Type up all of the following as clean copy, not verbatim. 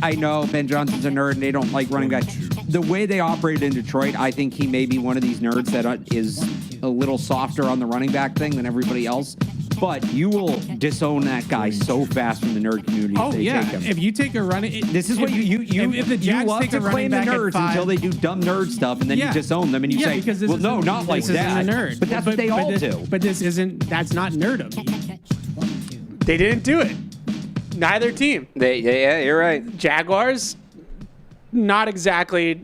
I know Ben Johnson's a nerd and they don't like running back. The way they operate in Detroit, I think he may be one of these nerds that is a little softer on the running back thing than everybody else. But you will disown that guy so fast from the nerd community. Oh, if they yeah. take him. If you take a running... This is what if the Jags love take to a running claim the back nerds at 5, until they do dumb nerd stuff, and then you disown them, and you say, because well, no, not like that. Isn't a nerd. But that's what they all do. But that's not nerdom. They didn't do it. Neither team. Yeah, you're right. Jaguars, not exactly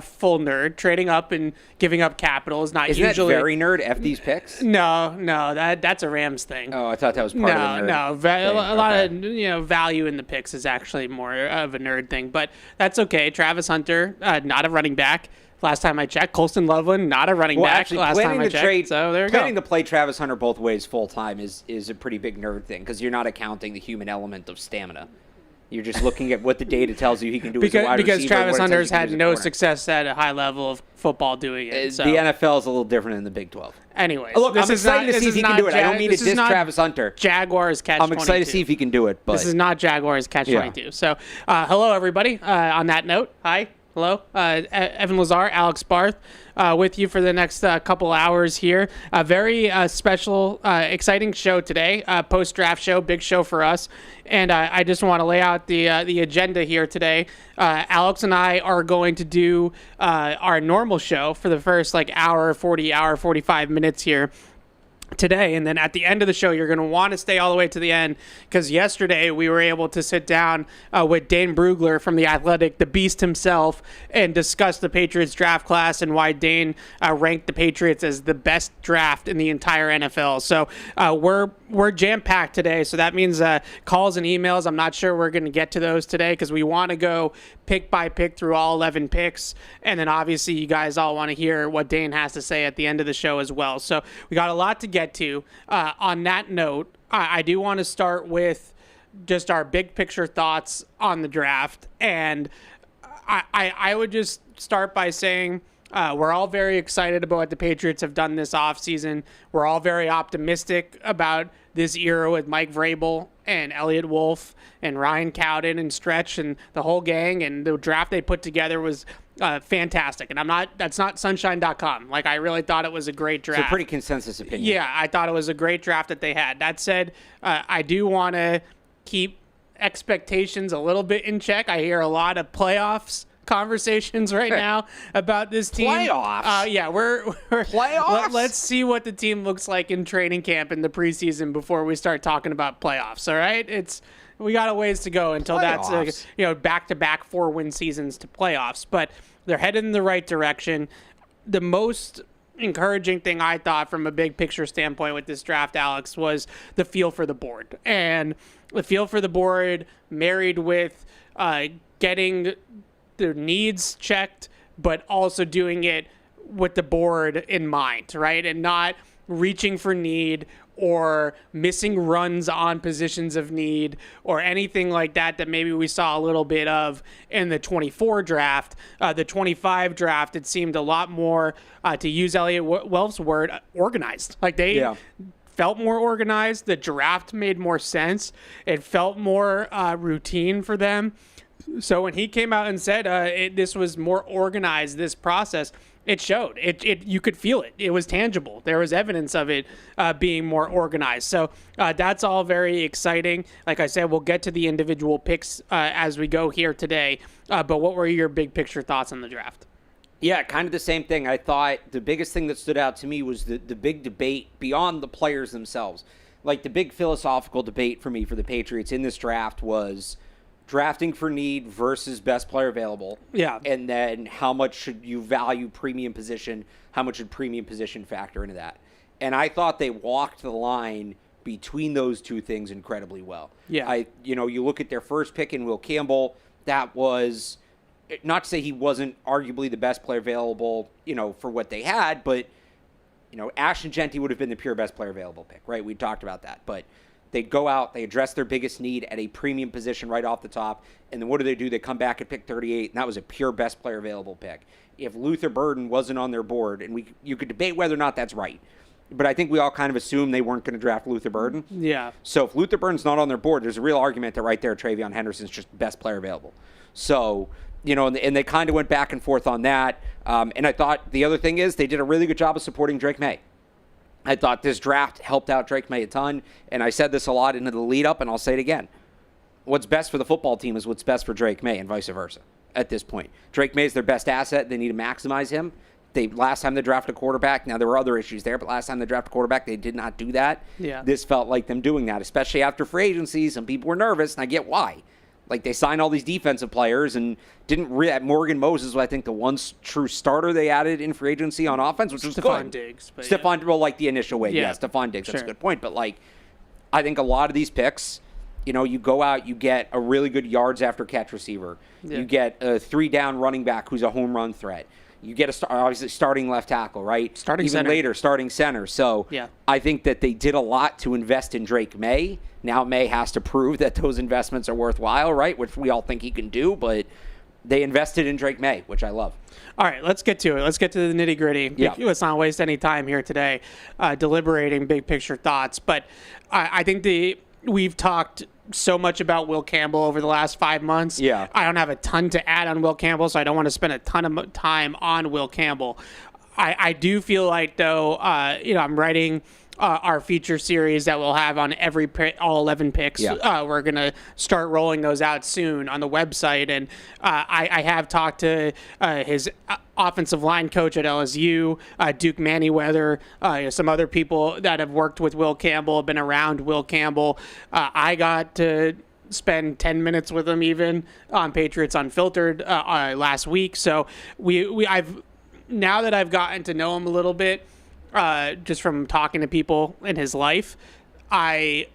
full nerd. Trading up and giving up capital is not Isn't usually... that very nerd, F these picks? No, that's a Rams thing. Oh, I thought that was part of the nerd thing. A lot of value in the picks is actually more of a nerd thing, but that's okay. Travis Hunter, not a running back. Last time I checked, Colston Loveland, not a running back. Actually, last time I checked. So there you go. Planning to play Travis Hunter both ways full time is a pretty big nerd thing because you're not accounting the human element of stamina. You're just looking at what the data tells you he can do as a wide receiver. Because Travis Hunter's had no success at a high level of football doing it. So. The NFL is a little different than the Big 12. Anyways, look, I'm excited to see if he can do it. I don't mean to diss Travis Hunter. Jaguars Catch-22. I'm excited to see if he can do it. But this is not Jaguars Catch-22. Yeah. So, hello, everybody. On that note, hi. Hello, Evan Lazar, Alex Barth, with you for the next couple hours here. A very special, exciting show today, post-draft show, big show for us. And I just want to lay out the agenda here today. Alex and I are going to do our normal show for the first hour, 45 minutes here today, and then at the end of the show you're going to want to stay all the way to the end because yesterday we were able to sit down with Dane Brugler from The Athletic, the beast himself, and discuss the Patriots draft class and why Dane ranked the Patriots as the best draft in the entire NFL. So we're jam-packed today, so that means calls and emails. I'm not sure we're going to get to those today because we want to go pick by pick through all 11 picks, and then obviously you guys all want to hear what Dane has to say at the end of the show as well. So we got a lot to get to. On that note, I do want to start with just our big picture thoughts on the draft, and I would just start by saying we're all very excited about what the Patriots have done this offseason. We're all very optimistic about this era with Mike Vrabel and Elliott Wolf and Ryan Cowden and Stretch and the whole gang, and the draft they put together was fantastic. And that's not sunshine.com. I really thought it was a great draft. It's a pretty consensus opinion. Yeah, I thought it was a great draft that they had. That said, I do want to keep expectations a little bit in check. I hear a lot of playoffs conversations right now about this team. Playoffs? Yeah, we're playoffs? Let's see what the team looks like in training camp in the preseason before we start talking about playoffs, all right? We got a ways to go until playoffs. That's back-to-back 4-win seasons to playoffs, but they're headed in the right direction. The most encouraging thing I thought from a big picture standpoint with this draft, Alex, was the feel for the board. And the feel for the board married with getting their needs checked, but also doing it with the board in mind, right? And not reaching for need or missing runs on positions of need or anything like that maybe we saw a little bit of in the 24 draft. The 25 draft, it seemed a lot more, to use Elliott Wolf's word, organized. They felt more organized. The draft made more sense. It felt more routine for them. So when he came out and said this was more organized, this process, it showed. You could feel it. It was tangible. There was evidence of it being more organized. So that's all very exciting. Like I said, we'll get to the individual picks as we go here today. But what were your big picture thoughts on the draft? Yeah, kind of the same thing. I thought the biggest thing that stood out to me was the big debate beyond the players themselves. The big philosophical debate for me for the Patriots in this draft was drafting for need versus best player available. Yeah. And then how much should you value premium position? How much should premium position factor into that? And I thought they walked the line between those two things incredibly well. Yeah. You look at their first pick in Will Campbell, that was, not to say he wasn't arguably the best player available, for what they had, but, Ashton Genty would have been the pure best player available pick, right? We talked about that. But they go out, they address their biggest need at a premium position right off the top, and then what do? They come back at pick 38, and that was a pure best player available pick. If Luther Burden wasn't on their board, and you could debate whether or not that's right, but I think we all kind of assumed they weren't going to draft Luther Burden. Yeah. So if Luther Burden's not on their board, there's a real argument that right there, Trayvon Henderson's just best player available. So, and they kind of went back and forth on that. And I thought the other thing is they did a really good job of supporting Drake May. I thought this draft helped out Drake May a ton, and I said this a lot into the lead-up, and I'll say it again. What's best for the football team is what's best for Drake May, and vice versa at this point. Drake May is their best asset. They need to maximize him. Last time they drafted a quarterback, now there were other issues there, but last time they drafted a quarterback, they did not do that. Yeah. This felt like them doing that, especially after free agency. Some people were nervous, and I get why. Like, they signed all these defensive players and Morgan Moses was, I think, the one true starter they added in free agency on offense, which was good. Diggs. Well, like the initial way. Yeah. Yeah, Stephon Diggs. That's Sure. a good point. But, like, I think a lot of these picks, you go out, you get a really good yards after catch receiver. Yeah. You get a 3-down running back who's a home run threat. You get obviously starting left tackle, right? Starting Even center. later, starting center. So Yeah. I think that they did a lot to invest in Drake May. Now May has to prove that those investments are worthwhile, right? Which we all think he can do, but they invested in Drake May, which I love. All right, let's get to it. Let's get to the nitty-gritty. Yeah. Let's not waste any time here today deliberating big picture thoughts. But I think we've talked so much about Will Campbell over the last 5 months. Yeah. I don't have a ton to add on Will Campbell, so I don't want to spend a ton of time on Will Campbell. I do feel like, though, I'm writing our feature series that we'll have on all 11 picks. Yeah. We're going to start rolling those out soon on the website. And I have talked to his offensive line coach at LSU, Duke Manyweather, some other people that have worked with Will Campbell, have been around Will Campbell. I got to spend 10 minutes with him even on Patriots Unfiltered last week. So now that I've gotten to know him a little bit, just from talking to people in his life, I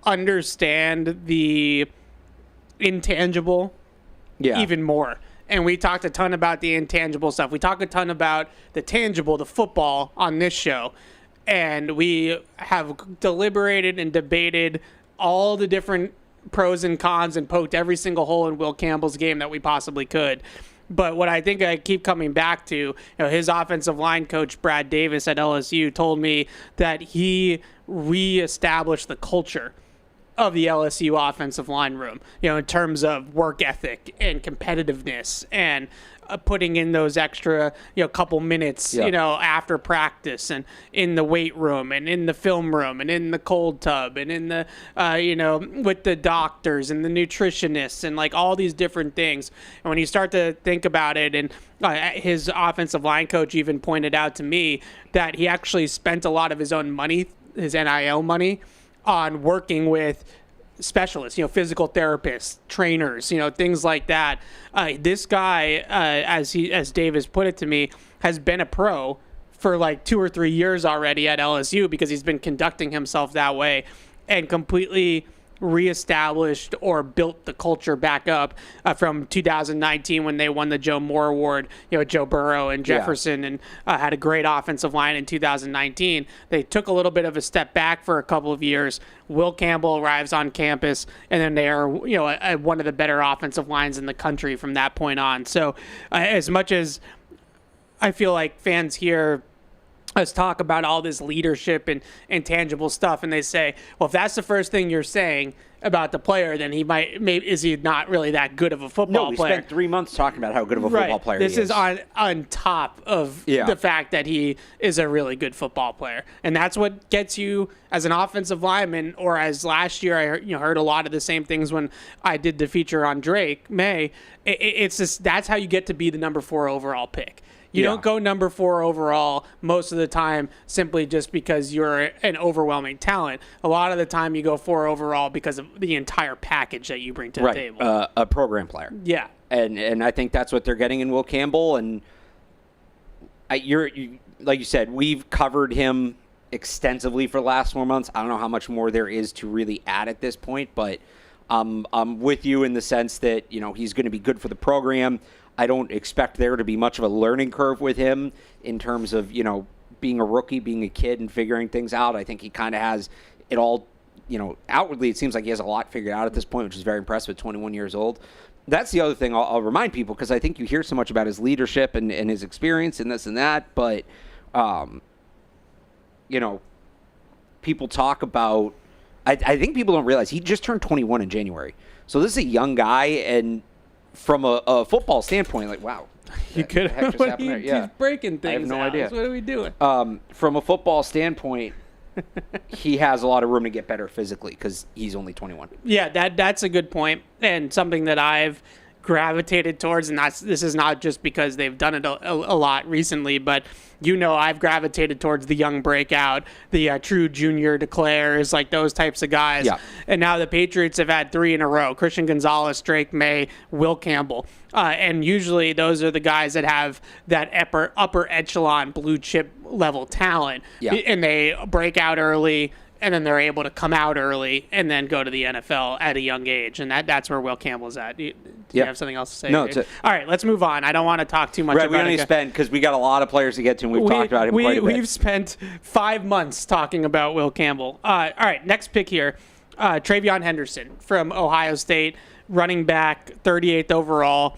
understand the intangible even more. And we talked a ton about the intangible stuff. We talk a ton about the tangible, the football on this show. And we have deliberated and debated all the different pros and cons and poked every single hole in Will Campbell's game that we possibly could. But what I think I keep coming back to, his offensive line coach, Brad Davis at LSU, told me that he reestablished the culture of the LSU offensive line room, in terms of work ethic and competitiveness and putting in those extra, couple minutes, after practice and in the weight room and in the film room and in the cold tub and in the, with the doctors and the nutritionists and like all these different things. And when you start to think about it, and his offensive line coach even pointed out to me that he actually spent a lot of his own money, his NIL money, on working with specialists, physical therapists, trainers, things like that. This guy, as Davis put it to me, has been a pro for like 2 or 3 years already at LSU because he's been conducting himself that way and completely reestablished or built the culture back up from 2019 when they won the Joe Moore Award, Joe Burrow and Jefferson, and had a great offensive line in 2019. They took a little bit of a step back for a couple of years. Will Campbell arrives on campus, and then they are, one of the better offensive lines in the country from that point on. So as much as I feel like fans here us talk about all this leadership and intangible stuff, and they say, well, if that's the first thing you're saying about the player, then is he not really that good of a football player? No, we spent 3 months talking about how good of a football player he is. This is on top of the fact that he is a really good football player. And that's what gets you as an offensive lineman, or as last year I heard a lot of the same things when I did the feature on Drake May. It's just, that's how you get to be the number 4 overall pick. You don't go number 4 overall most of the time simply just because you're an overwhelming talent. A lot of the time you go 4 overall because of the entire package that you bring to the table. A program player. Yeah. And I think that's what they're getting in Will Campbell. And like you said, we've covered him extensively for the last 4 months. I don't know how much more there is to really add at this point, but I'm with you in the sense that, he's going to be good for the program. I don't expect there to be much of a learning curve with him in terms of, being a rookie, being a kid and figuring things out. I think he kind of has it all, outwardly it seems like he has a lot figured out at this point, which is very impressive at 21 years old. That's the other thing I'll remind people, because I think you hear so much about his leadership and his experience and this and that, but people talk about, I think people don't realize he just turned 21 in January. So this is a young guy, and from a football standpoint, like, wow. You could have he's breaking things. I have no idea. What are we doing? From a football standpoint, he has a lot of room to get better physically because he's only 21. Yeah, that's a good point, and something that I've gravitated towards, and this is not just because they've done it a lot recently, but I've gravitated towards the young breakout, the true junior declares, like those types of guys. Yeah. And now the Patriots have had 3 in a row: Christian Gonzalez, Drake May, Will Campbell. And usually those are the guys that have that upper echelon blue chip level talent. Yeah. And they break out early, and then they're able to come out early and then go to the NFL at a young age. And that's where Will Campbell's at. Do you have something else to say? No, all right, let's move on. I don't want to talk too much about it. We don't need to spend, because we got a lot of players to get to, and we've talked about him quite a bit. We've spent 5 months talking about Will Campbell. All right, next pick here, Trayvon Henderson from Ohio State, running back, 38th overall.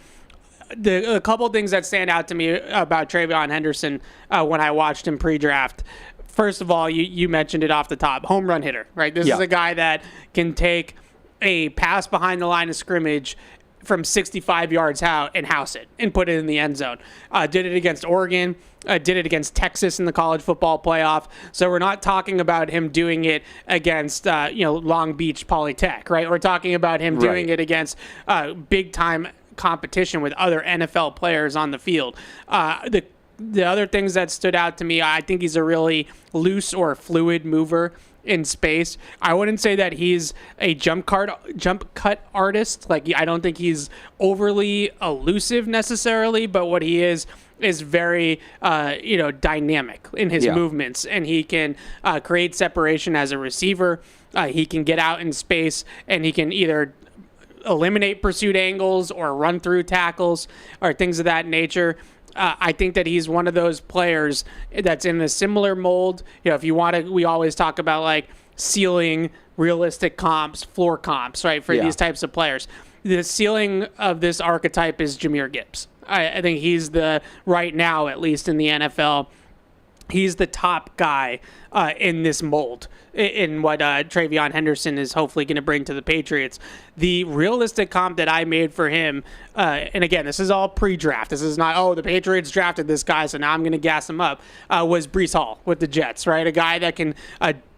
A couple of things that stand out to me about Trayvon Henderson when I watched him pre-draft. First of all, you mentioned it off the top, home run hitter, right? This is a guy that can take a pass behind the line of scrimmage from 65 yards out and house it and put it in the end zone. Did it against Oregon, did it against Texas in the college football playoff. So we're not talking about him doing it against Long Beach Polytech, right? We're talking about him doing it against big time competition with other NFL players on the field. The other things that stood out to me, I think he's a really loose or fluid mover in space. I wouldn't say that he's a jump cut artist. Like, I don't think he's overly elusive necessarily, but what he is very dynamic in his movements, and he can create separation as a receiver. He can get out in space, and he can either eliminate pursuit angles or run through tackles or things of that nature. I think that he's one of those players that's in a similar mold. If you want to, we always talk about like ceiling, realistic comps, floor comps, right? For these types of players. The ceiling of this archetype is Jahmyr Gibbs. I think he's right now, at least in the NFL, he's the top guy in this mold, in what Trayvon Henderson is hopefully going to bring to the Patriots. The realistic comp that I made for him, and again, this is all pre-draft. This is not, the Patriots drafted this guy, so now I'm going to gas him up, was Breece Hall with the Jets, right? A guy that can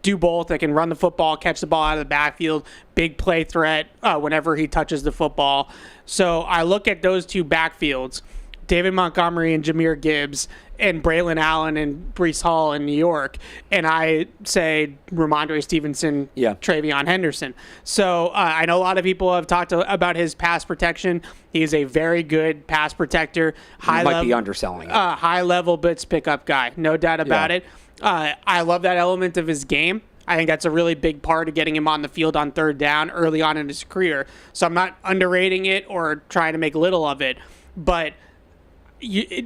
do both, that can run the football, catch the ball out of the backfield, big play threat whenever he touches the football. So I look at those two backfields, David Montgomery and Jahmyr Gibbs, and Braylon Allen and Breece Hall in New York, and I say Ramondre Stevenson, Trayvon Henderson. So I know a lot of people have talked about his pass protection. He is a very good pass protector. Might be underselling it. High-level blitz pickup guy, no doubt about it. I love that element of his game. I think that's a really big part of getting him on the field on third down early on in his career. So I'm not underrating it or trying to make little of it, but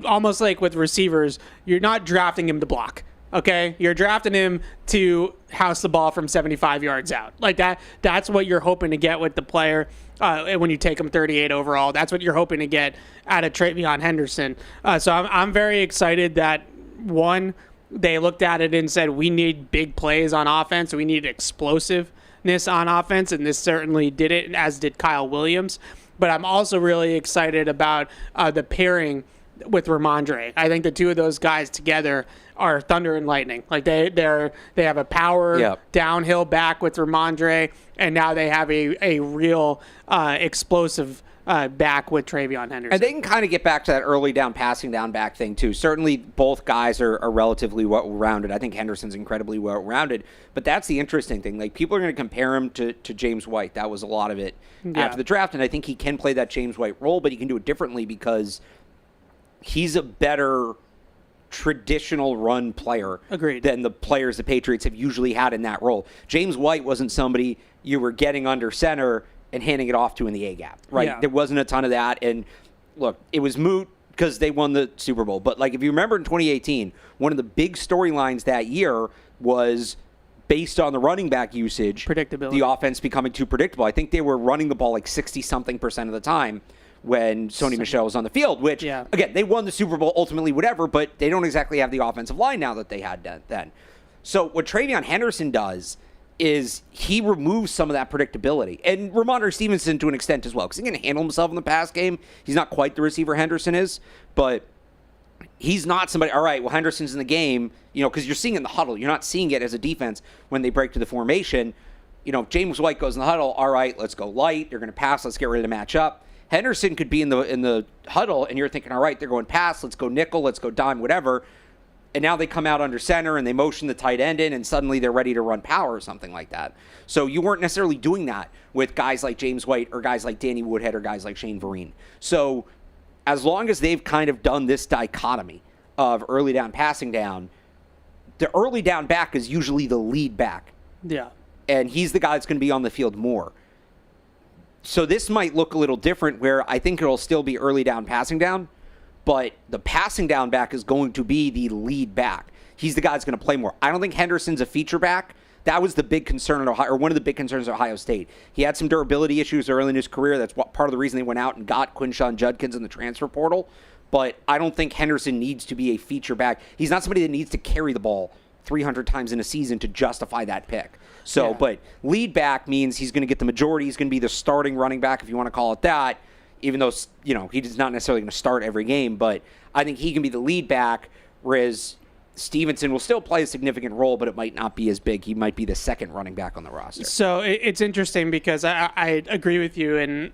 almost like with receivers, you're not drafting him to block, okay? You're drafting him to house the ball from 75 yards out. Like that's what you're hoping to get with the player when you take him 38 overall. That's what you're hoping to get out of Trayvon Henderson. So I'm very excited that, one, they looked at it and said, we need big plays on offense. We need explosiveness on offense, and this certainly did it, as did Kyle Williams. But I'm also really excited about the pairing with Ramondre. I think the two of those guys together are thunder and lightning. Like they have a power downhill back with Ramondre, and now they have a real explosive back with Trayvon Henderson. And they can kind of get back to that early down, passing down back thing too. Certainly both guys are relatively well-rounded. I think Henderson's incredibly well-rounded, but that's the interesting thing. Like, people are going to compare him to James White. That was a lot of it after the draft, and I think he can play that James White role, but he can do it differently because he's a better traditional run player than the players the Patriots have usually had in that role. James White wasn't somebody you were getting under center and handing it off to in the A-gap, right? Yeah. There wasn't a ton of that. And look, it was moot because they won the Super Bowl. But like, if you remember in 2018, one of the big storylines that year was based on the running back usage, predictability, the offense becoming too predictable. I think they were running the ball like 60-something% of the time when Sony Michel was on the field, which, again, they won the Super Bowl ultimately, whatever, but they don't exactly have the offensive line now that they had then. So what Trayvon Henderson does is he removes some of that predictability. And Ramondre Stevenson to an extent as well, because he can handle himself in the pass game. He's not quite the receiver Henderson is, but he's not somebody, all right, well, Henderson's in the game, because you're seeing it in the huddle. You're not seeing it as a defense when they break to the formation. James White goes in the huddle, all right, let's go light. They're going to pass. Let's get ready to match up. Henderson could be in the huddle, and you're thinking, all right, they're going pass. Let's go nickel. Let's go dime, whatever. And now they come out under center and they motion the tight end in, and suddenly they're ready to run power or something like that. So you weren't necessarily doing that with guys like James White or guys like Danny Woodhead or guys like Shane Vereen. So as long as they've kind of done this dichotomy of early down, passing down, the early down back is usually the lead back. Yeah. And he's the guy that's going to be on the field more. So this might look a little different where I think it'll still be early down, passing down, but the passing down back is going to be the lead back. He's the guy that's going to play more. I don't think Henderson's a feature back. That was the big concern at Ohio, or one of the big concerns at Ohio State. He had some durability issues early in his career. That's part of the reason they went out and got Quinshon Judkins in the transfer portal. But I don't think Henderson needs to be a feature back. He's not somebody that needs to carry the ball 300 times in a season to justify that pick. So, Yeah. But lead back means he's going to get the majority. He's going to be the starting running back, if you want to call it that, even though, he's not necessarily going to start every game. But I think he can be the lead back, whereas Stevenson will still play a significant role, but it might not be as big. He might be the second running back on the roster. So it's interesting because I agree with you, and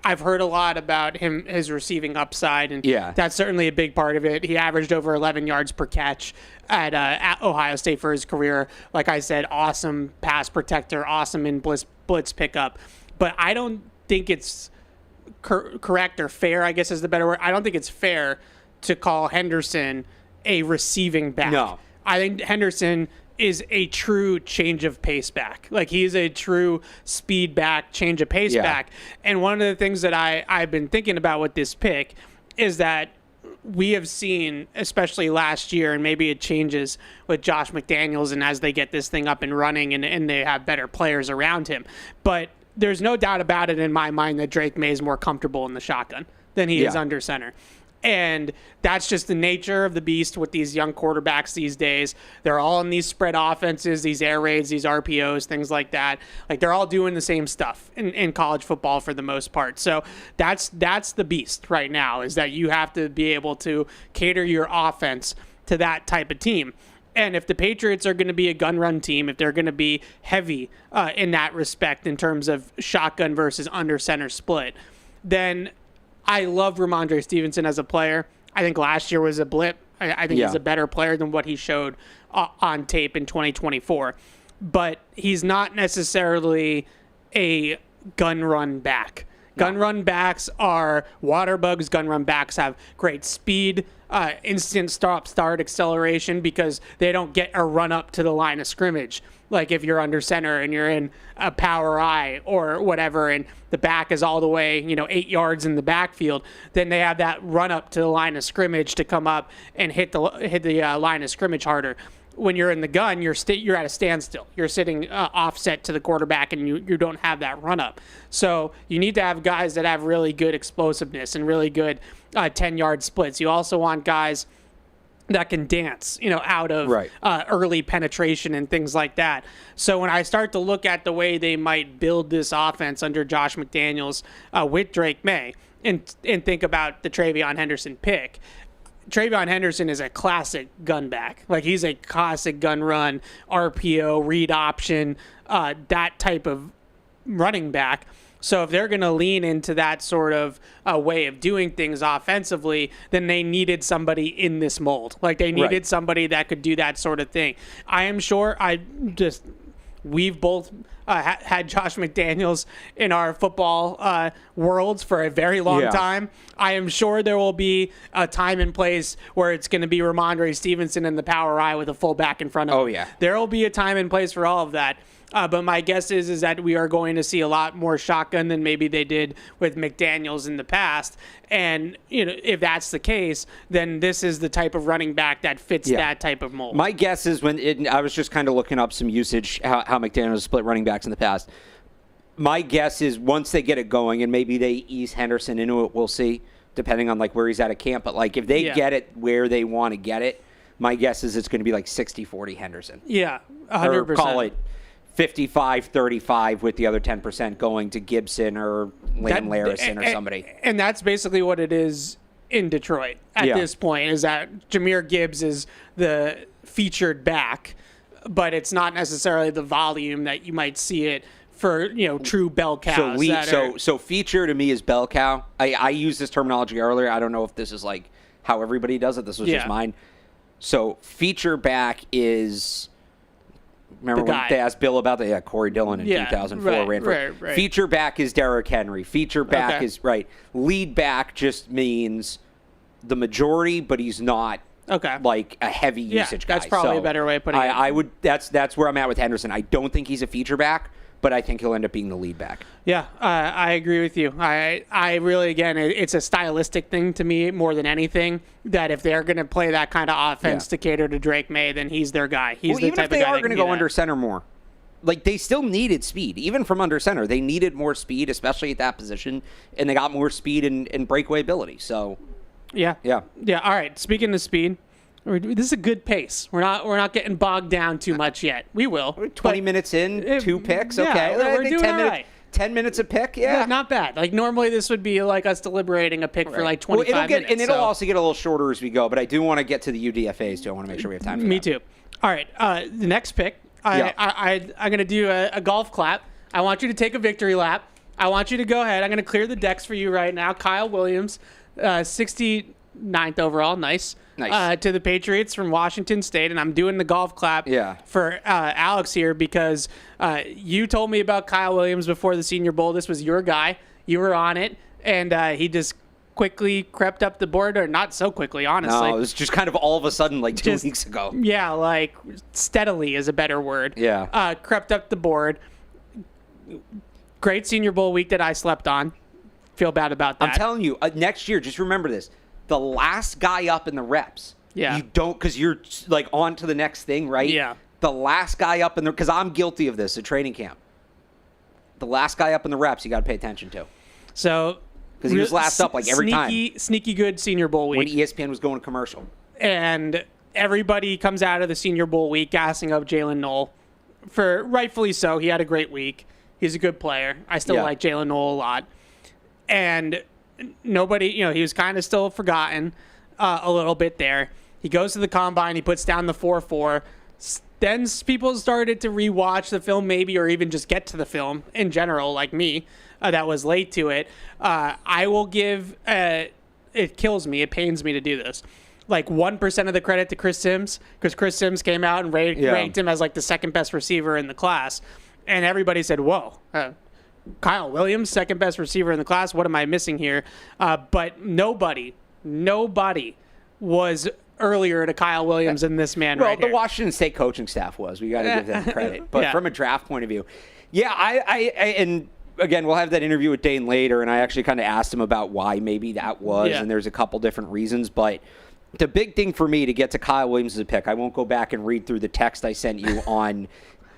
I've heard a lot about his receiving upside, and that's certainly a big part of it. He averaged over 11 yards per catch at Ohio State for his career. Like I said, awesome pass protector, awesome in blitz pickup. But I don't think it's correct or fair, I guess is the better word. I don't think it's fair to call Henderson a receiving back. No. I think Henderson is a true change of pace back. Like, he's a true speed back, change of pace back. And one of the things that I've been thinking about with this pick is that we have seen, especially last year, and maybe it changes with Josh McDaniels and as they get this thing up and running and they have better players around him. But there's no doubt about it in my mind that Drake May is more comfortable in the shotgun than he is under center. And that's just the nature of the beast with these young quarterbacks these days. They're all in these spread offenses, these air raids, these RPOs, things like that. Like, they're all doing the same stuff in college football for the most part. So that's the beast right now, is that you have to be able to cater your offense to that type of team. And if the Patriots are going to be a gun run team, if they're going to be heavy in that respect in terms of shotgun versus under center split, then I love Ramondre Stevenson as a player. I think last year was a blip. I think he's a better player than what he showed on tape in 2024. But he's not necessarily a gun run back. Gun run backs are water bugs. Gun run backs have great speed, instant start acceleration, because they don't get a run up to the line of scrimmage. Like if you're under center and you're in a power I or whatever, and the back is all the way, 8 yards in the backfield, then they have that run up to the line of scrimmage to come up and hit the line of scrimmage harder. When you're in the gun, you're at a standstill. You're sitting offset to the quarterback, and you don't have that run up. So you need to have guys that have really good explosiveness and really good 10-yard splits. You also want guys that can dance, out of early penetration and things like that. So when I start to look at the way they might build this offense under Josh McDaniels with Drake May and think about the Trayvon Henderson pick, Trayvon Henderson is a classic gun back. Like, he's a classic gun run, RPO, read option, that type of running back. So if they're going to lean into that sort of way of doing things offensively, then they needed somebody in this mold. Like, they needed somebody that could do that sort of thing. I am sure we've both had Josh McDaniels in our football worlds for a very long time. I am sure there will be a time and place where it's going to be Ramondre Stevenson in the power I with a fullback in front of him. Oh, yeah. There will be a time and place for all of that. But my guess is that we are going to see a lot more shotgun than maybe they did with McDaniels in the past. And, if that's the case, then this is the type of running back that fits that type of mold. My guess is I was just kind of looking up some usage, how McDaniels split running backs in the past. My guess is once they get it going, and maybe they ease Henderson into it, we'll see, depending on where he's at camp. But if they get it where they want to get it, my guess is it's going to be like 60-40 Henderson. Yeah, Or 100%. call it 55-35 with the other 10% going to Gibson or Liam Larison or somebody. And that's basically what it is in Detroit at this point, is that Jahmyr Gibbs is the featured back, but it's not necessarily the volume that you might see it for, true bell cows. So feature to me is bell cow. I used this terminology earlier. I don't know if this is like how everybody does it. This was just mine. So feature back is, remember when they asked Bill about that? Yeah, Corey Dillon in 2004 ran for right. Feature back is Derrick Henry. Feature back is Lead back just means the majority, but he's not like a heavy usage guy. That's probably a better way of putting it. I would. That's where I'm at with Henderson. I don't think he's a feature back, but I think he'll end up being the lead back. Yeah, I agree with you. I really, again, it's a stylistic thing to me more than anything, that if they're going to play that kind of offense to cater to Drake May, then he's their guy. He's the type of guy. Even if they are going to go under center more, like they still needed speed. Even from under center, they needed more speed, especially at that position, and they got more speed and breakaway ability. So, yeah. All right. Speaking of speed, this is a good pace. We're not getting bogged down too much yet. We will. 20 minutes in, 2 picks. Okay, we're doing 10 all minutes. right. 10 minutes a pick, Not bad. Like normally this would be like us deliberating a pick for like 25 minutes. And it'll also get a little shorter as we go, but I do want to get to the UDFAs too. I want to make sure we have time for Me that. too. All right, the next pick, I'm going to do a golf clap. I want you to take a victory lap. I want you to go ahead. I'm going to clear the decks for you right now. Kyle Williams, 69th overall. Nice. To the Patriots from Washington State, and I'm doing the golf clap for Alex here because you told me about Kyle Williams before the Senior Bowl. This was your guy. You were on it, and he just quickly crept up the board, or not so quickly, honestly. No, it was just kind of all of a sudden like 2 weeks ago. Yeah, like steadily is a better word. Yeah. Crept up the board. Great Senior Bowl week that I slept on. Feel bad about that. I'm telling you, next year, just remember this. The last guy up in the reps. Yeah. You don't, because you're like on to the next thing, right? Yeah. The last guy up in the, because I'm guilty of this at training camp. The last guy up in the reps, you got to pay attention to. So, because he was last up like every time. Sneaky good Senior Bowl week. When ESPN was going to commercial. And everybody comes out of the Senior Bowl week gassing up Jalen Knoll. For rightfully so. He had a great week. He's a good player. I still like Jalen Knoll a lot. And nobody, he was kind of still forgotten a little bit there. He goes to the combine. He puts down the 4.4. Then people started to rewatch the film maybe, or even just get to the film in general, like me, that was late to it. I will give, it kills me, it pains me to do this, like 1% of the credit to Chris Sims, because Chris Sims came out and ranked him as like the second best receiver in the class. And everybody said, whoa, Kyle Williams, second best receiver in the class. What am I missing here? But nobody was earlier to Kyle Williams than this man right here. The Washington State coaching staff was. We got to give them credit. But from a draft point of view, and again, we'll have that interview with Dane later, and I actually kind of asked him about why maybe that was, and there's a couple different reasons. But the big thing for me to get to Kyle Williams as a pick, I won't go back and read through the text I sent you on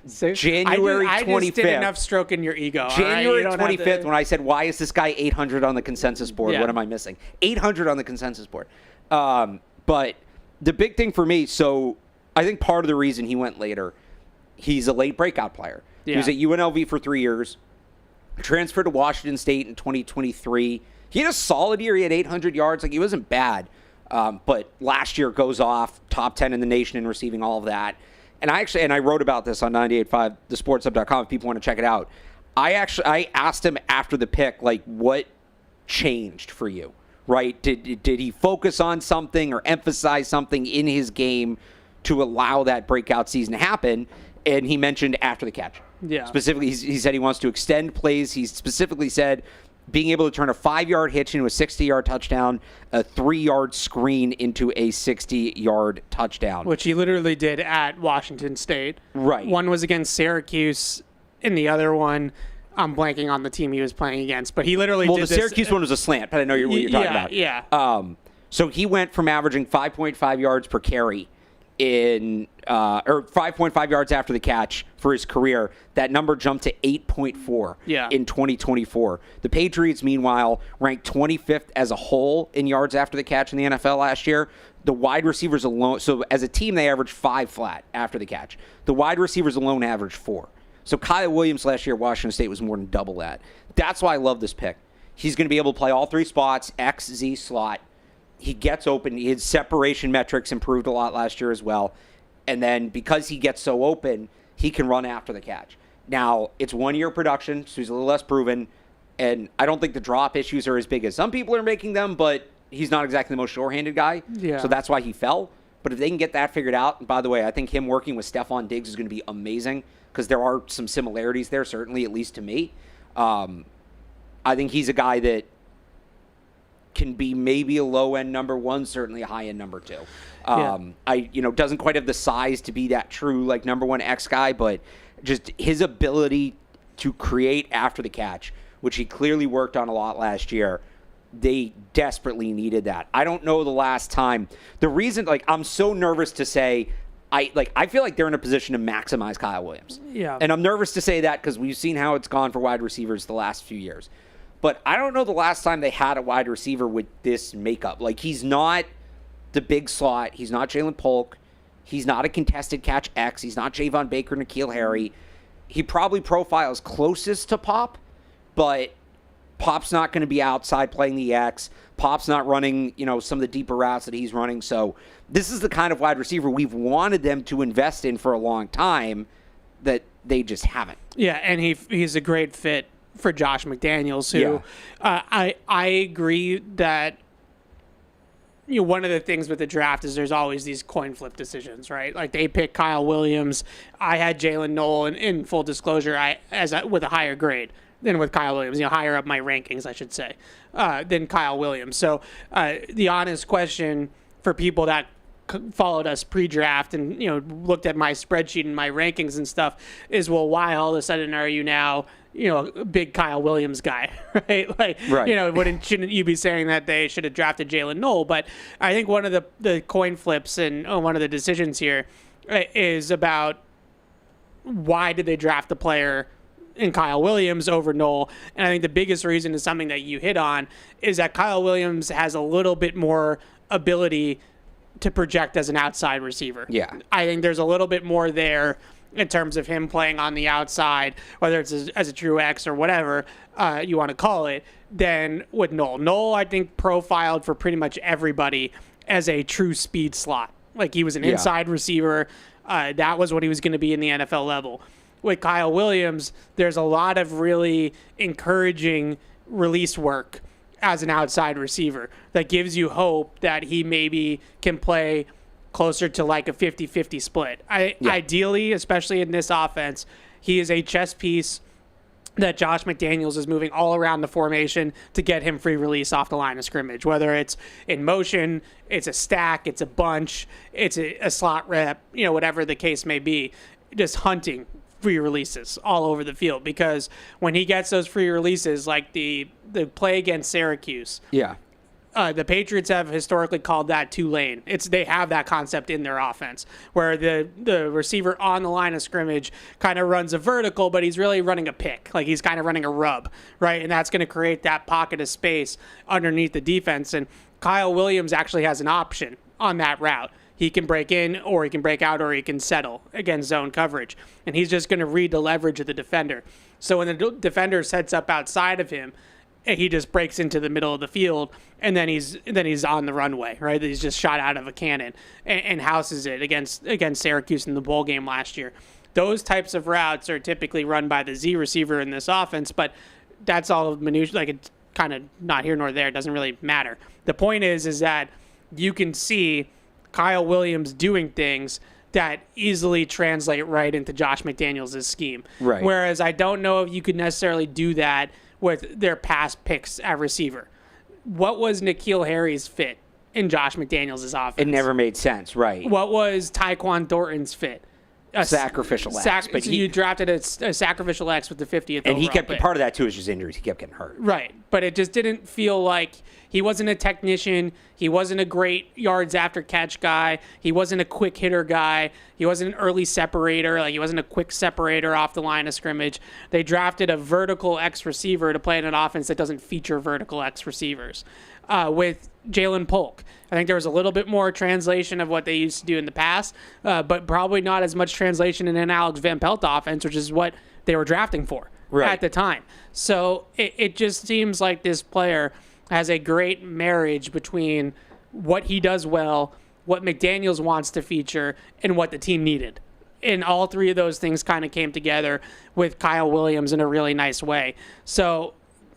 January 25th. I just did enough stroking your ego. January 25th, when I said, why is this guy 800 on the consensus board? Yeah. What am I missing? 800 on the consensus board. But the big thing for me, so I think part of the reason he went later, he's a late breakout player. Yeah. He was at UNLV for 3 years, transferred to Washington State in 2023. He had a solid year. He had 800 yards. Like, he wasn't bad. But last year goes off, top 10 in the nation in receiving, all of that. And I wrote about this on 98.5, thesportsup.com, if people want to check it out. I asked him after the pick, like, what changed for you, right? Did he focus on something or emphasize something in his game to allow that breakout season to happen? And he mentioned after the catch. Yeah. Specifically, he said he wants to extend plays. He specifically said being able to turn a 5-yard hitch into a 60-yard touchdown, a 3-yard screen into a 60-yard touchdown. Which he literally did at Washington State. Right. One was against Syracuse, and the other one, I'm blanking on the team he was playing against. But he literally did the Syracuse one was a slant, but I know what you're talking about. Yeah. So he went from averaging 5.5 yards per carry or 5.5 yards after the catch for his career. That number jumped to 8.4 in 2024. The Patriots, meanwhile, ranked 25th as a whole in yards after the catch in the NFL last year. The wide receivers alone, so as a team, they averaged 5 flat after the catch. The wide receivers alone averaged 4. So Kyle Williams last year at Washington State was more than double that. That's why I love this pick. He's going to be able to play all 3 spots, X, Z, slot. He gets open. His separation metrics improved a lot last year as well. And then because he gets so open, he can run after the catch. Now, it's 1-year production, so he's a little less proven. And I don't think the drop issues are as big as some people are making them, but he's not exactly the most sure-handed guy. Yeah. So that's why he fell. But if they can get that figured out, and by the way, I think him working with Stephon Diggs is going to be amazing because there are some similarities there, certainly, at least to me. I think he's a guy that can be maybe a low-end number 1, certainly a high-end number 2. Doesn't quite have the size to be that true, like, number 1 X guy, but just his ability to create after the catch, which he clearly worked on a lot last year, they desperately needed that. I don't know the last time. The reason, I'm so nervous to say, I feel like they're in a position to maximize Kyle Williams. Yeah. And I'm nervous to say that because we've seen how it's gone for wide receivers the last few years. But I don't know the last time they had a wide receiver with this makeup. He's not the big slot. He's not Jalen Polk. He's not a contested catch X. He's not Javon Baker, N'Keal Harry. He probably profiles closest to Pop, but Pop's not going to be outside playing the X. Pop's not running, some of the deeper routes that he's running. So this is the kind of wide receiver we've wanted them to invest in for a long time that they just haven't. Yeah, and he's a great fit for Josh McDaniels, who I agree that one of the things with the draft is there's always these coin flip decisions, right? Like they pick Kyle Williams. I had Jalen Noel, in full disclosure, with a higher grade than with Kyle Williams, higher up my rankings, I should say, than Kyle Williams. So the honest question for people that followed us pre-draft and looked at my spreadsheet and my rankings and stuff is, well, why all of a sudden are you now a big Kyle Williams guy, right? Shouldn't you be saying that they should have drafted Jalen Noel? But I think one of the coin flips and one of the decisions here is about why did they draft the player in Kyle Williams over Noel. And I think the biggest reason is something that you hit on is that Kyle Williams has a little bit more ability to project as an outside receiver. Yeah. I think there's a little bit more there in terms of him playing on the outside, whether it's as a true X or whatever you want to call it, than with Noel. Noel, I think, profiled for pretty much everybody as a true speed slot. He was an inside receiver. That was what he was going to be in the NFL level. With Kyle Williams, there's a lot of really encouraging release work as an outside receiver that gives you hope that he maybe can play closer to a 50-50 split. Ideally, especially in this offense, he is a chess piece that Josh McDaniels is moving all around the formation to get him free release off the line of scrimmage, whether it's in motion, it's a stack, it's a bunch, it's a slot rep, whatever the case may be, just hunting free releases all over the field. Because when he gets those free releases, like the play against Syracuse, the Patriots have historically called that two-lane. They have that concept in their offense where the receiver on the line of scrimmage kind of runs a vertical, but he's really running a pick. He's kind of running a rub, right? And that's going to create that pocket of space underneath the defense. And Kyle Williams actually has an option on that route. He can break in, or he can break out, or he can settle against zone coverage. And he's just going to read the leverage of the defender. So when the defender sets up outside of him, he just breaks into the middle of the field, and then he's on the runway, right? He's just shot out of a cannon and houses it against Syracuse in the bowl game last year. Those types of routes are typically run by the Z receiver in this offense, but that's all minutiae. It's kind of not here nor there. It doesn't really matter. The point is that you can see Kyle Williams doing things that easily translate right into Josh McDaniels' scheme. Right. Whereas I don't know if you could necessarily do that with their past picks at receiver. What was N'Keal Harry's fit in Josh McDaniels' offense? It never made sense, right? What was Tyquan Thornton's fit? Sacrificial X. But you drafted a sacrificial X with the 50th and he overall kept pick. Part of that too is just injuries. He kept getting hurt. Right, but it just didn't feel like he wasn't a technician. He wasn't a great yards after catch guy. He wasn't a quick hitter guy. He wasn't an early separator. Like, he wasn't a quick separator off the line of scrimmage. They drafted a vertical X receiver to play in an offense that doesn't feature vertical X receivers. With Jalen Polk, I think there was a little bit more translation of what they used to do in the past, but probably not as much translation in an Alex Van Pelt offense, which is what they were drafting for at the time. So it just seems like this player has a great marriage between what he does well, what McDaniels wants to feature, and what the team needed. And all three of those things kind of came together with Kyle Williams in a really nice way. So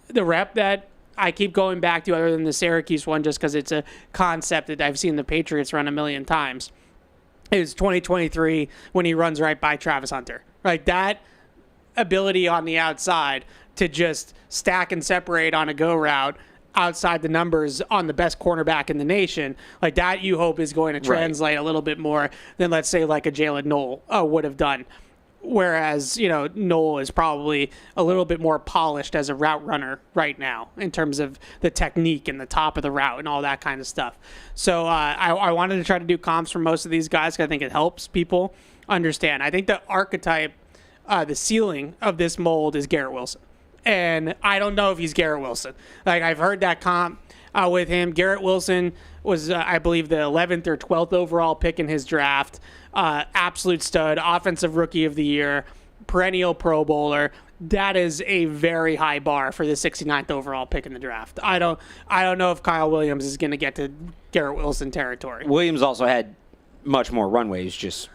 the rep that I keep going back to, other than the Syracuse one, just because it's a concept that I've seen the Patriots run a million times, is 2023 when he runs right by Travis Hunter. Like, that ability on the outside to just stack and separate on a go route outside the numbers on the best cornerback in the nation, like that you hope is going to translate a little bit more than, let's say, like a Jalen Knoll would have done. Whereas, Knoll is probably a little bit more polished as a route runner right now in terms of the technique and the top of the route and all that kind of stuff. So I wanted to try to do comps for most of these guys because I think it helps people understand. I think the archetype, the ceiling of this mold is Garrett Wilson. And I don't know if he's Garrett Wilson. Like, I've heard that comp with him. Garrett Wilson was, I believe, the 11th or 12th overall pick in his draft. Absolute stud, offensive rookie of the year, perennial Pro Bowler. That is a very high bar for the 69th overall pick in the draft. I don't know if Kyle Williams is going to get to Garrett Wilson territory. Williams also had much more runways, just,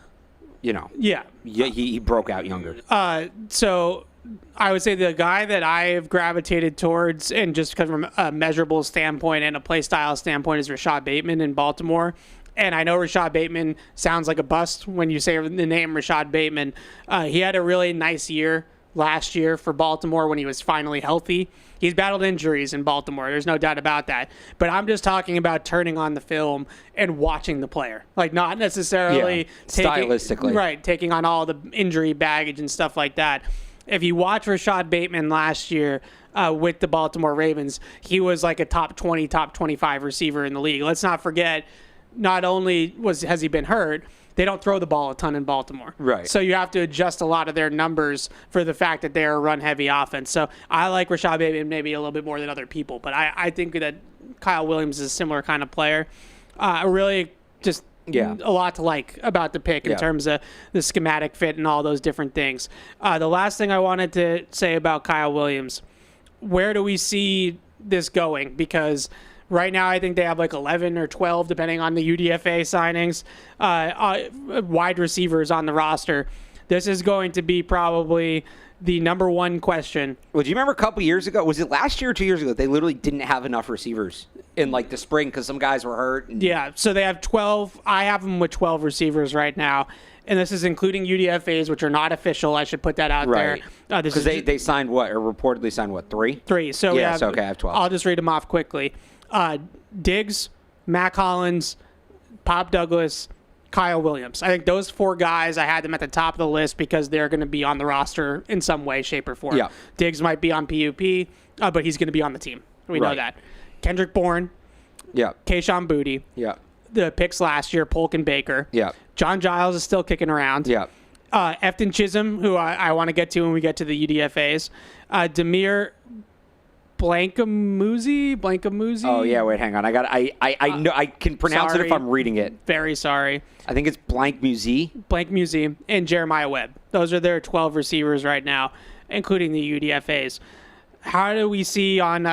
Yeah. He broke out younger. So I would say the guy that I have gravitated towards, and just because from a measurable standpoint and a play style standpoint, is Rashad Bateman in Baltimore. And I know Rashad Bateman sounds like a bust when you say the name Rashad Bateman. He had a really nice year last year for Baltimore when he was finally healthy. He's battled injuries in Baltimore. There's no doubt about that. But I'm just talking about turning on the film and watching the player. Like, not necessarily stylistically. Taking on all the injury baggage and stuff like that. If you watch Rashad Bateman last year with the Baltimore Ravens, he was like a top 20, top 25 receiver in the league. Let's not forget, not only has he been hurt, they don't throw the ball a ton in Baltimore. Right. So you have to adjust a lot of their numbers for the fact that they're a run-heavy offense. So I like Rashad Bateman maybe a little bit more than other people, but I think that Kyle Williams is a similar kind of player. Really just a lot to like about the pick in terms of the schematic fit and all those different things. The last thing I wanted to say about Kyle Williams, where do we see this going? Because right now I think they have like 11 or 12, depending on the UDFA signings, wide receivers on the roster. This is going to be probably the number one question. Well, do you remember a couple years ago? Was it last year or 2 years ago? They literally didn't have enough receivers in like the spring because some guys were hurt. Yeah, so they have 12. I have them with 12 receivers right now. And this is including UDFAs, which are not official. I should put that out there. Because they signed what, or reportedly signed what, 3? 3. So I have 12. I'll just read them off quickly. Diggs, Mac Hollins, Pop Douglas, Kyle Williams. I think those 4 guys, I had them at the top of the list because they're going to be on the roster in some way, shape, or form. Yeah. Diggs might be on PUP, but he's going to be on the team. We know that. Kendrick Bourne. Yeah. Kayshawn Boutte. Yeah. The picks last year, Polk and Baker. Yeah. John Giles is still kicking around. Yeah. Efton Chisholm, who I want to get to when we get to the UDFAs. Demir Blankamuzzi. Oh yeah, wait, hang on. I know I can pronounce it if I'm reading it. Very sorry. I think it's Blankmuzi and Jeremiah Webb. Those are their 12 receivers right now, including the UDFAs. How do we see on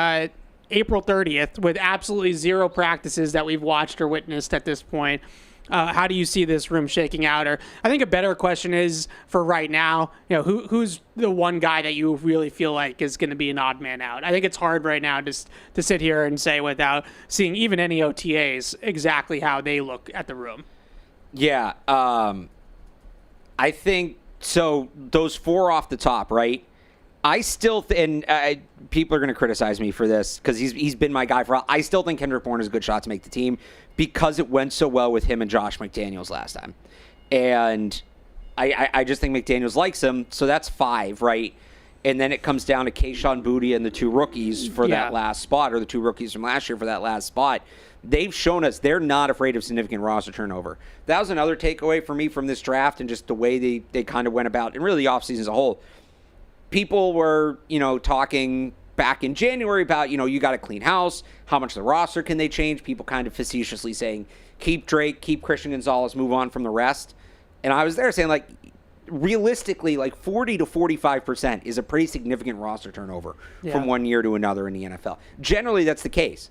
April 30th, with absolutely 0 practices that we've watched or witnessed at this point, how do you see this room shaking out? Or I think a better question is, for right now, who's the one guy that you really feel like is going to be an odd man out? I think it's hard right now just to sit here and say without seeing even any OTAs exactly how they look at the room. Yeah, I think so. Those 4 off the top, right? I still people are going to criticize me for this because he's been my guy for a while. I still think Kendrick Bourne is a good shot to make the team because it went so well with him and Josh McDaniels last time. And I just think McDaniels likes him, so that's 5, right? And then it comes down to Kayshon Boutte and the two rookies for that last spot, or the two rookies from last year for that last spot. They've shown us they're not afraid of significant roster turnover. That was another takeaway for me from this draft and just the way they kind of went about, and really the offseason as a whole. People were, talking back in January about, you got to clean house. How much of the roster can they change? People kind of facetiously saying, keep Drake, keep Christian Gonzalez, move on from the rest. And I was there saying, like, realistically, like 40 to 45% is a pretty significant roster turnover from one year to another in the NFL. Generally, that's the case.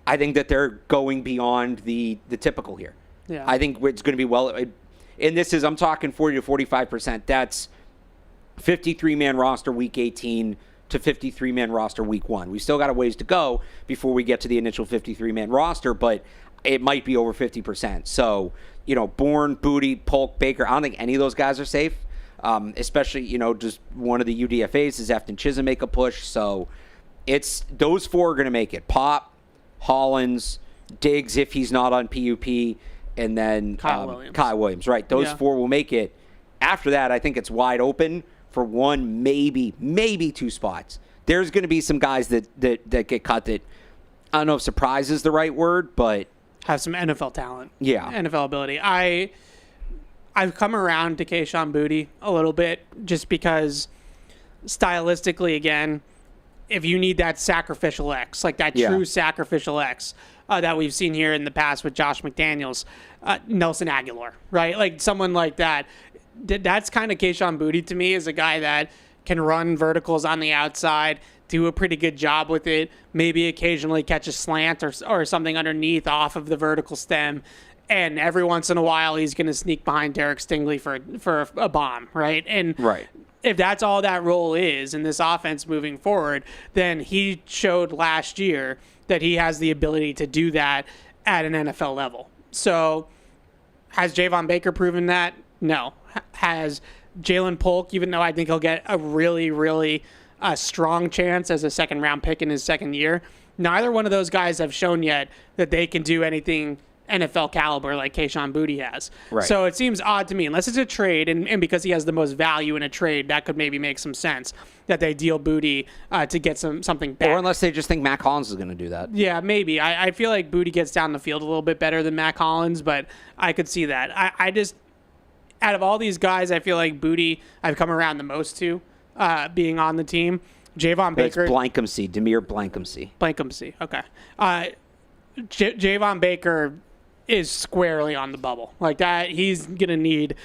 I think that they're going beyond the typical here. Yeah. I think it's going to be and this is, I'm talking 40 to 45%. That's 53-man roster week 18 to 53-man roster week 1. We still got a ways to go before we get to the initial 53-man roster, but it might be over 50%. So, Bourne, Boutte, Polk, Baker, I don't think any of those guys are safe. Especially, just one of the UDFAs is Efton Chisholm make a push. So it's those four are going to make it. Pop, Hollins, Diggs if he's not on PUP, and then Kyle Williams. Right. Those four will make it. After that, I think it's wide open for one, maybe two spots. There's going to be some guys that get cut that, I don't know if surprise is the right word, but have some NFL talent. Yeah. NFL ability. I've come around to Kayshon Boutte a little bit just because stylistically, again, if you need that sacrificial X, like that true sacrificial X that we've seen here in the past with Josh McDaniels, Nelson Aguilar, right? Like someone like that. That's kind of Kayshon Boutte to me, is a guy that can run verticals on the outside, do a pretty good job with it, maybe occasionally catch a slant or something underneath off of the vertical stem, and every once in a while he's going to sneak behind Derek Stingley for a bomb, right? And if that's all that role is in this offense moving forward, then he showed last year that he has the ability to do that at an NFL level. So has Javon Baker proven that? No. Has Jalen Polk, even though I think he'll get a really, really strong chance as a second-round pick in his second year, neither one of those guys have shown yet that they can do anything NFL caliber like Kayshon Boutte has. Right. So it seems odd to me, unless it's a trade, and because he has the most value in a trade, that could maybe make some sense, that they deal Boutte to get something back. Or unless they just think Mac Hollins is going to do that. Yeah, maybe. I feel like Boutte gets down the field a little bit better than Mac Hollins, but I could see that. I just, out of all these guys, I feel like Boutte I've come around the most to being on the team. Javon Baker. It's Blankensee, Demir Blankensee. Okay. Javon Baker is squarely on the bubble. Like that, he's going to need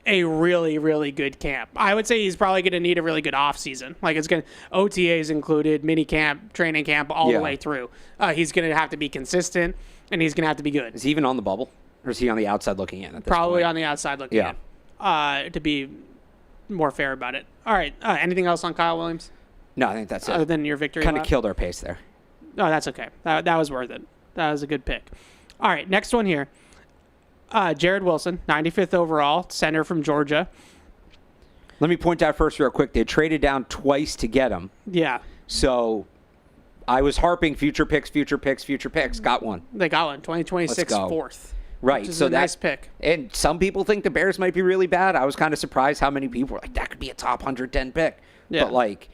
a really, really good camp. I would say he's probably going to need a really good offseason. Like it's going to, OTAs included, mini camp, training camp, all the way through. He's going to have to be consistent, and he's going to have to be good. Is he even on the bubble? Or is he on the outside looking in at this Probably point? on the outside looking in, to be more fair about it. All right. Anything else on Kyle Williams? No, I think that's it. Other than your victory Kind of lap? killed our pace there. Oh, that's okay. That was worth it. That was a good pick. All right, next one here. Jared Wilson, 95th overall, center from Georgia. Let me point out first real quick, they traded down twice to get him. Yeah. So I was harping future picks. Got one. They got one. 2026 fourth. Right. Which is so a nice pick. And some people think the Bears might be really bad. I was kind of surprised how many people were like, that could be a top 110 pick. Yeah. But, like,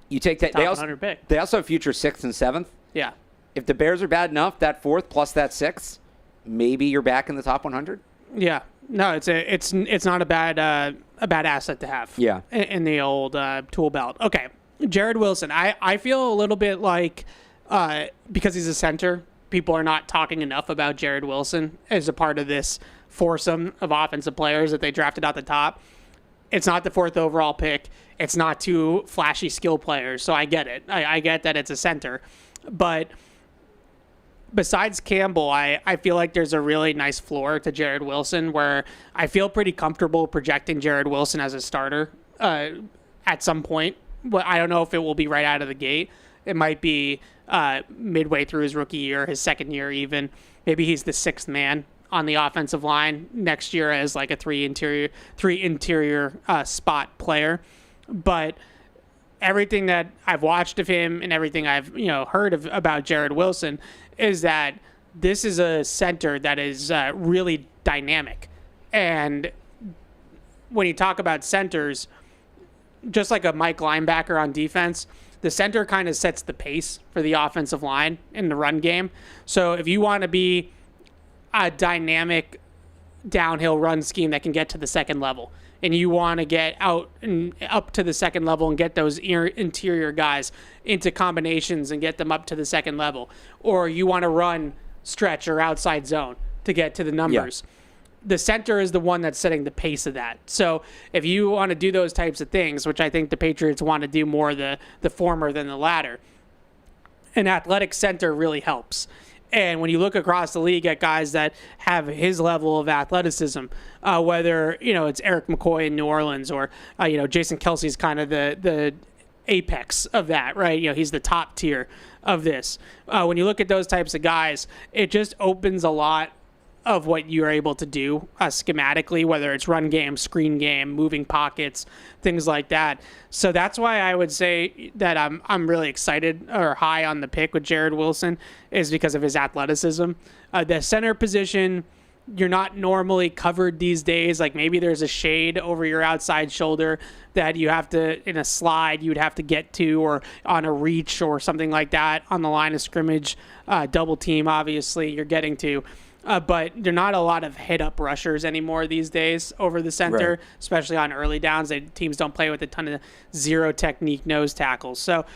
you take that. Top 100 pick. They also have future 6th and 7th. Yeah. If the Bears are bad enough, that 4th plus that 6th, maybe you're back in the top 100. Yeah. No, it's not a bad asset to have. Yeah. In the old tool belt. Okay. Jared Wilson. I feel a little bit like because he's a center, people are not talking enough about Jared Wilson as a part of this foursome of offensive players that they drafted out the top. It's not the 4th overall pick. It's not two flashy skill players, so I get it. I get that it's a center. But besides Campbell, I feel like there's a really nice floor to Jared Wilson where I feel pretty comfortable projecting Jared Wilson as a starter at some point. But I don't know if it will be right out of the gate. It might be midway through his rookie year, his second year even. Maybe he's the 6th man on the offensive line next year as like a three interior spot player. But everything that I've watched of him and everything I've heard about Jared Wilson is that this is a center that is really dynamic. And when you talk about centers, just like a Mike linebacker on defense, the center kind of sets the pace for the offensive line in the run game. So if you want to be a dynamic downhill run scheme that can get to the second level, and you want to get out and up to the second level and get those interior guys into combinations and get them up to the second level, or you want to run stretch or outside zone to get to the numbers. Yeah. The center is the one that's setting the pace of that. So if you want to do those types of things, which I think the Patriots want to do more the former than the latter, an athletic center really helps. And when you look across the league at guys that have his level of athleticism, whether it's Eric McCoy in New Orleans or Jason Kelsey's kind of the apex of that, right? He's the top tier of this. When you look at those types of guys, it just opens a lot of what you're able to do schematically, whether it's run game, screen game, moving pockets, things like that. So that's why I would say that I'm really excited or high on the pick with Jared Wilson, is because of his athleticism. The center position, you're not normally covered these days. Like maybe there's a shade over your outside shoulder that you have to, in a slide, you would have to get to, or on a reach or something like that on the line of scrimmage, double team, obviously, you're getting to. But there are not a lot of head-up rushers anymore these days over the center, right, especially on early downs. Teams don't play with a ton of zero technique nose tackles. So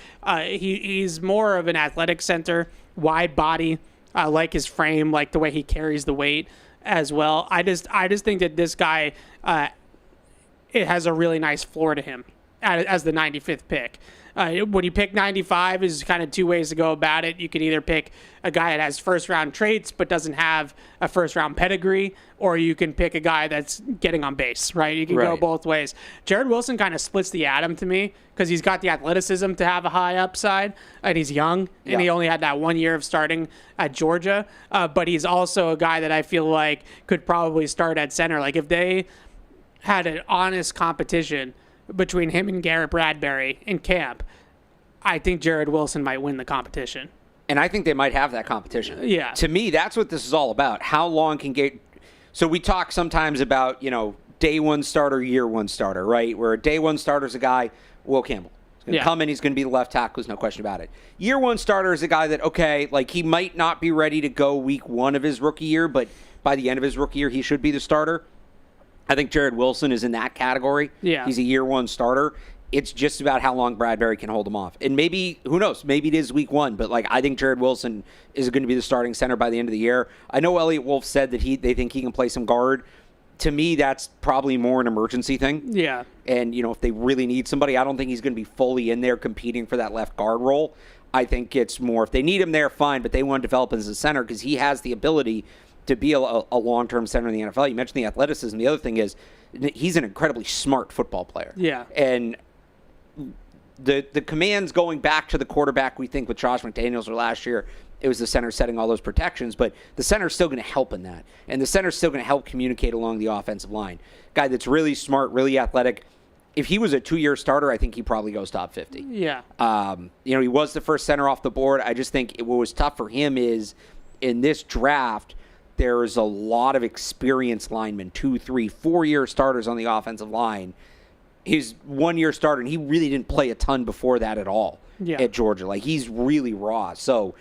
he's more of an athletic center, wide body. I like his frame, like the way he carries the weight as well. I just think that this guy, it has a really nice floor to him as the 95th pick. When you pick 95, is kind of two ways to go about it. You could either pick a guy that has first-round traits but doesn't have a first-round pedigree, or you can pick a guy that's getting on base, right? You can go both ways. Jared Wilson kind of splits the atom to me because he's got the athleticism to have a high upside, and he's young, and he only had that 1 year of starting at Georgia. But he's also a guy that I feel like could probably start at center. Like if they had an honest competition between him and Garrett Bradbury in camp, I think Jared Wilson might win the competition. And I think they might have that competition. Yeah. To me, that's what this is all about. How long can get... So we talk sometimes about, day one starter, year one starter, right? Where a day one starter is a guy, Will Campbell. He's going to come in, he's going to be the left tackle, there's no question about it. Year one starter is a guy that, he might not be ready to go week one of his rookie year, but by the end of his rookie year, he should be the starter. I think Jared Wilson is in that category. Yeah. He's a year one starter. It's just about how long Bradbury can hold him off. And maybe, who knows, maybe it is week one, but I think Jared Wilson is going to be the starting center by the end of the year. I know Elliott Wolf said that they think he can play some guard. To me, that's probably more an emergency thing. Yeah. And, if they really need somebody, I don't think he's going to be fully in there competing for that left guard role. I think it's more, if they need him there, fine, but they want to develop him as a center because he has the ability to be a long-term center in the NFL. You mentioned the athleticism. The other thing is he's an incredibly smart football player. Yeah. And the commands going back to the quarterback, we think with Josh McDaniels or last year, it was the center setting all those protections, but the center's still going to help in that. And the center's still going to help communicate along the offensive line. Guy that's really smart, really athletic. If he was a 2-year starter, I think he probably goes top 50. Yeah. He was the first center off the board. I just think what was tough for him is in this draft, there's a lot of experienced linemen, 2, 3, 4-year starters on the offensive line. His 1-year starter, and he really didn't play a ton before that at all at Georgia. He's really raw. So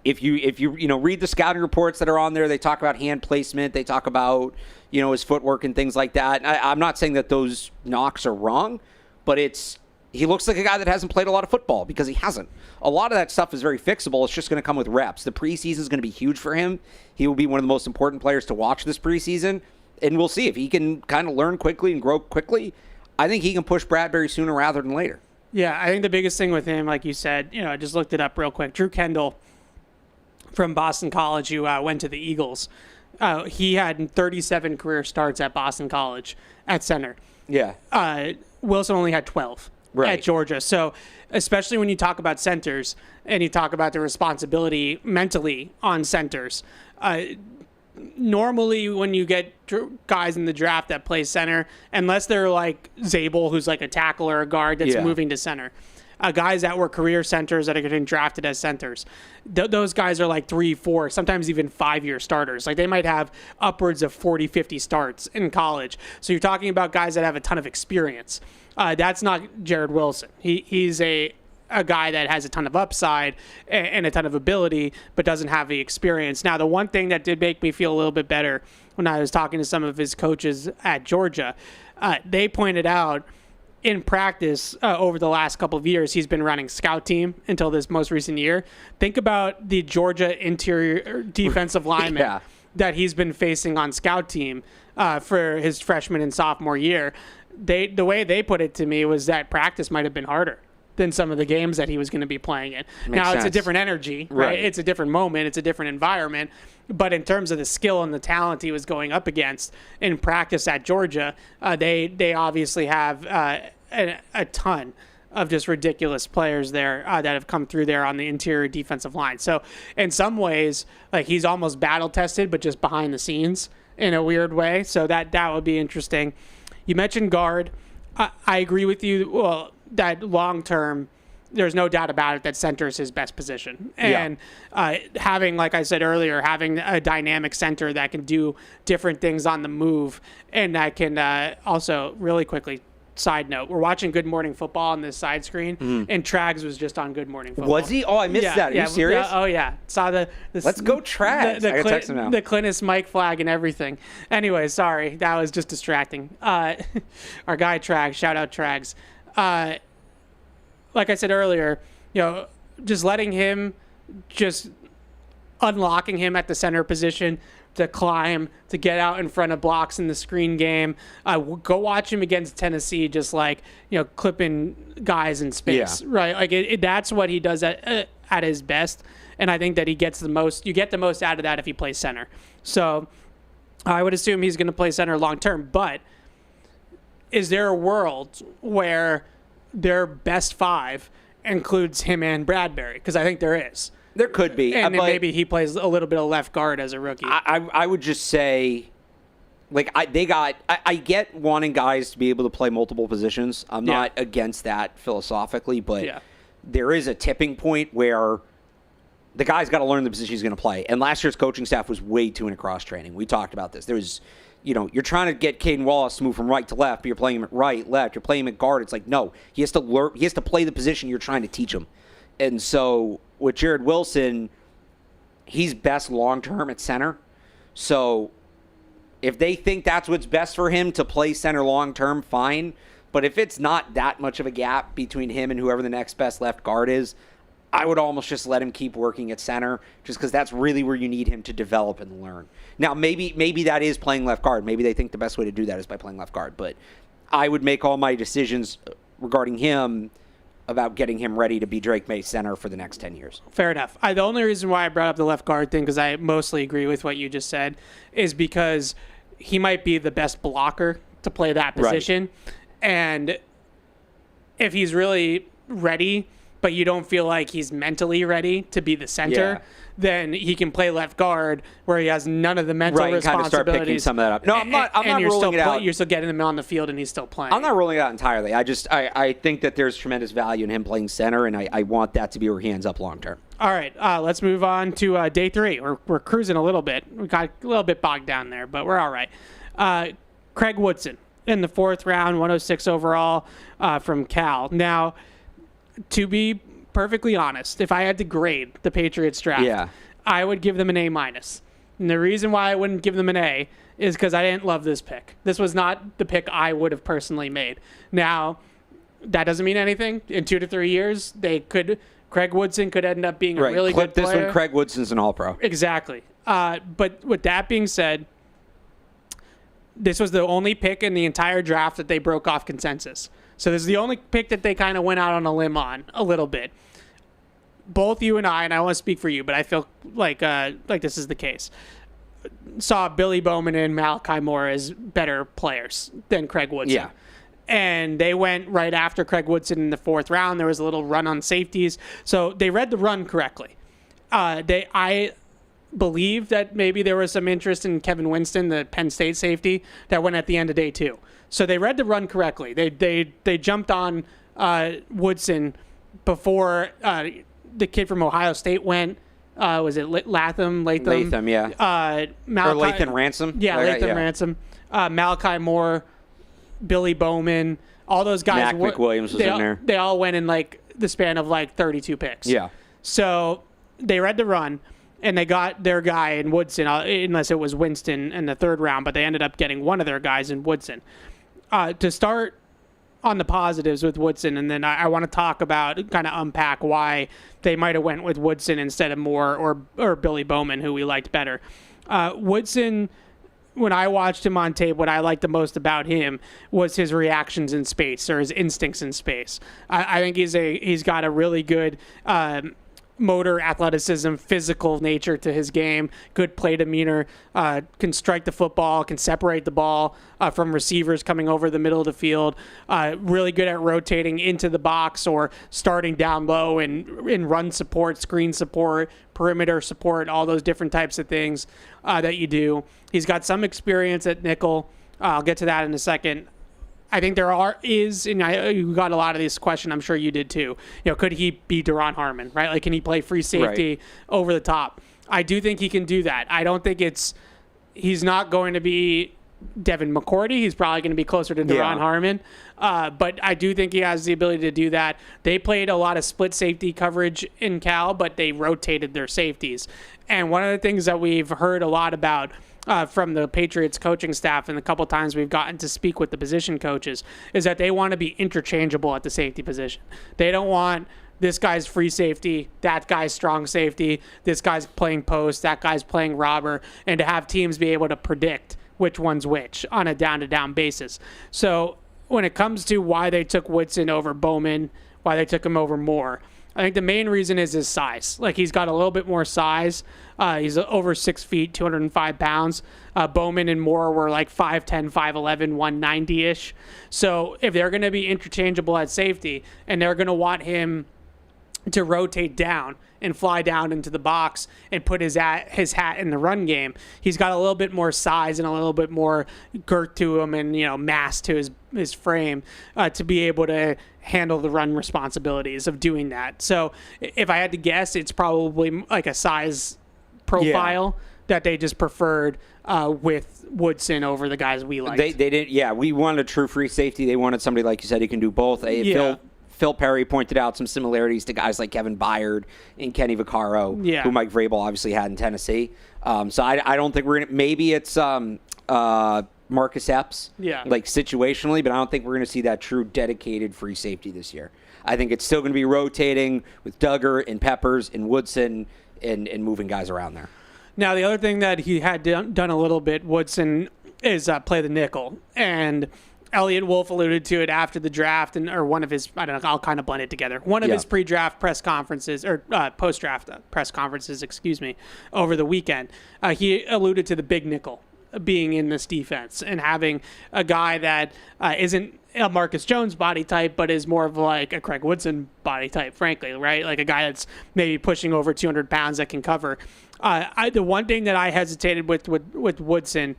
if you read the scouting reports that are on there, they talk about hand placement, they talk about his footwork and things like that. I'm not saying that those knocks are wrong, but he looks like a guy that hasn't played a lot of football because he hasn't. A lot of that stuff is very fixable. It's just going to come with reps. The preseason is going to be huge for him. He will be one of the most important players to watch this preseason, and we'll see if he can kind of learn quickly and grow quickly. I think he can push Bradbury sooner rather than later. Yeah, I think the biggest thing with him, like you said, I just looked it up real quick. Drew Kendall from Boston College, who went to the Eagles, he had 37 career starts at Boston College at center. Yeah. Wilson only had 12 at Georgia. So especially when you talk about centers and you talk about the responsibility mentally on centers, normally when you get guys in the draft that play center, unless they're like Zabel, who's like a tackle or a guard that's moving to center, guys that were career centers that are getting drafted as centers. Those guys are like 3, 4, sometimes even 5-year starters. Like they might have upwards of 40, 50 starts in college. So you're talking about guys that have a ton of experience. That's not Jared Wilson. He's a guy that has a ton of upside and a ton of ability, but doesn't have the experience. Now, the one thing that did make me feel a little bit better when I was talking to some of his coaches at Georgia, they pointed out in practice over the last couple of years, he's been running scout team until this most recent year. Think about the Georgia interior defensive lineman that he's been facing on scout team for his freshman and sophomore year. The way they put it to me was that practice might have been harder than some of the games that he was going to be playing in. Now, it's a different energy, right? It's a different moment. It's a different environment. But in terms of the skill and the talent he was going up against in practice at Georgia, they obviously have a ton of just ridiculous players there that have come through there on the interior defensive line. So in some ways, like he's almost battle tested, but just behind the scenes in a weird way. So that would be interesting. You mentioned guard. I agree with you. Well, that long term, there's no doubt about it that center is his best position. And having, like I said earlier, having a dynamic center that can do different things on the move and that can also really quickly. Side note, we're watching Good Morning Football on this side screen, and Trags was just on Good Morning Football. Was he? Oh, I missed that. Are you serious? Oh, yeah. Saw the Let's go Trags. I gotta text him now. The Clintus Mike flag and everything. Anyway, sorry. That was just distracting. Our guy Trags, shout out Trags. Like I said earlier, just letting him, just unlocking him at the center position to climb, to get out in front of blocks in the screen game. Go watch him against Tennessee, just like, clipping guys in space, right? Like that's what he does at his best. And I think that he gets the most, you get the most out of that if he plays center. So I would assume he's going to play center long term, but is there a world where their best 5 includes him and Bradbury? Because I think there is. There could be. And then maybe he plays a little bit of left guard as a rookie. I would just say, like, I get wanting guys to be able to play multiple positions. I'm not against that philosophically, but there is a tipping point where the guy's got to learn the position he's going to play. And last year's coaching staff was way too into cross-training. We talked about this. There's, you're trying to get Caden Wallace to move from right to left, but you're playing him at right, left. You're playing him at guard. It's like, no, he has to learn. He has to play the position you're trying to teach him. And so with Jared Wilson, he's best long-term at center. So if they think that's what's best for him to play center long-term, fine. But if it's not that much of a gap between him and whoever the next best left guard is, I would almost just let him keep working at center just because that's really where you need him to develop and learn. Now, maybe that is playing left guard. Maybe they think the best way to do that is by playing left guard. But I would make all my decisions regarding him about getting him ready to be Drake May's center for the next 10 years. Fair enough. The only reason why I brought up the left guard thing, because I mostly agree with what you just said, is because he might be the best blocker to play that position. Right. And if he's really ready, but you don't feel like he's mentally ready to be the center, then he can play left guard where he has none of the mental responsibilities. Kind of start picking some of that up. No, I'm not ruling it out. You're still getting him on the field and he's still playing. I'm not ruling it out entirely. I think that there's tremendous value in him playing center, and I want that to be where he ends up long term. All right, let's move on to day 3. We're cruising a little bit. We got a little bit bogged down there, but we're all right. Craig Woodson in the 4th round, 106 overall from Cal. Now, to be perfectly honest, if I had to grade the Patriots draft, I would give them an A-. And the reason why I wouldn't give them an A is because I didn't love this pick. This was not the pick I would have personally made. Now, that doesn't mean anything. In 2 to 3 years, Craig Woodson could end up being a really good player. Clip this when Craig Woodson's an All-Pro. Exactly. But with that being said, this was the only pick in the entire draft that they broke off consensus. So this is the only pick that they kind of went out on a limb on a little bit. Both you and I want to speak for you, but I feel like this is the case, saw Billy Bowman and Malachi Moore as better players than Craig Woodson. Yeah. And they went right after Craig Woodson in the 4th round. There was a little run on safeties. So they read the run correctly. I believe that maybe there was some interest in Kevin Winston, the Penn State safety, that went at the end of day 2. So they read the run correctly. They jumped on Woodson before the kid from Ohio State went. Was it Latham? Latham, yeah. Malachi, or Lathan Ransom. Yeah, Lathan Ransom. Malachi Moore, Billy Bowman, all those guys. Mac McWilliams was in there. They all went in like the span of like 32 picks. Yeah. So they read the run, and they got their guy in Woodson, unless it was Winston in the third round, but they ended up getting one of their guys in Woodson. To start on the positives with Woodson, and then I want to talk about, kind of unpack why they might have went with Woodson instead of Moore or Billy Bowman, who we liked better. Woodson, when I watched him on tape, what I liked the most about him was his reactions in space, or his instincts in space. I think he's got a really good motor, athleticism, physical nature to his game, good play demeanor, can strike the football, can separate the ball from receivers coming over the middle of the field, really good at rotating into the box or starting down low in run support, screen support, perimeter support, all those different types of things that you do. He's got some experience at nickel. I'll get to that in a second. I think you got a lot of this question. I'm sure you did too. Could he be Duron Harmon, right? Like, can he play free safety over the top? I do think he can do that. I don't think he's not going to be Devin McCourty. He's probably going to be closer to Duron Harmon. But I do think he has the ability to do that. They played a lot of split safety coverage in Cal, but they rotated their safeties. And one of the things that we've heard a lot about from the Patriots coaching staff, and a couple times we've gotten to speak with the position coaches, is that they want to be interchangeable at the safety position. They don't want this guy's free safety, that guy's strong safety, this guy's playing post, that guy's playing robber, and to have teams be able to predict which one's which on a down-to-down basis. So when it comes to why they took Woodson over Bowman, why they took him over Moore, I think the main reason is his size. Like, he's got a little bit more size. He's over 6 feet, 205 pounds. Bowman and Moore were like 5'10", 5'11", 190-ish. So if they're going to be interchangeable at safety, and they're going to want him to rotate down and fly down into the box and put his hat in the run game, he's got a little bit more size and a little bit more girth to him, and mass to his frame to be able to handle the run responsibilities of doing that. So if I had to guess, it's probably like a size profile that they just preferred with Woodson over the guys we liked. They didn't. Yeah, we wanted a true free safety. They wanted somebody, like you said, who can do both. Phil Perry pointed out some similarities to guys like Kevin Byard and Kenny Vaccaro, who Mike Vrabel obviously had in Tennessee. So I don't think we're going to – maybe it's Marcus Epps, like situationally, but I don't think we're going to see that true dedicated free safety this year. I think it's still going to be rotating with Duggar and Peppers and Woodson and moving guys around there. Now, the other thing that he had done a little bit, Woodson, is play the nickel. And Elliot Wolf alluded to it after the draft, or one of his, I don't know, I'll kind of blend it together. One of his pre-draft press conferences, or post-draft press conferences, over the weekend. He alluded to the big nickel being in this defense and having a guy that isn't a Marcus Jones body type, but is more of like a Craig Woodson body type, frankly, right? Like a guy that's maybe pushing over 200 pounds that can cover. The one thing that I hesitated with Woodson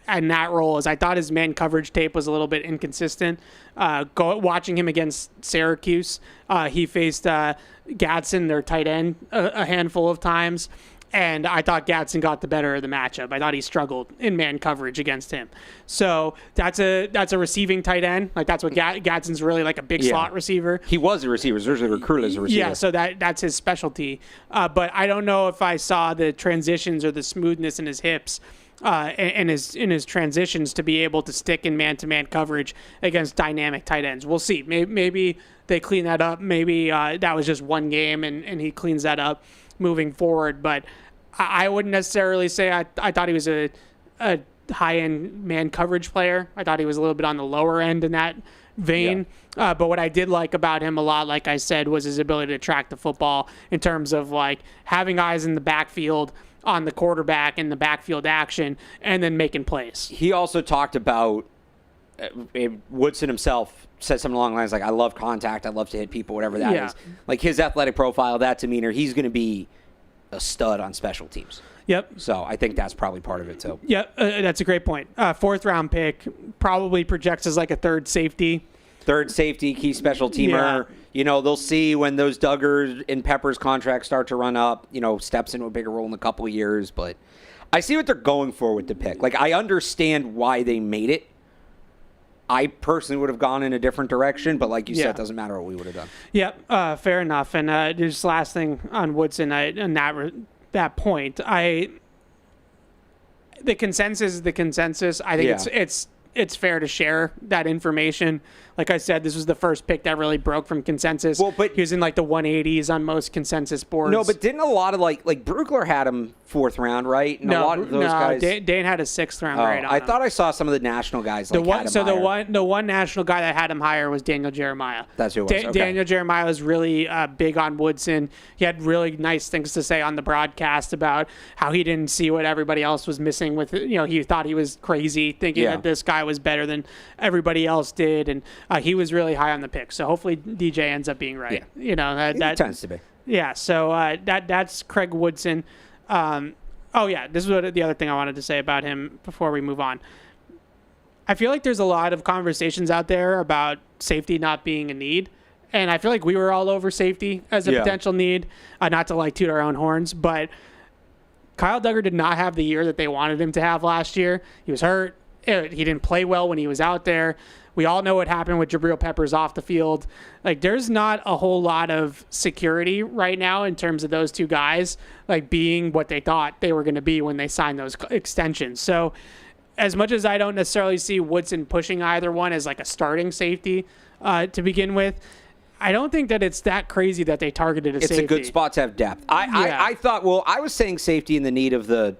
in that role is I thought his man coverage tape was a little bit inconsistent. Watching him against Syracuse, he faced Gadsden, their tight end, a handful of times. And I thought Gadsden got the better of the matchup. I thought he struggled in man coverage against him. So that's a receiving tight end. Like, that's what Gadsden's really like, a big slot receiver. He was a receiver. There's a recruit as a receiver. Yeah, so that's his specialty. But I don't know if I saw the transitions or the smoothness in his hips in his transitions to be able to stick in man-to-man coverage against dynamic tight ends. We'll see. Maybe they clean that up. Maybe that was just one game and he cleans that up moving forward. But I wouldn't necessarily say I thought he was a high-end man coverage player. I thought he was a little bit on the lower end in that vein. Yeah. But what I did like about him a lot, like I said, was his ability to track the football in terms of like having eyes in the backfield on the quarterback in the backfield action and then making plays. He also talked about Woodson himself said something along the lines like, I love contact, I love to hit people, whatever that is. Like his athletic profile, that demeanor, he's going to be a stud on special teams. Yep. So I think that's probably part of it too. Yep, that's a great point. Fourth round pick, probably projects as like a third safety. third safety, key special teamer. Yeah. They'll see when those Duggar and Peppers contracts start to run up, steps into a bigger role in a couple of years. But I see what they're going for with the pick. Like, I understand why they made it. I personally would have gone in a different direction, but like you said, it doesn't matter what we would have done. Yep, fair enough. And just last thing on Woodson, and that point, the consensus is the consensus. I think it's fair to share that information. Like I said, this was the first pick that really broke from consensus. Well, but he was in like the 180s on most consensus boards. No, but didn't a lot of like Brugler had him 4th round, right? And a lot of those guys. Dane had a 6th round grade on I him. thought I saw some of the national guys had him higher. the one national guy that had him higher was Daniel Jeremiah. That's who it was. Okay. Daniel Jeremiah was really big on Woodson. He had really nice things to say on the broadcast about how he didn't see what everybody else was missing with it. He thought he was crazy thinking that this guy was better than everybody else did, and he was really high on the pick. So hopefully DJ ends up being right. Yeah. That tends to be. Yeah, so that's Craig Woodson. This is the other thing I wanted to say about him before we move on. I feel like there's a lot of conversations out there about safety not being a need, and I feel like we were all over safety as a potential need, not to like toot our own horns, but Kyle Duggar did not have the year that they wanted him to have last year. He was hurt. He didn't play well when he was out there. We all know what happened with Jabril Peppers off the field. Like, there's not a whole lot of security right now in terms of those two guys, like, being what they thought they were going to be when they signed those extensions. So, as much as I don't necessarily see Woodson pushing either one as, like, a starting safety to begin with, I don't think that it's that crazy that they targeted a safety. It's a good spot to have depth. I thought, I was saying safety in the need of the,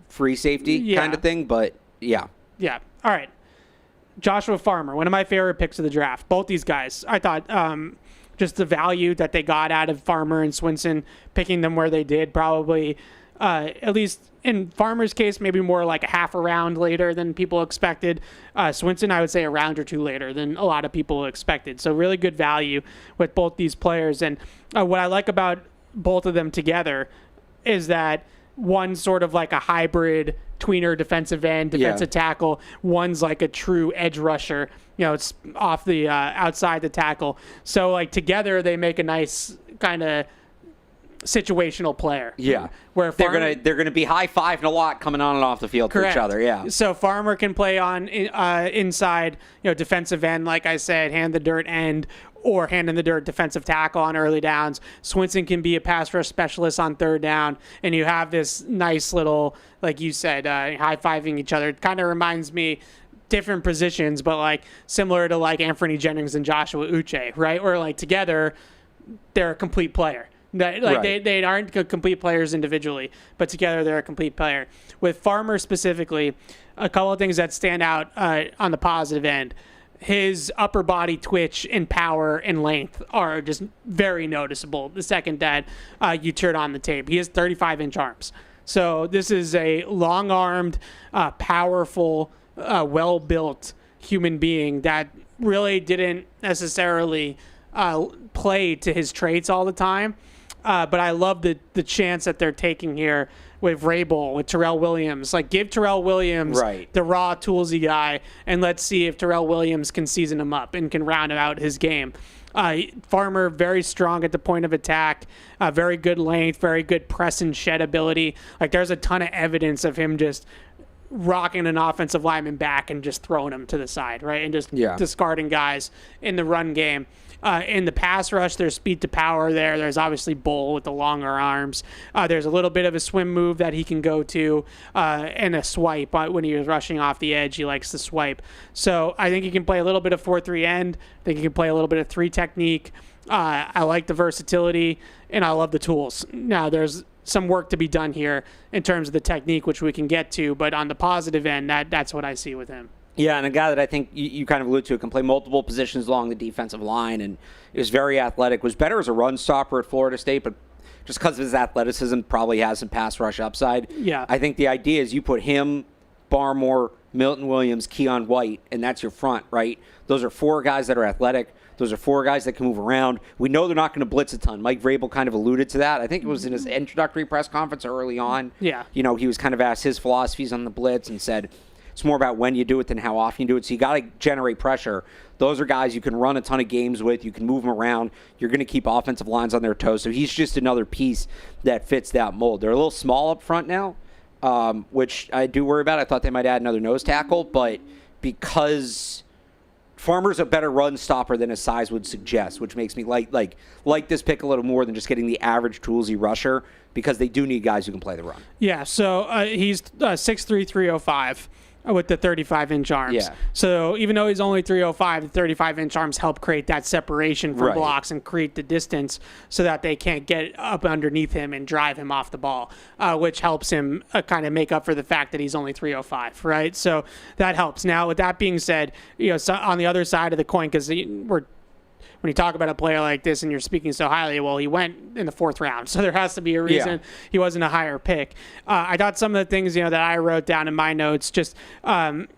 free safety kind of thing, but yeah. Yeah. All right. Joshua Farmer, one of my favorite picks of the draft. Both these guys, I thought just the value that they got out of Farmer and Swinson, picking them where they did, probably at least in Farmer's case, maybe more like a half a round later than people expected. Swinson, I would say a round or two later than a lot of people expected. So really good value with both these players. And what I like about both of them together is that one's sort of like a hybrid tweener defensive end, defensive tackle. One's like a true edge rusher. It's off the outside the tackle. So like together they make a nice kind of situational player. Yeah, where they're gonna be high-fiving a lot coming on and off the field for each other. Yeah. So Farmer can play on inside, defensive end, like I said, hand the dirt end, or hand in the dirt defensive tackle on early downs. Swinson can be a pass rush specialist on third down, and you have this nice little, like you said, high-fiving each other. It kind of reminds me different positions, but like similar to like Anthony Jennings and Joshua Uche, right? Where like together they're a complete player. They aren't complete players individually, but together they're a complete player. With Farmer specifically, a couple of things that stand out on the positive end. His upper body twitch and power and length are just very noticeable. The second that you turn on the tape, he has 35-inch arms. So this is a long-armed, powerful, well-built human being that really didn't necessarily play to his traits all the time. But I love the chance that they're taking here with Vrabel, with Terrell Williams. Like, give Terrell Williams the raw, toolsy guy, and let's see if Terrell Williams can season him up and can round out his game. Farmer, very strong at the point of attack, very good length, very good press and shed ability. Like, there's a ton of evidence of him just rocking an offensive lineman back and just throwing him to the side, right? And just discarding guys in the run game. In the pass rush, there's speed to power there. There's obviously Bull with the longer arms. There's a little bit of a swim move that he can go to and a swipe. When he was rushing off the edge, he likes to swipe. So I think he can play a little bit of 4-3 end. I think he can play a little bit of 3 technique. I like the versatility, and I love the tools. Now, there's some work to be done here in terms of the technique, which we can get to. But on the positive end, that's what I see with him. Yeah, and a guy that I think you kind of alluded to can play multiple positions along the defensive line and is very athletic. Was better as a run stopper at Florida State, but just because of his athleticism, probably has some pass rush upside. Yeah. I think the idea is you put him, Barmore, Milton Williams, Keon White, and that's your front, right? Those are 4 guys that are athletic. Those are 4 guys that can move around. We know they're not going to blitz a ton. Mike Vrabel kind of alluded to that. I think it was in his introductory press conference early on. Yeah. He was kind of asked his philosophies on the blitz and said, It's more about when you do it than how often you do it. So you got to generate pressure. Those are guys you can run a ton of games with. You can move them around. You're going to keep offensive lines on their toes. So he's just another piece that fits that mold. They're a little small up front now, which I do worry about. I thought they might add another nose tackle, but because Farmer's a better run stopper than his size would suggest, which makes me like this pick a little more than just getting the average toolsy rusher, because they do need guys who can play the run. Yeah, so he's 6'3", 305 with the 35-inch arms. Yeah. So even though he's only 305, the 35-inch arms help create that separation from blocks and create the distance so that they can't get up underneath him and drive him off the ball, which helps him kind of make up for the fact that he's only 305, right? So that helps. Now, with that being said, so on the other side of the coin, because when you talk about a player like this and you're speaking so highly, well, he went in the 4th round, so there has to be a reason he wasn't a higher pick. I thought some of the things that I wrote down in my notes, just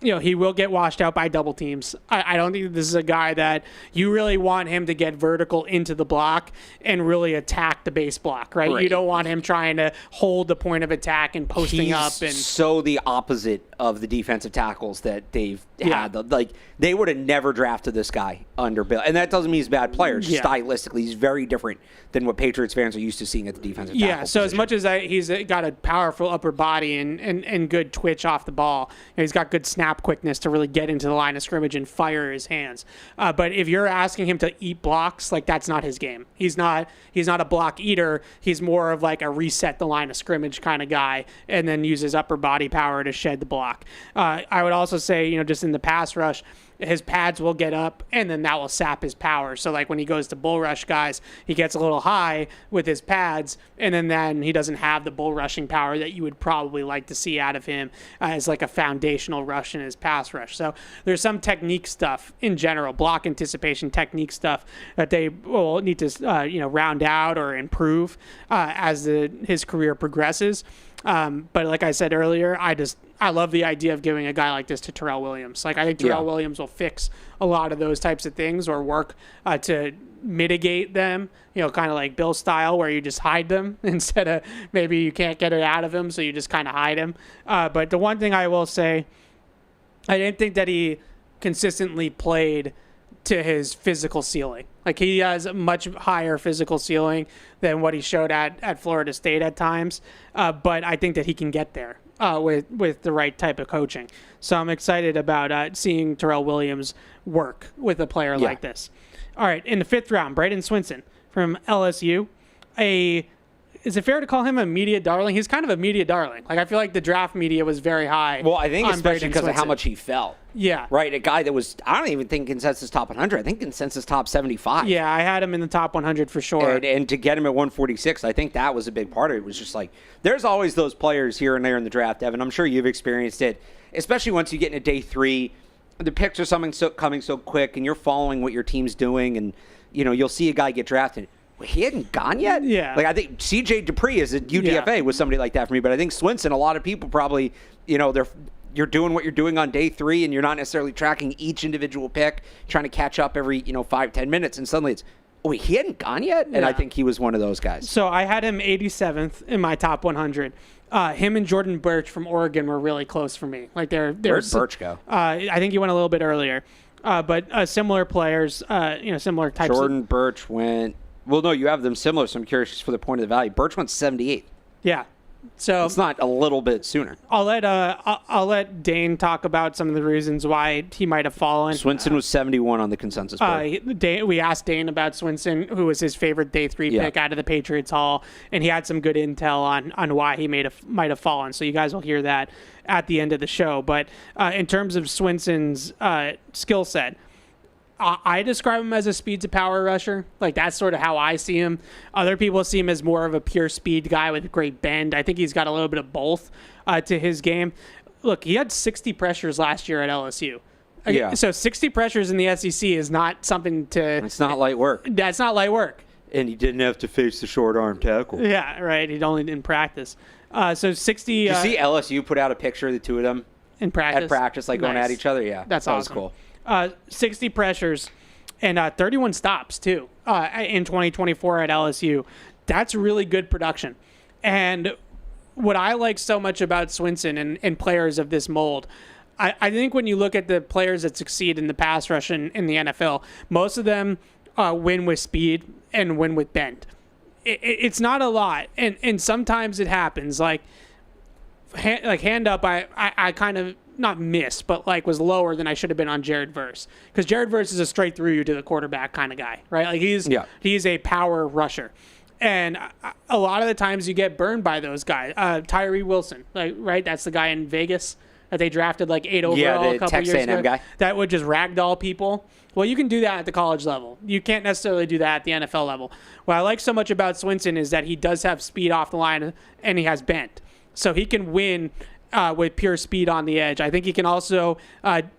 he will get washed out by double teams. I don't think this is a guy that you really want him to get vertical into the block and really attack the base block, right? You don't want him trying to hold the point of attack and posting up. And so the opposite of the defensive tackles that they've had. Like, they would have never drafted this guy under Bill, and that doesn't mean he's a bad player. Just stylistically, he's very different than what Patriots fans are used to seeing at the defensive tackle so position. as much as he's got a powerful upper body and good twitch off the ball, he's got good snap quickness to really get into the line of scrimmage and fire his hands. But if you're asking him to eat blocks, like, that's not his game. He's not a block eater. He's more of like a reset the line of scrimmage kind of guy, and then use his upper body power to shed the block. I would also say, just in the pass rush, his pads will get up, and then that will sap his power. So, like, when he goes to bull rush guys, he gets a little high with his pads, and then he doesn't have the bull rushing power that you would probably like to see out of him as like a foundational rush in his pass rush. So there's some technique stuff in general, block anticipation technique stuff that they will need to round out or improve as his career progresses. But like I said earlier, I love the idea of giving a guy like this to Terrell Williams. Like, I think Terrell Williams will fix a lot of those types of things, or work to mitigate them, kind of like Bill style, where you just hide them instead of maybe you can't get it out of him, so you just kind of hide him. But the one thing I will say, I didn't think that he consistently played to his physical ceiling. Like, he has a much higher physical ceiling than what he showed at Florida State at times. But I think that he can get there with the right type of coaching. So I'm excited about seeing Terrell Williams work with a player like this. All right, in the 5th round, Braden Swinson from LSU. Is it fair to call him a media darling? He's kind of a media darling. Like, I feel like the draft media was very high. Well, I think on especially Braden because of how Swinson. much he fell. Yeah. Right? A guy that was, I don't even think consensus top 100. I think consensus top 75. Yeah, I had him in the top 100 for sure. And to get him at 146, I think that was a big part of it. It was just like, there's always those players here and there in the draft, Evan. I'm sure you've experienced it, especially once you get into day 3. The picks are coming so quick, and you're following what your team's doing, and you'll see a guy get drafted. He hadn't gone yet? Yeah. Like, I think C.J. Dupree is at UDFA was somebody like that for me, but I think Swinson, a lot of people probably, you're doing what you're doing on day 3, and you're not necessarily tracking each individual pick, trying to catch up every, 5-10 minutes, and suddenly it's, wait, he hadn't gone yet? And I think he was one of those guys. So I had him 87th in my top 100. Him and Jordan Birch from Oregon were really close for me. Like, where'd Birch go? I think he went a little bit earlier. But similar players, similar types. Jordan Birch went... Well, no, you have them similar, so I'm curious just for the point of the value. Birch went 78th. Yeah. So it's not a little bit sooner. I'll let Dane talk about some of the reasons why he might have fallen. Swinson was 71 on the consensus board. We asked Dane about Swinson, who was his favorite day 3 pick out of the Patriots Hall, and he had some good intel on why he might have fallen. So you guys will hear that at the end of the show. But in terms of Swinson's skill set, I describe him as a speed to power rusher. Like, that's sort of how I see him. Other people see him as more of a pure speed guy with great bend. I think he's got a little bit of both to his game. Look, he had 60 pressures last year at LSU. Yeah. So 60 pressures in the SEC is not something to... It's not light work. That's not light work. And he didn't have to face the short arm tackle. Yeah, right. He only didn't practice. So 60... Did you see LSU put out a picture of the two of them? In practice? At practice, like going at each other? Yeah. That's that awesome. was cool. 60 pressures and 31 stops, too, in 2024 at LSU. That's really good production. And what I like so much about Swinson and players of this mold, I think when you look at the players that succeed in the pass rush in the NFL, most of them win with speed and win with bend. It's not a lot, and sometimes it happens. Like hand up, I kind of not missed, but like was lower than I should have been on Jared Verse, because Jared Verse is a straight through you to the quarterback kind of guy, right? Like he's a power rusher. And a lot of the times you get burned by those guys. Tyree Wilson, like, right? That's the guy in Vegas that they drafted like 8 overall a couple years ago. Guy. That would just ragdoll people. Well, you can do that at the college level. You can't necessarily do that at the NFL level. What I like so much about Swinson is that he does have speed off the line and he has bend. So he can win with pure speed on the edge. I think he can also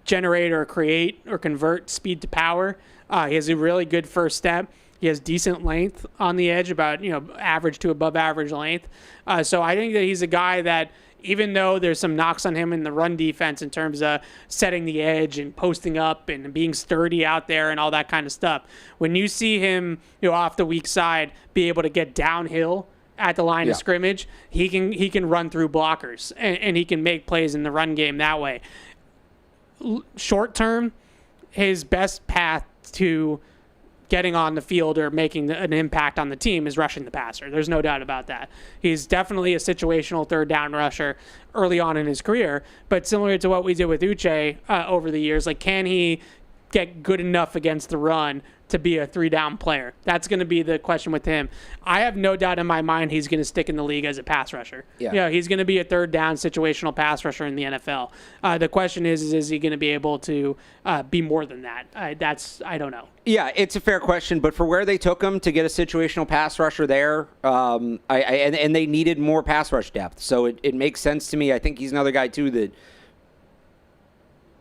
generate or create or convert speed to power. He has a really good first step. He has decent length on the edge, about average to above average length. So I think that he's a guy that, even though there's some knocks on him in the run defense in terms of setting the edge and posting up and being sturdy out there and all that kind of stuff, when you see him off the weak side be able to get downhill at the line of scrimmage, he can run through blockers and he can make plays in the run game that way. Short term, his best path to getting on the field or making an impact on the team is rushing the passer. There's no doubt about that. He's definitely a situational third down rusher early on in his career, but similar to what we did with Uche over the years, like, can he get good enough against the run to be a 3-down player? That's going to be the question with him. I have no doubt in my mind he's going to stick in the league as a pass rusher. Yeah. He's going to be a third down situational pass rusher in the NFL. The question is he going to be able to be more than that? I don't know. Yeah, it's a fair question, but for where they took him to get a situational pass rusher there, and they needed more pass rush depth, so it makes sense to me. I think he's another guy too that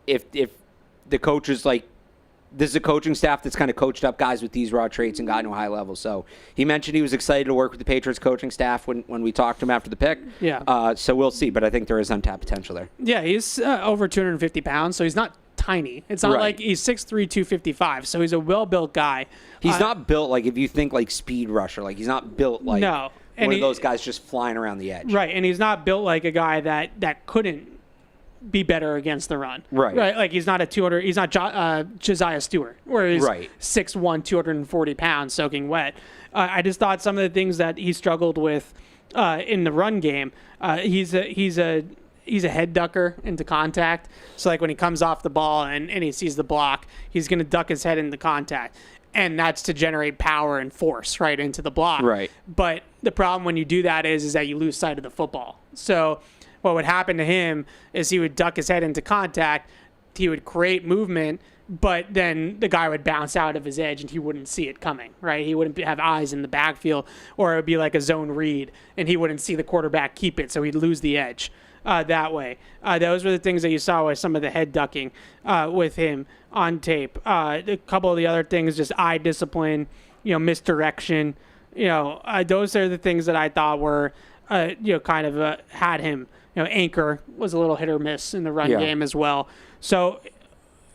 if the coach is like, this is a coaching staff that's kind of coached up guys with these raw traits and gotten to a high level. So he mentioned he was excited to work with the Patriots coaching staff when we talked to him after the pick. Yeah. So we'll see, but I think there is untapped potential there. Yeah, he's over 250 pounds, so he's not tiny. It's not like he's 6'3", 255, so he's a well-built guy. He's not built like, if you think like speed rusher, like he's not built like one of those guys just flying around the edge. Right, and he's not built like a guy that couldn't be better against the run. Right. Like he's not he's not Josiah Stewart, where he's 6'1", 240 pounds soaking wet. I just thought some of the things that he struggled with in the run game, he's a head ducker into contact. So like when he comes off the ball and he sees the block, he's going to duck his head into contact. And that's to generate power and force right into the block. Right. But the problem when you do that is that you lose sight of the football. So what would happen to him is he would duck his head into contact, he would create movement, but then the guy would bounce out of his edge and he wouldn't see it coming, right? He wouldn't have eyes in the backfield, or it would be like a zone read and he wouldn't see the quarterback keep it, so he'd lose the edge that way. Those were the things that you saw with some of the head ducking with him on tape. A couple of the other things, just eye discipline, misdirection. Those are the things that I thought were, kind of had him. Anchor was a little hit or miss in the run game as well. So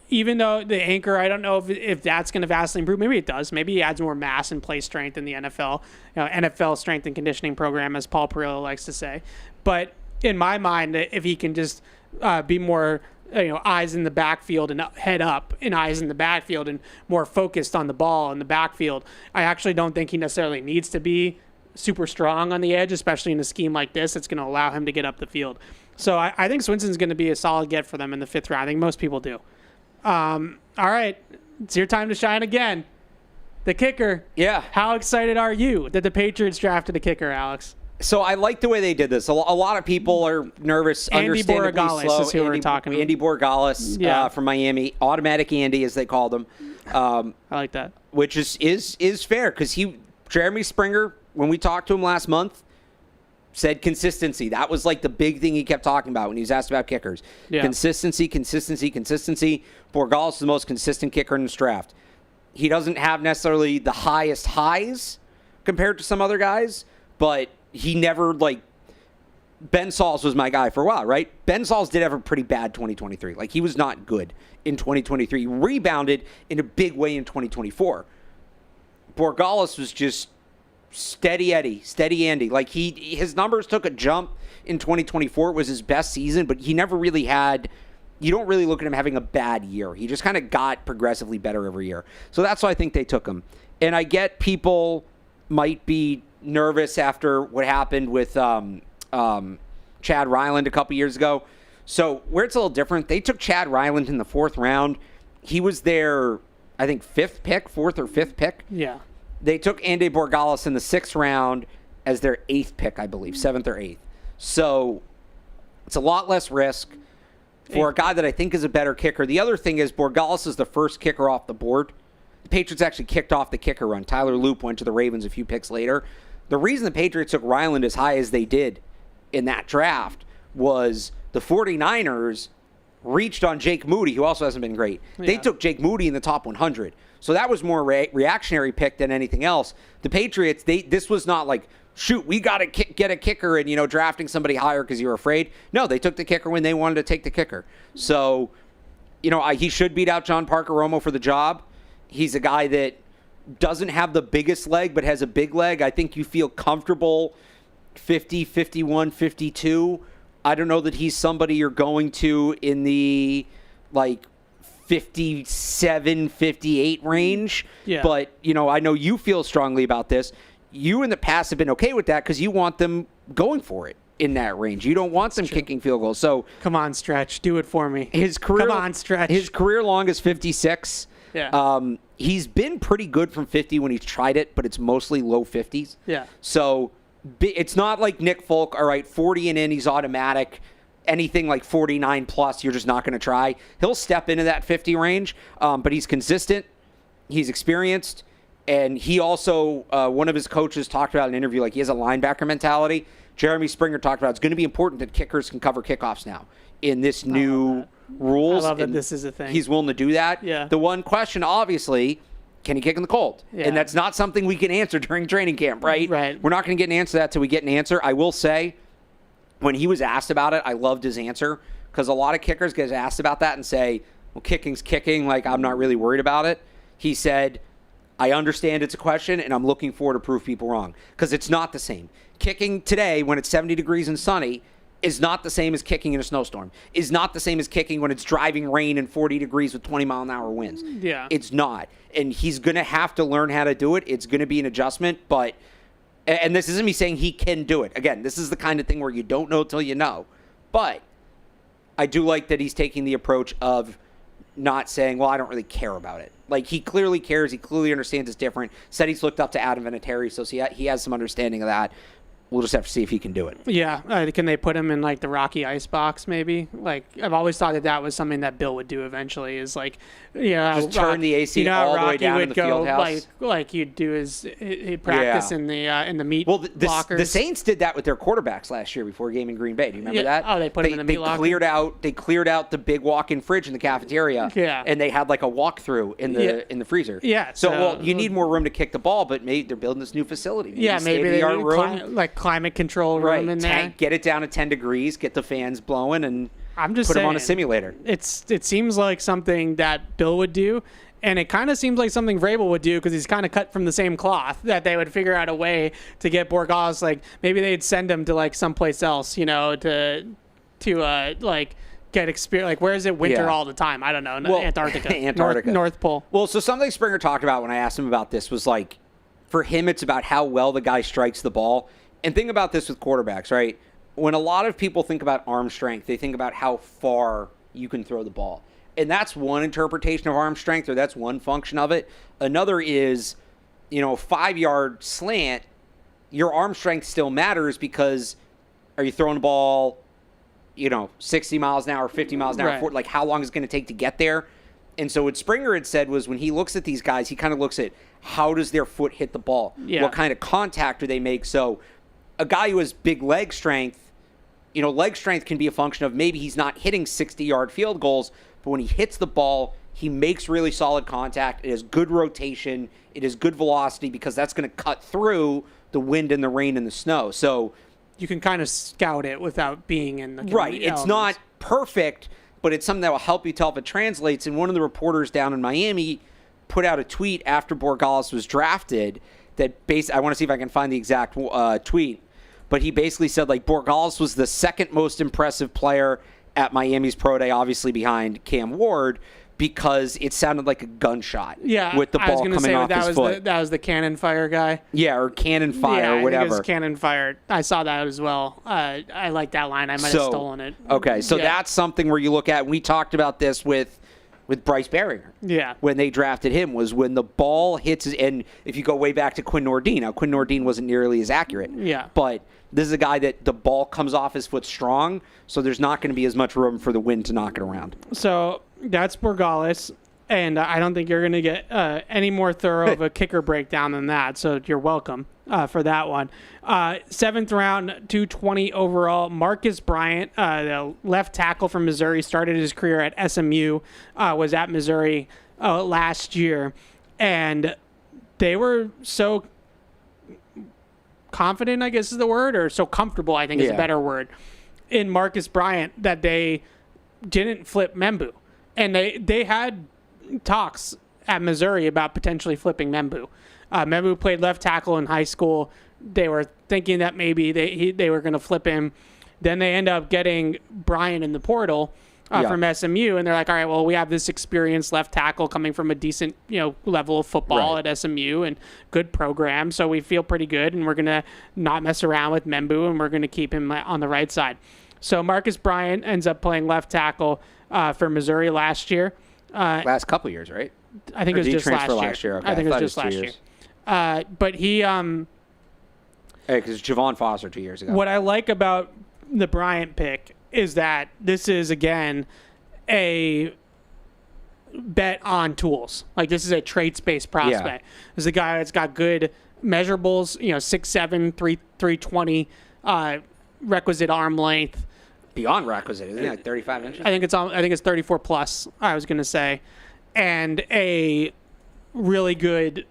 even though the anchor, I don't know if that's going to vastly improve. Maybe it does. Maybe he adds more mass and play strength in the NFL, NFL strength and conditioning program, as Paul Perillo likes to say. But in my mind, if he can just be more, eyes in the backfield and head up and eyes in the backfield and more focused on the ball in the backfield, I actually don't think he necessarily needs to be super strong on the edge, especially in a scheme like this. It's going to allow him to get up the field. So I think Swinson's going to be a solid get for them in the 5th round. I think most people do. All right, it's your time to shine again. The kicker. Yeah. How excited are you that the Patriots drafted a kicker, Alex? So I like the way they did this. A lot of people are nervous. Andy Borregales is who we're talking about. Andy Borregales from Miami. Automatic Andy, as they called him. I like that. Which is fair, because Jeremy Springer, when we talked to him last month, said consistency. That was like the big thing he kept talking about when he was asked about kickers. Yeah. Consistency. Borregales is the most consistent kicker in this draft. He doesn't have necessarily the highest highs compared to some other guys, but he never, Ben Sauls was my guy for a while, right? Ben Sauls did have a pretty bad 2023. Like, he was not good in 2023. He rebounded in a big way in 2024. Borregales was just steady Andy. Like, his numbers took a jump in 2024. It was his best season, but he never really had you don't really look at him having a bad year. He just kind of got progressively better every year. So that's why I think they took him. And I get people might be nervous after what happened with Chad Ryland a couple years ago. So where it's a little different, they took Chad Ryland in the 4th round. He was their, I think, 4th or 5th pick. Yeah. They took Andy Borgalis in the 6th round as their 8th pick, I believe, 7th or 8th. So it's a lot less risk for a guy that I think is a better kicker. The other thing is Borgalis is the first kicker off the board. The Patriots actually kicked off the kicker run. Tyler Loop went to the Ravens a few picks later. The reason the Patriots took Ryland as high as they did in that draft was the 49ers reached on Jake Moody, who also hasn't been great. Yeah. They took Jake Moody in the top 100. So that was more reactionary pick than anything else. The Patriots, this was not like, shoot, we got to get a kicker and, drafting somebody higher because you're afraid. No, they took the kicker when they wanted to take the kicker. So, he should beat out John Parker Romo for the job. He's a guy that doesn't have the biggest leg but has a big leg. I think you feel comfortable 50, 51, 52. I don't know that he's somebody you're going to in the, 57, 58 range. Yeah. But, I know you feel strongly about this. You in the past have been okay with that because you want them going for it in that range. You don't want them kicking field goals. So come on, Stretch. Do it for me. Come on, Stretch. His career long is 56. Yeah. He's been pretty good from 50 when he's tried it, but it's mostly low 50s. Yeah. So it's not like Nick Folk, all right, 40 and in, he's automatic. Anything like 49 plus, you're just not going to try. He'll step into that 50 range, but he's consistent. He's experienced. And he also, one of his coaches talked about in an interview, he has a linebacker mentality. Jeremy Springer talked about it's going to be important that kickers can cover kickoffs now in this new rules. I love that this is a thing. He's willing to do that. Yeah. The one question, obviously, can he kick in the cold? Yeah. And that's not something we can answer during training camp, right? Right. We're not going to get an answer to that till we get an answer. I will say, when he was asked about it, I loved his answer because a lot of kickers get asked about that and say, well, kicking's kicking, I'm not really worried about it. He said, I understand it's a question, and I'm looking forward to prove people wrong because it's not the same. Kicking today when it's 70 degrees and sunny is not the same as kicking in a snowstorm, is not the same as kicking when it's driving rain and 40 degrees with 20-mile-an-hour winds. Yeah. It's not. And he's going to have to learn how to do it. It's going to be an adjustment, but – and this isn't me saying he can do it. Again, this is the kind of thing where you don't know till you know. But I do like that he's taking the approach of not saying, well, I don't really care about it. He clearly cares. He clearly understands it's different. Said he's looked up to Adam Vinatieri, so he has some understanding of that. We'll just have to see if he can do it. Yeah. Can they put him in the Rocky ice box maybe? I've always thought that was something that Bill would do eventually is just turn the AC all the way down in the field house. Like you'd do he'd practice in the meat lockers. The Saints did that with their quarterbacks last year before a game in Green Bay. Do you remember that? Oh, they put him in the meat locker. They cleared out the big walk-in fridge in the cafeteria. Yeah. And they had a walk-through in the freezer. Yeah. So you need more room to kick the ball, but maybe they're building this new facility. Maybe they need climate control room in there. Get it down to 10 degrees, get the fans blowing, and I'm just put saying, them on a simulator. It seems like something that Bill would do, and it kind of seems like something Vrabel would do because he's kind of cut from the same cloth, that they would figure out a way to get Borgalis. Maybe they'd send him to someplace else, to get experience. Where is it winter all the time? I don't know. Antarctica. North Pole. Well, so something Springer talked about when I asked him about this was for him, it's about how well the guy strikes the ball. And think about this with quarterbacks, right? When a lot of people think about arm strength, they think about how far you can throw the ball. And that's one interpretation of arm strength, or that's one function of it. Another is, a 5-yard slant, your arm strength still matters because are you throwing the ball, 60 miles an hour, 50 miles an hour, right. How long is it going to take to get there? And so what Springer had said was when he looks at these guys, he kind of looks at how does their foot hit the ball? Yeah. What kind of contact do they make? So a guy who has big leg strength, leg strength can be a function of maybe he's not hitting 60-yard field goals, but when he hits the ball, he makes really solid contact. It has good rotation. It has good velocity because that's going to cut through the wind and the rain and the snow. So you can kind of scout it without being in the right. elements. It's not perfect, but it's something that will help you tell if it translates. And one of the reporters down in Miami put out a tweet after Borgalis was drafted that I want to see if I can find the exact tweet. But he basically said Borgalis was the second most impressive player at Miami's pro day, obviously behind Cam Ward, because it sounded like a gunshot. Yeah, with the I was ball gonna coming say off his foot. that was the cannon fire guy. Yeah, or cannon fire, yeah, or whatever. I think it was cannon fire. I saw that as well. I like that line. I might have stolen it. Okay, so that's something where you look at. We talked about this with Bryce Baringer. Yeah. When they drafted him, was when the ball hits his, and if you go way back to Quinn Nordin, now Quinn Nordin wasn't nearly as accurate. Yeah. But this is a guy that the ball comes off his foot strong, so there's not going to be as much room for the wind to knock it around. So that's Borgalis, and I don't think you're going to get any more thorough of a kicker breakdown than that, so you're welcome for that one. 7th round, 220 overall, Marcus Bryant, the left tackle from Missouri, started his career at SMU, was at Missouri last year, and they were so confident, I guess is the word, or so comfortable, I think is a better word, in Marcus Bryant that they didn't flip Membu. And they had talks at Missouri about potentially flipping Membu. Membu played left tackle in high school. They were thinking that maybe they were going to flip him. Then they end up getting Bryant in the portal from SMU, and they're like, all right, well, we have this experienced left tackle coming from a decent level of football at SMU and good program, so we feel pretty good, and we're going to not mess around with Membu, and we're going to keep him on the right side. So Marcus Bryant ends up playing left tackle for Missouri last year. Last couple years, right? I think it was just last year. Okay. I think it was just last year. But he... because Javon Foster 2 years ago. What I like about the Bryant pick is that this is, again, a bet on tools. Like, this is a traits-based prospect. Yeah. This is a guy that's got good measurables, 6'7", 320, requisite arm length. Beyond requisite, isn't it? Like 35 inches? I think it's 34 plus, I was going to say. And a really good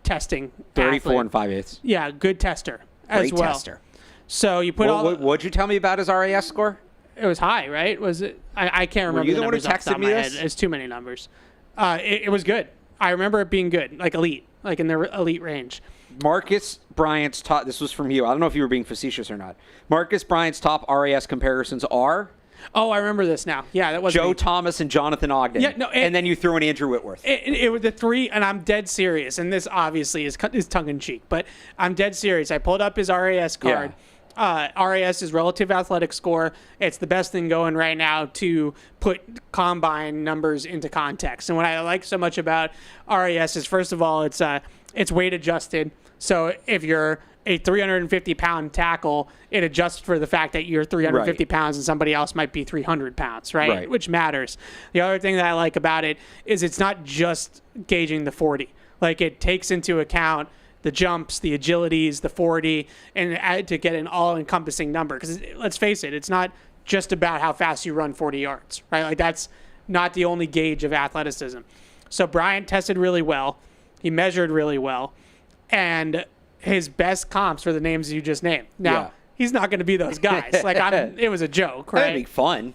testing 34 athlete. and 5/8. Yeah, good tester as Great well. tester. So you put what'd you tell me about his RAS score? It was high, right? Was it? I can't remember. Were you the one who numbers off the top texted of me my this? head. It's too many numbers. It was good. I remember it being good, like elite, like in the elite range. Marcus Bryant's top. This was from you. I don't know if you were being facetious or not. Marcus Bryant's top RAS comparisons are Oh, I remember this now. Yeah, that was Joe Thomas and Jonathan Ogden. Yeah, no, and then you threw in Andrew Whitworth. It was the three, and I'm dead serious. And this obviously is tongue in cheek, but I'm dead serious. I pulled up his RAS card. Yeah. RAS is relative athletic score. It's the best thing going right now to put combine numbers into context. And what I like so much about RAS is, first of all, it's weight adjusted. So if you're a 350-pound tackle, it adjusts for the fact that you're 350 pounds and somebody else might be 300 pounds, right? Which matters. The other thing that I like about it is it's not just gauging the 40. Like, it takes into account the jumps, the agilities, the 40, and to get an all-encompassing number. Because let's face it, it's not just about how fast you run 40 yards, right? Like, that's not the only gauge of athleticism. So Bryant tested really well. He measured really well. And his best comps are the names you just named. Now, he's not going to be those guys. It was a joke, right? That'd be fun.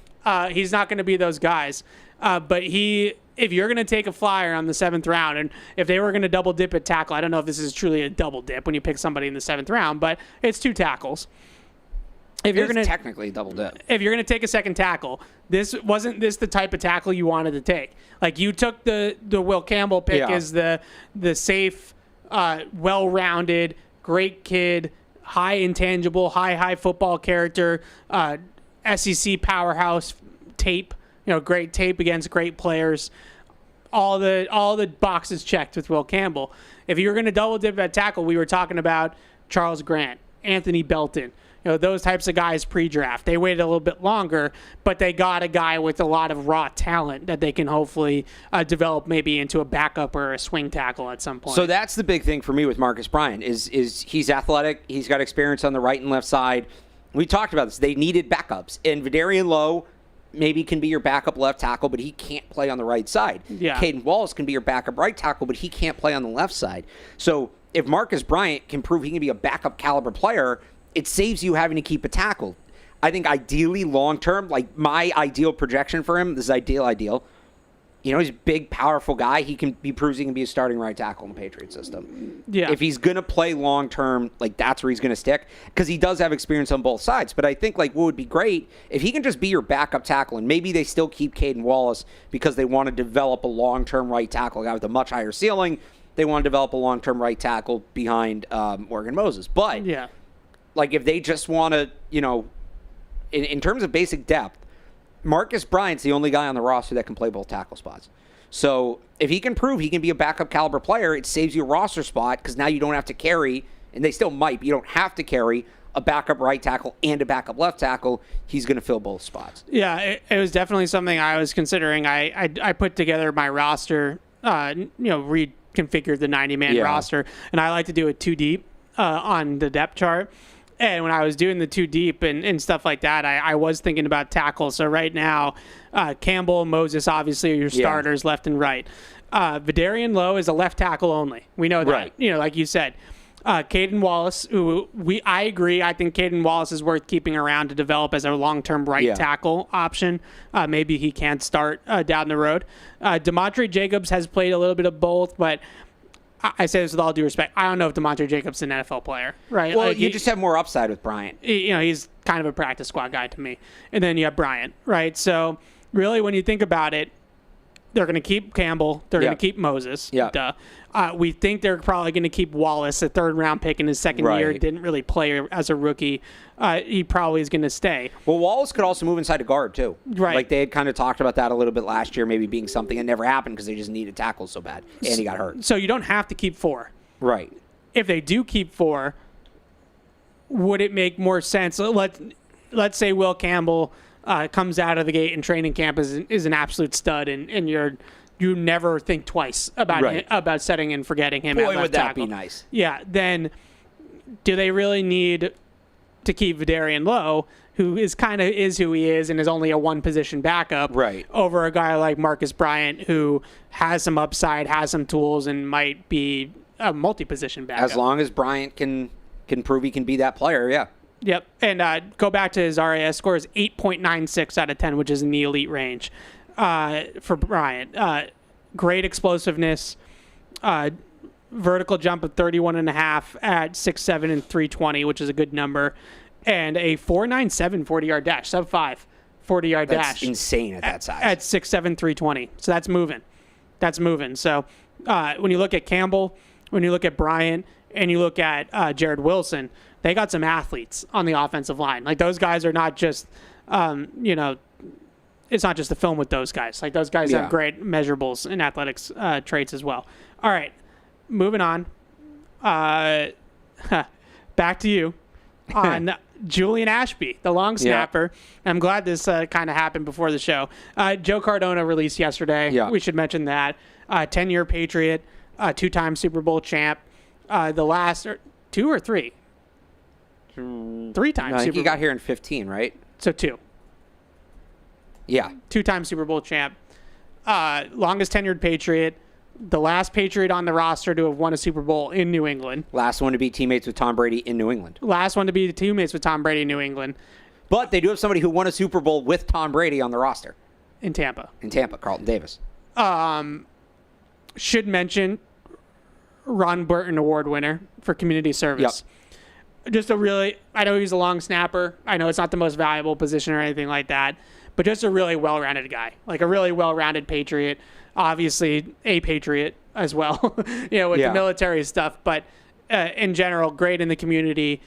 He's not going to be those guys. But if you're going to take a flyer on the 7th round, and if they were going to double dip at tackle, I don't know if this is truly a double dip when you pick somebody in the 7th round, but it's 2 tackles. If you're going to technically double dip. If you're going to take a second tackle, wasn't this the type of tackle you wanted to take? Like, you took the Will Campbell pick as the safe, well-rounded, great kid, high intangible, high football character, SEC powerhouse tape, great tape against great players. All the boxes checked with Will Campbell. If you were going to double dip at tackle, we were talking about Charles Grant, Anthony Belton, those types of guys pre-draft. They waited a little bit longer, but they got a guy with a lot of raw talent that they can hopefully develop maybe into a backup or a swing tackle at some point. So that's the big thing for me with Marcus Bryant is he's athletic. He's got experience on the right and left side. We talked about this. They needed backups. And Vidarian Lowe maybe can be your backup left tackle, but he can't play on the right side. Yeah. Caden Wallace can be your backup right tackle, but he can't play on the left side. So if Marcus Bryant can prove he can be a backup caliber player, it saves you having to keep a tackle. I think ideally long-term, like my ideal projection for him, this is ideal, he's a big, powerful guy. He proves he can be a starting right tackle in the Patriot system. Yeah. If he's going to play long term, like that's where he's going to stick because he does have experience on both sides. But I think like what would be great if he can just be your backup tackle, and maybe they still keep Caden Wallace because they want to develop a long term right tackle, a guy with a much higher ceiling. They want to develop a long term right tackle behind Morgan Moses. But like if they just want to, in terms of basic depth, Marcus Bryant's the only guy on the roster that can play both tackle spots. So if he can prove he can be a backup caliber player, it saves you a roster spot because now you don't have to carry, and they still might, but you don't have to carry a backup right tackle and a backup left tackle. He's going to fill both spots. Yeah, it was definitely something I was considering. I put together my roster, reconfigured the 90-man roster, and I like to do it 2 deep on the depth chart. And when I was doing the 2 deep and stuff like that, I was thinking about tackles. So right now, Campbell and Moses obviously are your starters left and right. Vidarian Lowe is a left tackle only. We know that. Right. Like you said. Caden Wallace, who I agree. I think Caden Wallace is worth keeping around to develop as a long-term right tackle option. Maybe he can start down the road. Demontre Jacobs has played a little bit of both, but I say this with all due respect. I don't know if Demontre Jacobs is an NFL player, right? Well, you just have more upside with Bryant. He's kind of a practice squad guy to me. And then you have Bryant, right? So really, when you think about it, they're going to keep Campbell. They're going to keep Moses. Yeah. We think they're probably going to keep Wallace, a third-round pick in his second year. Didn't really play as a rookie. He probably is going to stay. Well, Wallace could also move inside to guard, too. Right. Like, they had kind of talked about that a little bit last year, maybe being something that never happened because they just needed tackles so bad, and he got hurt. So you don't have to keep 4. Right. If they do keep 4, would it make more sense? Let's say Will Campbell comes out of the gate in training camp is an absolute stud, and you never think twice about setting and forgetting him. Boy, at left would that tackle. be nice. Yeah. Then, do they really need to keep Vidarian Lowe, who is who he is and is only a one-position backup, over a guy like Marcus Bryant, who has some upside, has some tools, and might be a multi-position backup? As long as Bryant can prove he can be that player, yeah. Yep, and go back to his RAS score is 8.96 out of 10, which is in the elite range for Bryant. Great explosiveness, vertical jump of 31.5 at 6'7" and 320, which is a good number, and a 4.97 40-yard dash, sub-5 40-yard dash. That's insane at that size. At 6'7", 320. So that's moving. So when you look at Campbell, when you look at Bryant, and you look at Jared Wilson, they got some athletes on the offensive line. Like, those guys are not just, it's not just a film with those guys. Like, those guys have great measurables and athletics traits as well. All right, moving on. Back to you on Julian Ashby, the long snapper. Yeah. I'm glad this kind of happened before the show. Joe Cardona released yesterday. Yeah. We should mention that. 10-year Patriot, 2-time Super Bowl champ. The last 2 or 3? 3 times. No, I think he got here in 15, right? So 2. Yeah. 2-time Super Bowl champ. Longest tenured Patriot. The last Patriot on the roster to have won a Super Bowl in New England. Last one to be teammates with Tom Brady in New England. Last one to be teammates with Tom Brady in New England. But they do have somebody who won a Super Bowl with Tom Brady on the roster. In Tampa, Carlton Davis. Should mention Ron Burton Award winner for community service. Yep. Just I know he's a long snapper. I know it's not the most valuable position or anything like that, but just a really well-rounded guy, like a really well-rounded Patriot. Obviously, a Patriot as well, with the military stuff. But in general, great in the community,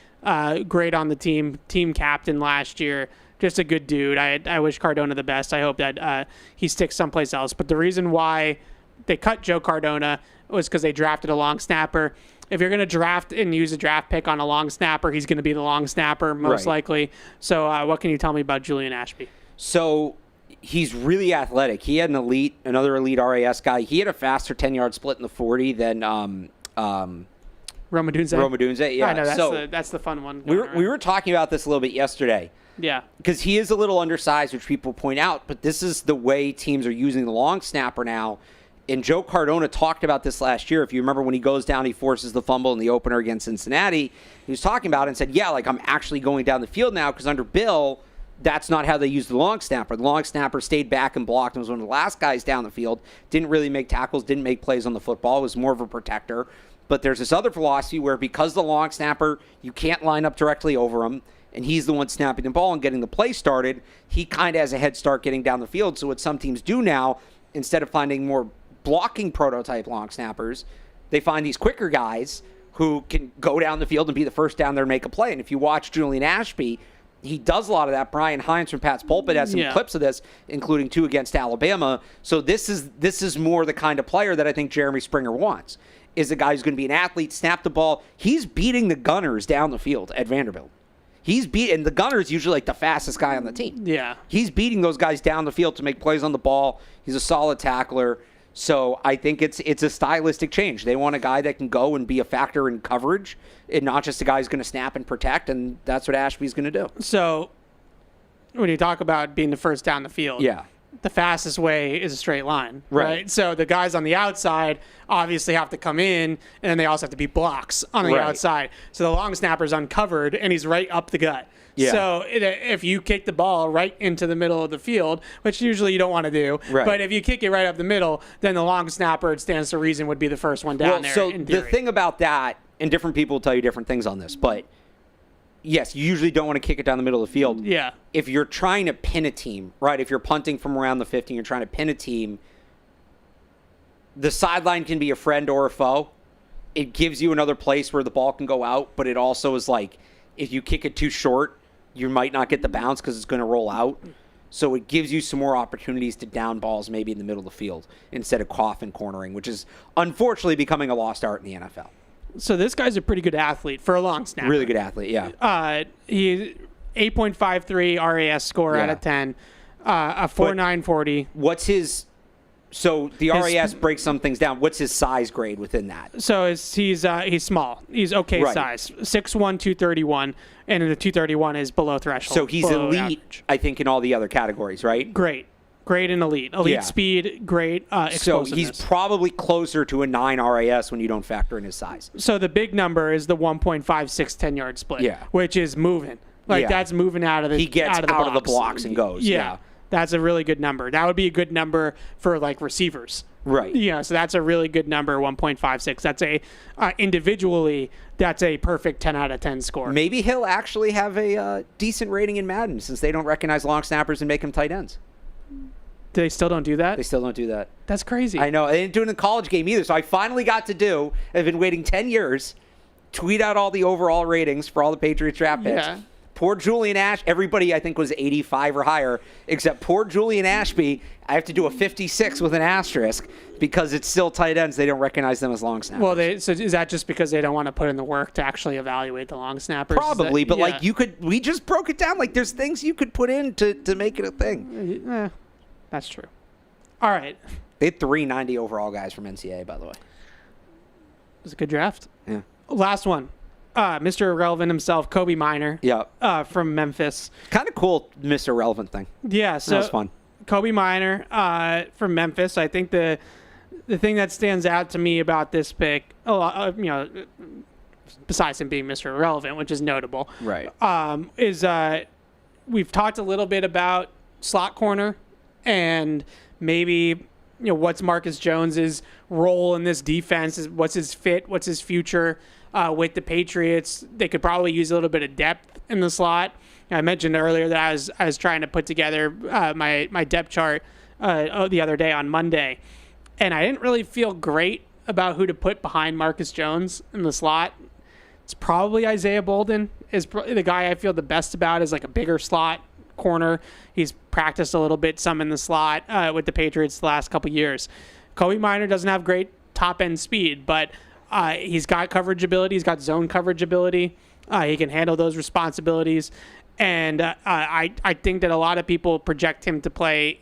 great on the team captain last year. Just a good dude. I wish Cardona the best. I hope that he sticks someplace else. But the reason why they cut Joe Cardona was because they drafted a long snapper. If you're going to draft and use a draft pick on a long snapper, he's going to be the long snapper most likely. So what can you tell me about Julian Ashby? So he's really athletic. He had another elite RAS guy. He had a faster 10-yard split in the 40 than Roma Dunze. Yeah, I know, that's the fun one. We were talking about this a little bit yesterday. Yeah. Because he is a little undersized, which people point out, but this is the way teams are using the long snapper now. And Joe Cardona talked about this last year. If you remember when he goes down, he forces the fumble in the opener against Cincinnati. He was talking about it and said, I'm actually going down the field now because under Bill, that's not how they used the long snapper. The long snapper stayed back and blocked and was one of the last guys down the field. Didn't really make tackles, didn't make plays on the football. Was more of a protector. But there's this other philosophy where because the long snapper, you can't line up directly over him, and he's the one snapping the ball and getting the play started, he kind of has a head start getting down the field. So what some teams do now, instead of finding more blocking prototype long snappers, they find these quicker guys who can go down the field and be the first down there and make a play. And if you watch Julian Ashby, he does a lot of that. Brian Hines from Pat's Pulpit has some clips of this, including 2 against Alabama. So this is more the kind of player that I think Jeremy Springer wants, is a guy who's going to be an athlete, snap the ball. He's beating the gunners down the field at Vanderbilt. And the gunner's usually like the fastest guy on the team. Yeah. He's beating those guys down the field to make plays on the ball. He's a solid tackler. So I think it's a stylistic change. They want a guy that can go and be a factor in coverage, and not just a guy who's going to snap and protect, and that's what Ashby's going to do. So when you talk about being the first down the field, the fastest way is a straight line, right? So the guys on the outside obviously have to come in, and then they also have to be blocks on the outside. So the long snapper's uncovered, and he's right up the gut. Yeah. So if you kick the ball right into the middle of the field, which usually you don't want to do, but if you kick it right up the middle, then the long snapper, it stands to reason, would be the first one down there. So the thing about that, and different people will tell you different things on this, but yes, you usually don't want to kick it down the middle of the field. Yeah. If you're trying to pin a team, right? If you're punting from around the 50 and you're trying to pin a team, the sideline can be a friend or a foe. It gives you another place where the ball can go out, but it also is like, if you kick it too short, you might not get the bounce because it's going to roll out. So it gives you some more opportunities to down balls maybe in the middle of the field instead of coffin cornering, which is unfortunately becoming a lost art in the NFL. So this guy's a pretty good athlete for a long snapper. Really good athlete, yeah. He 8.53 RAS score out of 10, a 4.9 40. What's his... So the RAS breaks some things down. What's his size grade within that? So he's small. He's okay size. 6'1", 231, and the 231 is below threshold. So he's elite, average. I think, in all the other categories, right? Great and elite. Elite speed, great explosiveness. So he's probably closer to a 9 RAS when you don't factor in his size. So the big number is the 1.56 10-yard split, which is moving. That's moving out of the He gets out of the blocks and goes. Yeah. That's a really good number. That would be a good number for receivers. Right. Yeah, so that's a really good number, 1.56. That's individually, that's a perfect 10 out of 10 score. Maybe he'll actually have a decent rating in Madden since they don't recognize long snappers and make them tight ends. They still don't do that? They still don't do that. That's crazy. I know. They didn't do it in the college game either. So I finally got to I've been waiting 10 years, tweet out all the overall ratings for all the Patriots draft picks. Yeah. Poor Julian everybody I think was 85 or higher, except poor Julian Ashby. I have to do a 56 with an asterisk because it's still tight ends. They don't recognize them as long snappers. Well, so is that just because they don't want to put in the work to actually evaluate the long snappers? Probably, but we just broke it down. There's things you could put in to make it a thing. That's true. All right. They had 390 overall guys from NCAA, by the way. It was a good draft. Yeah. Last one. Mr. Irrelevant himself, Kobe Minor. Yeah. From Memphis. Kind of cool, Mr. Irrelevant thing. Yeah. So that was fun. Kobe Minor from Memphis. I think the thing that stands out to me about this pick, besides him being Mr. Irrelevant, which is notable, right? Is we've talked a little bit about slot corner and maybe what's Marcus Jones's role in this defense? What's his fit? What's his future with the Patriots? They could probably use a little bit of depth in the slot. I mentioned earlier that I was trying to put together my depth chart the other day on Monday, and I didn't really feel great about who to put behind Marcus Jones in the slot. It's probably Isaiah Bolden is the guy I feel the best about as a bigger slot corner. He's practiced a little bit some in the slot with the Patriots the last couple years. Kobe Minor doesn't have great top end speed, but he's got coverage ability. He's got zone coverage ability. He can handle those responsibilities. And I think that a lot of people project him to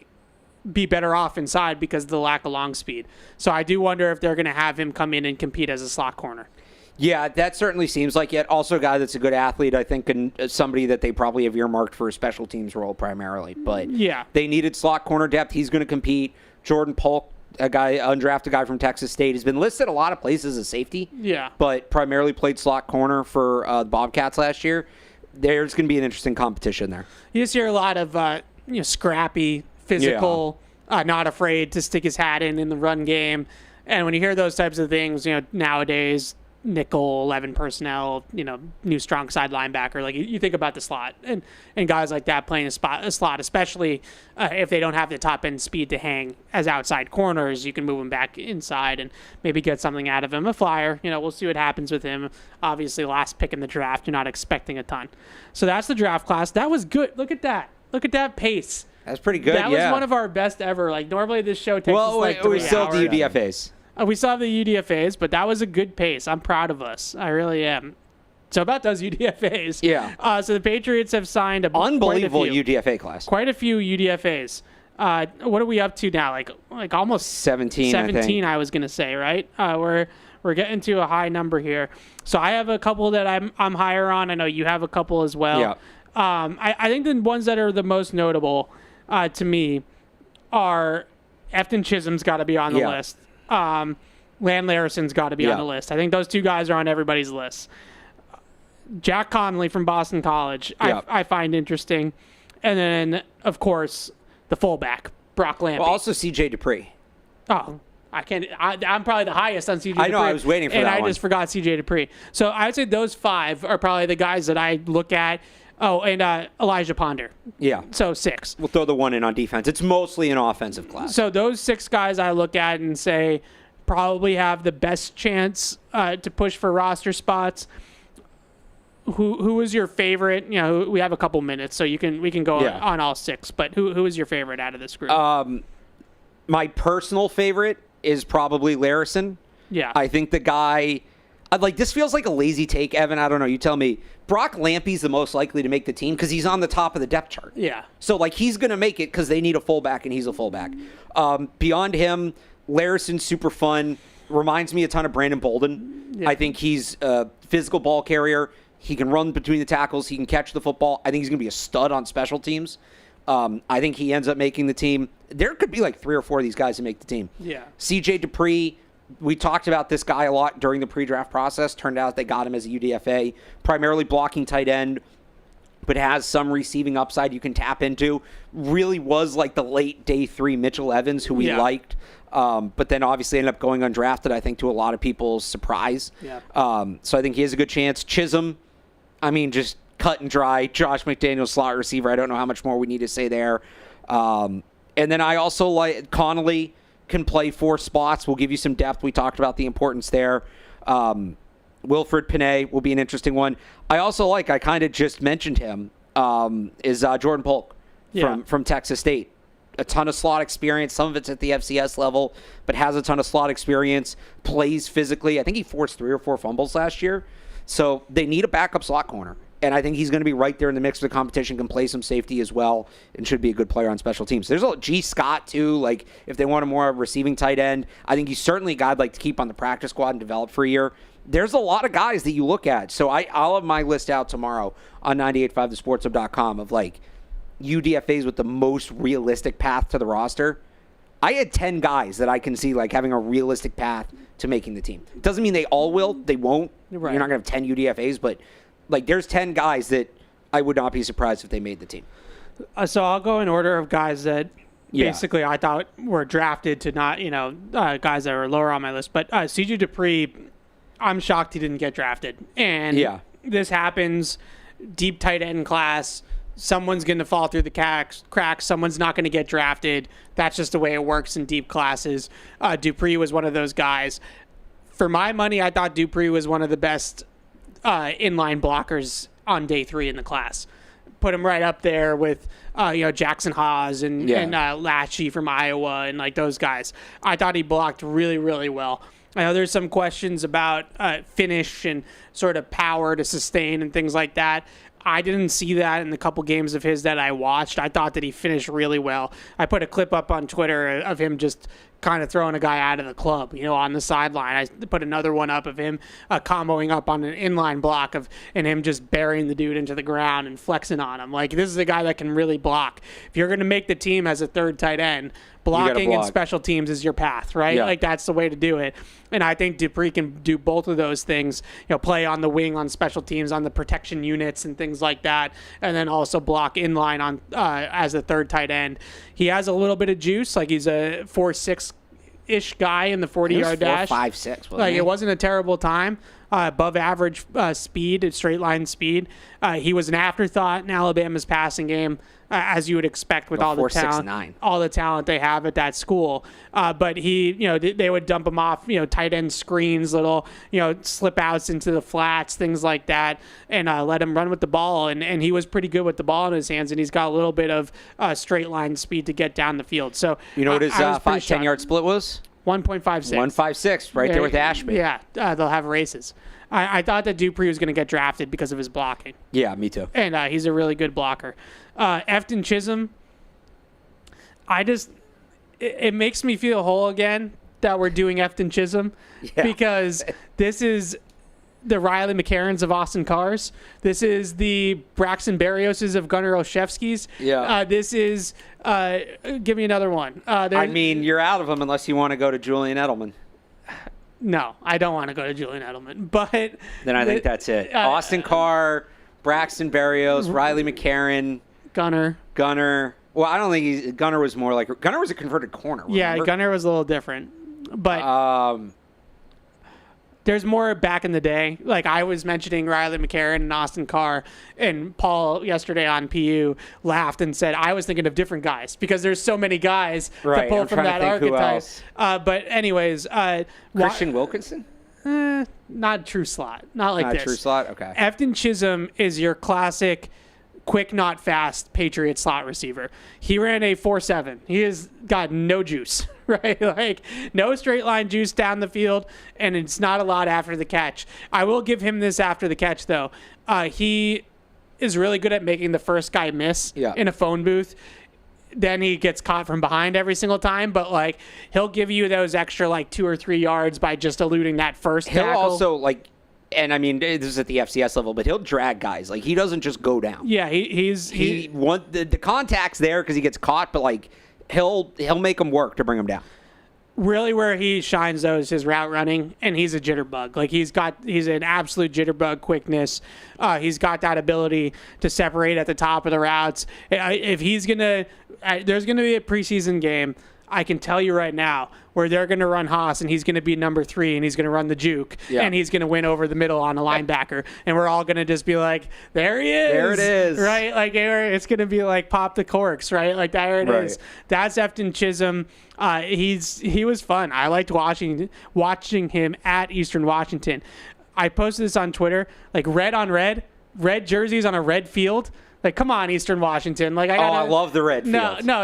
be better off inside because of the lack of long speed. So I do wonder if they're going to have him come in and compete as a slot corner. Yeah, that certainly seems like it. Also a guy that's a good athlete, I think, and somebody that they probably have earmarked for a special teams role primarily. But yeah, they needed slot corner depth. He's going to compete. Jordan Polk, undrafted guy from Texas State, has been listed a lot of places as safety. Yeah. But primarily played slot corner for the Bobcats last year. there's going to be an interesting competition there. You just hear a lot of scrappy, physical, not afraid to stick his hat in the run game. And when you hear those types of things, nowadays, nickel, 11 personnel, new strong side linebacker, like you think about the slot and guys like that playing a slot, especially if they don't have the top end speed to hang as outside corners, you can move them back inside and maybe get something out of him. A flyer, we'll see what happens with him. Obviously, last pick in the draft, you're not expecting a ton. So that's the draft class. That was good. Look at that pace. That's pretty good. That was one of our best ever. Like normally this show takes us like 3 we still hours. have the UDFAs. We saw the UDFAs, but that was a good pace. I'm proud of us. I really am. So about those UDFAs. Yeah. So the Patriots have signed unbelievable UDFA class. Quite a few UDFAs. What are we up to now? Like almost 17. 17, I was gonna say, right? We're getting to a high number here. So I have a couple that I'm higher on. I know you have a couple as well. Yeah. I think the ones that are the most notable to me are Efton Chisholm's got to be on the list. Land Larison's got to be on the list. I think those two guys are on everybody's list. Jack Connolly from Boston College, I find interesting. And then, of course, the fullback, Brock Lampy. Well, also C.J. Dupree. Oh, I'm probably the highest on C.J. Dupree. I know, I was waiting for that And one. I just forgot C.J. Dupree. So I would say those 5 are probably the guys that I look at. Oh, and Elijah Ponder. Yeah. So 6. We'll throw the one in on defense. It's mostly an offensive class. So those 6 guys I look at and say probably have the best chance to push for roster spots. Who was your favorite? We have a couple minutes, so we can go on all 6. But who is your favorite out of this group? My personal favorite is probably Larison. Yeah. I think the guy... this feels like a lazy take, Evan. I don't know. You tell me. Brock Lampy's the most likely to make the team because he's on the top of the depth chart. Yeah. So, he's going to make it because they need a fullback, and he's a fullback. Beyond him, Larison's super fun. Reminds me a ton of Brandon Bolden. Yeah. I think he's a physical ball carrier. He can run between the tackles. He can catch the football. I think he's going to be a stud on special teams. I think he ends up making the team. There could be 3 or 4 of these guys that make the team. Yeah. C.J. Dupree... We talked about this guy a lot during the pre-draft process. Turned out they got him as a UDFA, primarily blocking tight end, but has some receiving upside you can tap into. Really was the late day 3 Mitchell Evans, who we liked, but then obviously ended up going undrafted, I think, to a lot of people's surprise. Yeah. So I think he has a good chance. Chisholm, just cut and dry. Josh McDaniels, slot receiver. I don't know how much more we need to say there. And then I also like Connolly. Can play 4 spots. We'll give you some depth. We talked about the importance there. Wilfred Panay will be an interesting one. I also I kind of just mentioned him, is Jordan Polk from Texas State. A ton of slot experience. Some of it's at the FCS level, but has a ton of slot experience. Plays physically. I think he forced 3 or 4 fumbles last year. So they need a backup slot corner. And I think he's going to be right there in the mix of the competition, can play some safety as well, and should be a good player on special teams. There's a G. Scott, too, if they want a more receiving tight end. I think he's certainly a guy I'd like to keep on the practice squad and develop for a year. There's a lot of guys that you look at. So I'll have my list out tomorrow on 985thesportshub.com of, UDFAs with the most realistic path to the roster. I had 10 guys that I can see, having a realistic path to making the team. It doesn't mean they all will. They won't. Right. You're not going to have 10 UDFAs, but... there's 10 guys that I would not be surprised if they made the team. So I'll go in order of guys that basically I thought were drafted to not, guys that were lower on my list. But C.J. Dupree, I'm shocked he didn't get drafted. And this happens, deep tight end class. Someone's going to fall through the cracks. Someone's not going to get drafted. That's just the way it works in deep classes. Dupree was one of those guys. For my money, I thought Dupree was one of the best inline blockers on day 3 in the class. Put him right up there with Jackson Haas and Latchy from Iowa and those guys. I thought he blocked really, really well. I know there's some questions about finish and sort of power to sustain and things like that. I didn't see that in the couple games of his that I watched. I thought that he finished really well. I put a clip up on Twitter of him just kind of throwing a guy out of the club, on the sideline. I put another one up of him comboing up on an inline block and him just burying the dude into the ground and flexing on him. Like, this is a guy that can really block. If you're going to make the team as a third tight end, blocking and special teams is your path, right? Yeah. Like, that's the way to do it. And I think Dupree can do both of those things, play on the wing on special teams, on the protection units and things like that, and then also block inline on as a third tight end. He has a little bit of juice. Like, he's a 4.6-ish guy in the 40-yard dash. 4.56, like, it wasn't a terrible time. Above average speed, straight line speed. He was an afterthought in Alabama's passing game, as you would expect with all the talent they have at that school. But he, they would dump him off, tight end screens, little, slip outs into the flats, things like that, and let him run with the ball. And he was pretty good with the ball in his hands, and he's got a little bit of straight line speed to get down the field. So what his 10-yard split was? 1.56. 1.56, right there with Ashby. Yeah, they'll have races. I thought that Dupree was going to get drafted because of his blocking. Yeah, me too. And he's a really good blocker. Efton Chisholm, it makes me feel whole again that we're doing Efton Chisholm because this is the Riley McCarrons of Austin Cars. This is the Braxton Berrioses of Gunnar Olszewski's. Yeah. This is, give me another one. You're out of them unless you want to go to Julian Edelman. No, I don't want to go to Julian Edelman, but then I think that's it. Austin Carr, Braxton Berrios, Riley McCarron, Gunnar. Well, I don't think Gunnar was more like Gunnar was a converted corner. Yeah, remember? Gunnar was a little different, but there's more back in the day. Like, I was mentioning Riley McCarron and Austin Carr, and Paul yesterday on PU laughed and said, I was thinking of different guys because there's so many guys to pull from that archetype. But anyways, Christian Wilkinson? Not true slot. Not like this. True slot? Okay. Efton Chisholm is your classic quick, not fast Patriot slot receiver. He ran a 4.7. He has got no juice, right? Like, no straight line juice down the field, and it's not a lot after the catch. I will give him this after the catch, though. He is really good at making the first guy miss in a phone booth. Then he gets caught from behind every single time, but like, he'll give you those extra 2 or 3 yards by just eluding that first tackle. He'll also and I mean, this is at the FCS level, but he'll drag guys. Like, he doesn't just go down. Yeah, he want the contact's there because he gets caught, but he'll make them work to bring him down. Really, where he shines though is his route running, and he's a jitterbug. Like, he's an absolute jitterbug quickness. He's got that ability to separate at the top of the routes. If he's gonna, there's gonna be a preseason game. I can tell you right now where they're going to run Haas, and he's going to be number 3, and he's going to run the juke, and he's going to win over the middle on a linebacker, and we're all going to just be like, there he is. There it is. Right? Like, it's going to be like pop the corks, right? Like, there it is. That's Efton Chisholm. He was fun. I liked watching him at Eastern Washington. I posted this on Twitter, like, red on red jerseys on a red field. Like, come on, Eastern Washington. Like, I love the red field. No,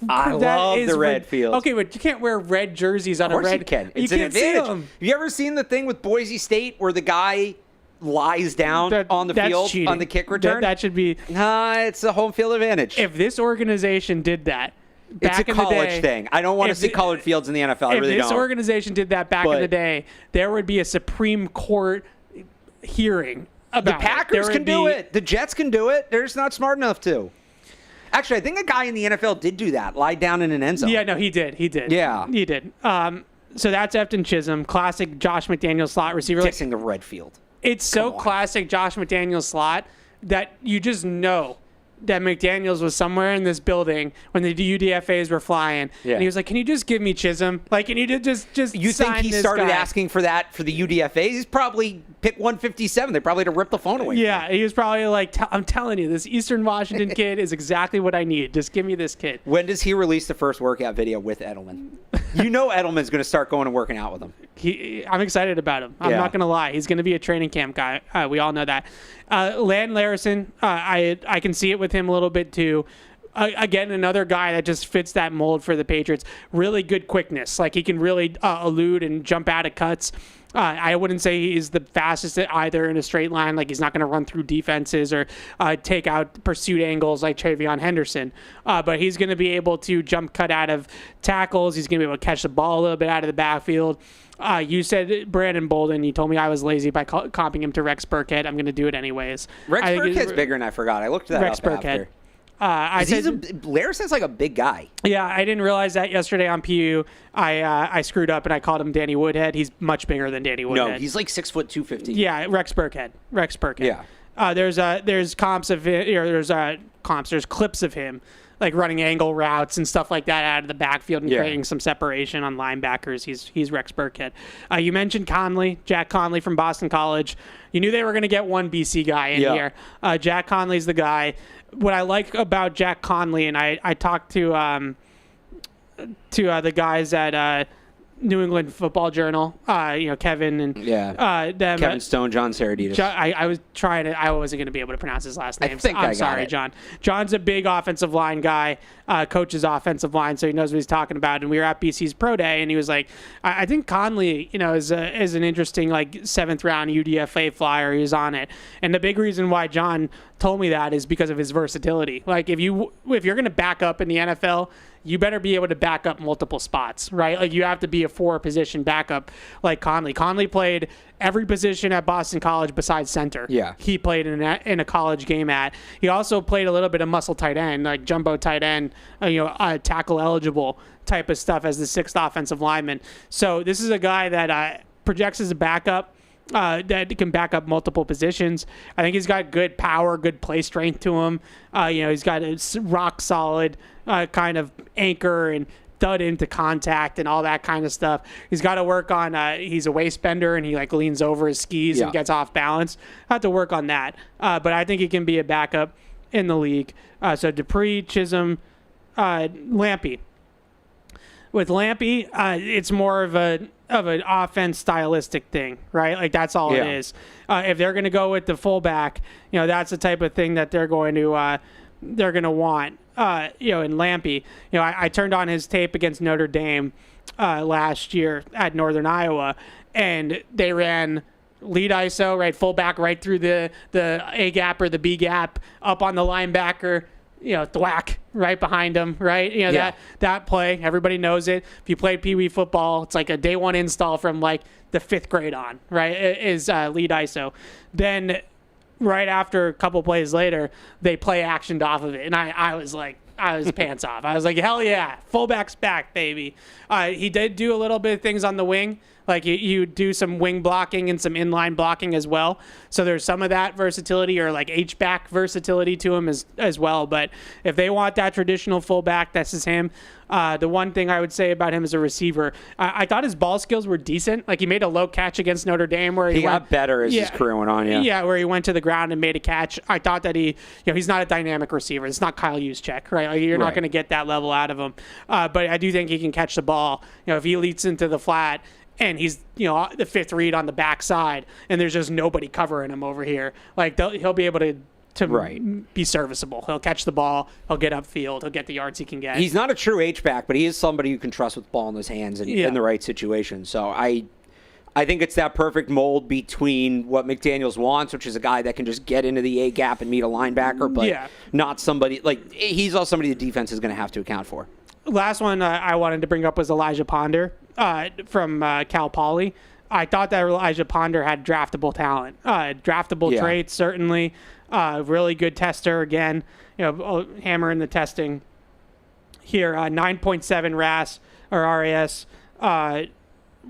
I love the red field. Okay, but you can't wear red jerseys on a red. Of course you can. It's you an can't see advantage. them. Have you ever seen the thing with Boise State where the guy lies down on the field cheating. on the kick return? That should be. Nah, it's a home field advantage. If this organization did that back in the day, it's a college thing. I don't want to see colored fields in the NFL. I really don't. If this organization did that back in the day, there would be a Supreme Court hearing. The Packers can do it. The Jets can do it. They're just not smart enough to. Actually, I think a guy in the NFL did do that. Lie down in an end zone. Yeah, no, he did. Yeah. He did. So that's Efton Chisholm, classic Josh McDaniels slot receiver. Kissing the red field. It's so classic Josh McDaniels slot that you just know that McDaniels was somewhere in this building when the UDFAs were flying, and he was like, "Can you just give me Chisholm? Like, can you just you sign think he this started guy?" asking for that for the UDFAs? He's probably pick 157. They probably had to rip the phone away. Yeah, he was probably like, "I'm telling you, this Eastern Washington kid is exactly what I need. Just give me this kid." When does he release the first workout video with Edelman? You know Edelman's going to start going and working out with him. I'm excited about him. I'm not going to lie. He's going to be a training camp guy. We all know that. Land Larison, I can see it with him a little bit too. Again, another guy that just fits that mold for the Patriots. Really good quickness. Like, he can really elude and jump out of cuts. I wouldn't say he's the fastest either in a straight line. Like, he's not going to run through defenses or take out pursuit angles like Trayvon Henderson. But he's going to be able to jump cut out of tackles. He's going to be able to catch the ball a little bit out of the backfield. You said Brandon Bolden. You told me I was lazy by comping him to Rex Burkhead. I'm going to do it anyways. Rex Burkhead's bigger than I forgot. I looked that Rex up Burkhead. after. Blair sounds like a big guy. Yeah, I didn't realize that yesterday on PU. I screwed up and I called him Danny Woodhead. He's much bigger than Danny Woodhead. No, he's like 6 foot 250. Yeah, Rex Burkhead. Yeah. There's comps of him, or there's clips of him like running angle routes and stuff like that out of the backfield and creating some separation on linebackers. He's Rex Burkhead. You mentioned Conley, Jack Conley from Boston College. You knew they were going to get one BC guy in here. Jack Conley's the guy. What I like about Jack Conley, and I talked to the guys at New England Football Journal, Kevin and them. Kevin Stone, John Saraditas. I was trying to. I wasn't going to be able to pronounce his last name. I'm sorry, John. John's a big offensive line guy, coaches offensive line, so he knows what he's talking about. And we were at BC's Pro Day, and he was like, "I think Conley, is an interesting like 7th round UDFA flyer. He's on it." And the big reason why John told me that is because of his versatility. Like if you're going to back up in the NFL, you better be able to back up multiple spots, right? Like you have to be a 4-position backup like Conley. Conley played every position at Boston College besides center. Yeah. He played in a college game at. He also played a little bit of muscle tight end, like jumbo tight end, tackle eligible type of stuff as the 6th offensive lineman. So this is a guy that projects as a backup. That can back up multiple positions. I think he's got good power, good play strength to him. He's got a rock solid kind of anchor and thud into contact and all that kind of stuff. He's got to work on. He's a waist bender and he like leans over his skis and gets off balance. Have to work on that. But I think he can be a backup in the league. So Dupree, Chisholm, Lampy. With Lampy, it's more of an offense stylistic thing, right? Like that's all it is. If they're going to go with the fullback, that's the type of thing that they're going to want. In Lampy, I turned on his tape against Notre Dame last year at Northern Iowa, and they ran lead ISO, right, fullback right through the A gap or the B gap up on the linebacker. Thwack right behind him, right? That play, everybody knows it. If you played Pee Wee football, it's like a day one install from like the 5th grade on, right? It is lead ISO. Then right after a couple plays later, they play actioned off of it. And I was pants off. I was like, hell yeah, fullback's back, baby. He did do a little bit of things on the wing. Like you do some wing blocking and some inline blocking as well. So there's some of that versatility or like H-back versatility to him as well. But if they want that traditional fullback, this is him. The one thing I would say about him as a receiver, I thought his ball skills were decent. Like he made a low catch against Notre Dame where he got better as his career went on. Yeah, where he went to the ground and made a catch. I thought that he's not a dynamic receiver. It's not Kyle Juszczyk, right? Like you're not going to get that level out of him. But I do think he can catch the ball. If he leads into the flat and he's the 5th read on the backside and there's just nobody covering him over here, like he'll be able to be serviceable. He'll catch the ball. He'll get upfield. He'll get the yards he can get. He's not a true H-back, but he is somebody you can trust with the ball in his hands and in the right situation. So I think it's that perfect mold between what McDaniels wants, which is a guy that can just get into the A gap and meet a linebacker, but not somebody like he's also somebody the defense is going to have to account for. Last one I wanted to bring up was Elijah Ponder from Cal Poly. I thought that Elijah Ponder had draftable talent, draftable traits, certainly. Really good tester again, hammering the testing here. 9.7 RAS or RAS,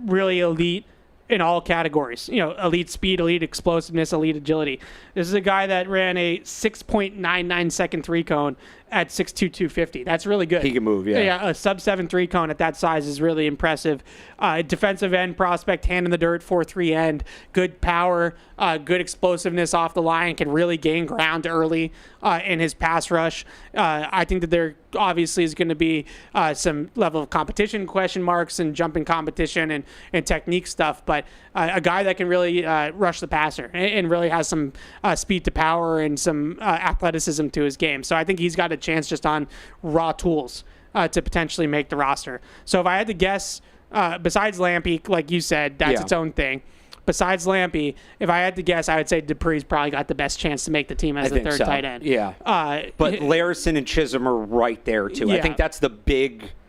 really elite in all categories. Elite speed, elite explosiveness, elite agility. This is a guy that ran a 6.99 second 3-cone at 6'2", 250. That's really good. He can move, Yeah, a sub-7 3-cone at that size is really impressive. Defensive end prospect, hand in the dirt, 4.3 end. Good power, good explosiveness off the line, can really gain ground early in his pass rush. I think that there obviously is going to be some level of competition question marks and jumping competition and technique stuff, but a guy that can really rush the passer and really has some speed to power and some athleticism to his game. So I think he's got a chance just on raw tools to potentially make the roster. So if I had to guess besides Lampy, like you said, that's its own thing. Besides Lampy, if I had to guess, I would say Dupree's probably got the best chance to make the team as the third tight end. Yeah. But Larison and Chisholm are right there, too. I think that's the big –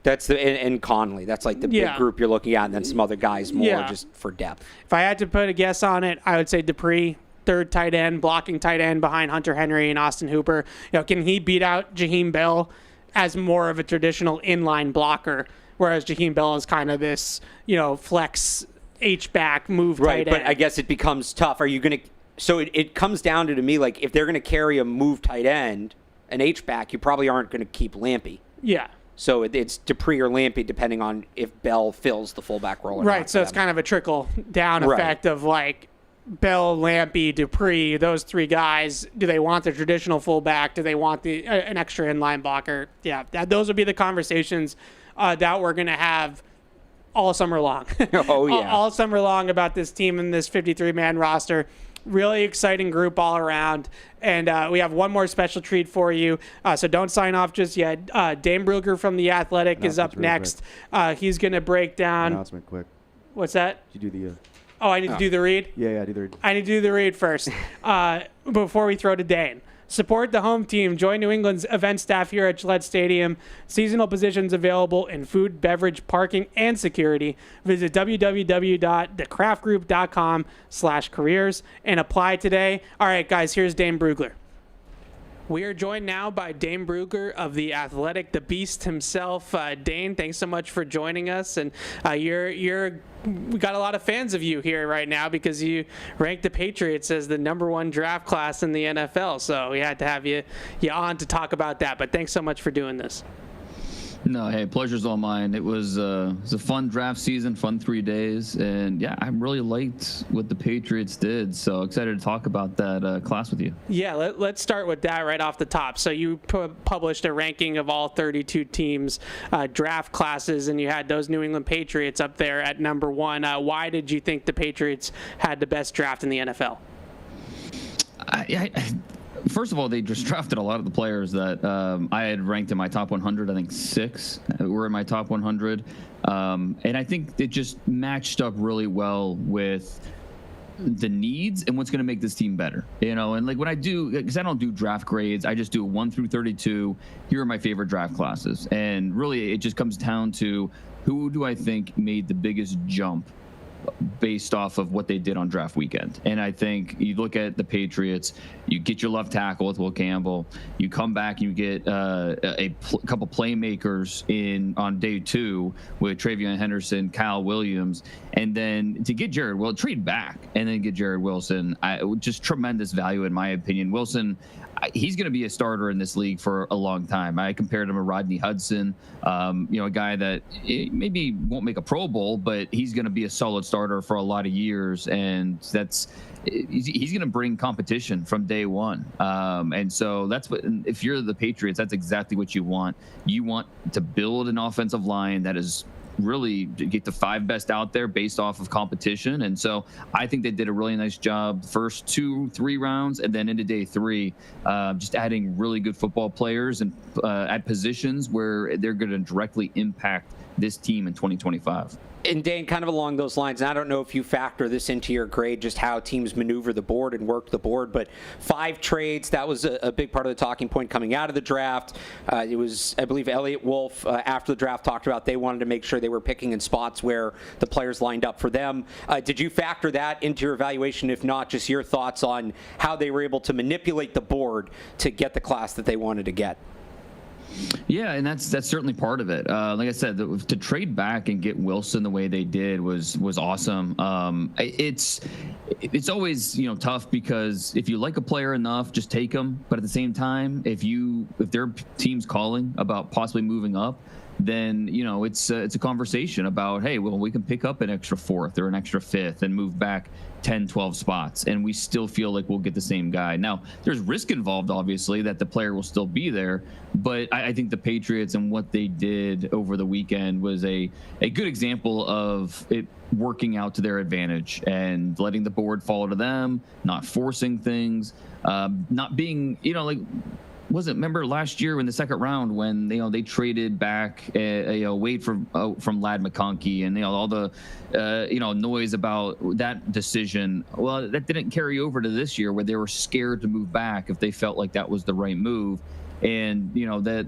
and Conley. That's like the big group you're looking at, and then some other guys more just for depth. If I had to put a guess on it, I would say Dupree, third tight end, blocking tight end behind Hunter Henry and Austin Hooper. Can he beat out Jaheim Bell as more of a traditional inline blocker, whereas Jaheim Bell is kind of this, flex – H-back move tight end. But I guess it becomes tough. Are you going to – so it comes down to me, like, if they're going to carry a move tight end, an H-back, you probably aren't going to keep Lampy. Yeah. So it's Dupree or Lampy, depending on if Bell fills the fullback role or not. Right, so it's kind of a trickle-down effect of, like, Bell, Lampy, Dupree, those three guys. Do they want the traditional fullback? Do they want an extra inline blocker? Yeah, those would be the conversations that we're going to have all summer long. Oh, yeah. all summer long about this team and this 53-man roster. Really exciting group all around. And we have one more special treat for you. So don't sign off just yet. Dane Brugler from The Athletic is up next. He's going to break down. Announcement quick. What's that? Did you do the... I need to do the read? Yeah, do the read. I need to do the read first before we throw to Dane. Support the home team. Join New England's event staff here at Gillette Stadium. Seasonal positions available in food, beverage, parking, and security. Visit www.thecraftgroup.com/careers and apply today. All right, guys, here's Dane Brugler. We are joined now by Dane Brugler of The Athletic, the beast himself. Dane, thanks so much for joining us. And we got a lot of fans of you here right now because you ranked the Patriots as the #1 draft class in the NFL. So we had to have you on to talk about that. But thanks so much for doing this. No, hey, pleasure's all mine. It was a fun draft season, fun 3 days, and I really liked what the Patriots did. So excited to talk about that class with you. Yeah, let's start with that right off the top. So you published a ranking of all 32 teams' draft classes, and you had those New England Patriots up there at #1. Why did you think the Patriots had the best draft in the NFL? First of all, they just drafted a lot of the players that I had ranked in my top 100. I think 6 were in my top 100. And I think it just matched up really well with the needs and what's going to make this team better. And like when I do, because I don't do draft grades, I just do 1 through 32. Here are my favorite draft classes. And really, it just comes down to who do I think made the biggest jump based off of what they did on draft weekend. And I think you look at the Patriots, you get your left tackle with Will Campbell, you come back and you get a couple playmakers on day 2 with Trayvon Henderson, Kyle Williams, and then to get trade back and then get Jared Wilson, just tremendous value in my opinion. Wilson, he's going to be a starter in this league for a long time. I compared him to Rodney Hudson, a guy that maybe won't make a Pro Bowl, but he's going to be a solid starter for a lot of years, and he's going to bring competition from day one. And so that's what, if you're the Patriots, that's exactly what you want. You want to build an offensive line that is really get the 5 best out there based off of competition. And so I think they did a really nice job first 2-3 rounds, and then into day 3, just adding really good football players and at positions where they're going to directly impact this team in 2025. And Dane, kind of along those lines, and I don't know if you factor this into your grade, just how teams maneuver the board and work the board, but 5 trades, that was a big part of the talking point coming out of the draft. It was, I believe, Elliott Wolf after the draft talked about they wanted to make sure they were picking in spots where the players lined up for them. Did you factor that into your evaluation? If not, just your thoughts on how they were able to manipulate the board to get the class that they wanted to get? Yeah, and that's certainly part of it. Like I said, to trade back and get Wilson the way they did was awesome. It's always tough because if you like a player enough, just take them. But at the same time, if their team's calling about possibly moving up, then it's a conversation about, hey, well, we can pick up an extra 4th or an extra 5th and move back 10, 12 spots, and we still feel like we'll get the same guy. Now, there's risk involved, obviously, that the player will still be there, but I think the Patriots and what they did over the weekend was a good example of it working out to their advantage and letting the board fall to them, not forcing things, not being, remember last year in the second round when they traded back Wade from Ladd McConkey, and all the noise about that decision. Well, that didn't carry over to this year where they were scared to move back if they felt like that was the right move. And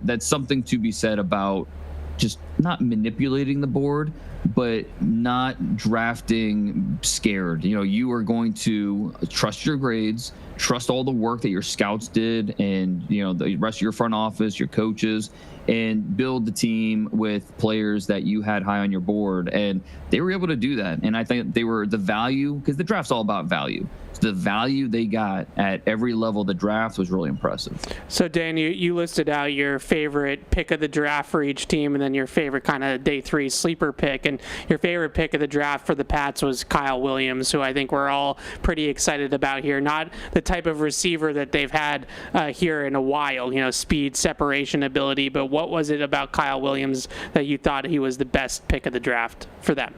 that's something to be said about just not manipulating the board, but not drafting scared. You are going to trust your grades, trust all the work that your scouts did, and the rest of your front office, your coaches, and build the team with players that you had high on your board. And they were able to do that. And I think they were the value, because the draft's all about value. So the value they got at every level of the draft was really impressive. So, Dan, you listed out your favorite pick of the draft for each team, and then your favorite kind of day 3 sleeper pick. And your favorite pick of the draft for the Pats was Kyle Williams, who I think we're all pretty excited about here. Not the type of receiver that they've had here in a while, speed, separation ability, but what was it about Kyle Williams that you thought he was the best pick of the draft for them?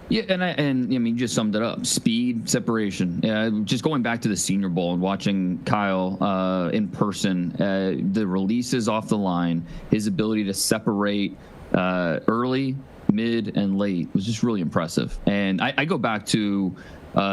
Yeah, and you just summed it up. Speed, separation. Just going back to the Senior Bowl and watching Kyle in person, the releases off the line, his ability to separate early, mid, and late was just really impressive. And I go back to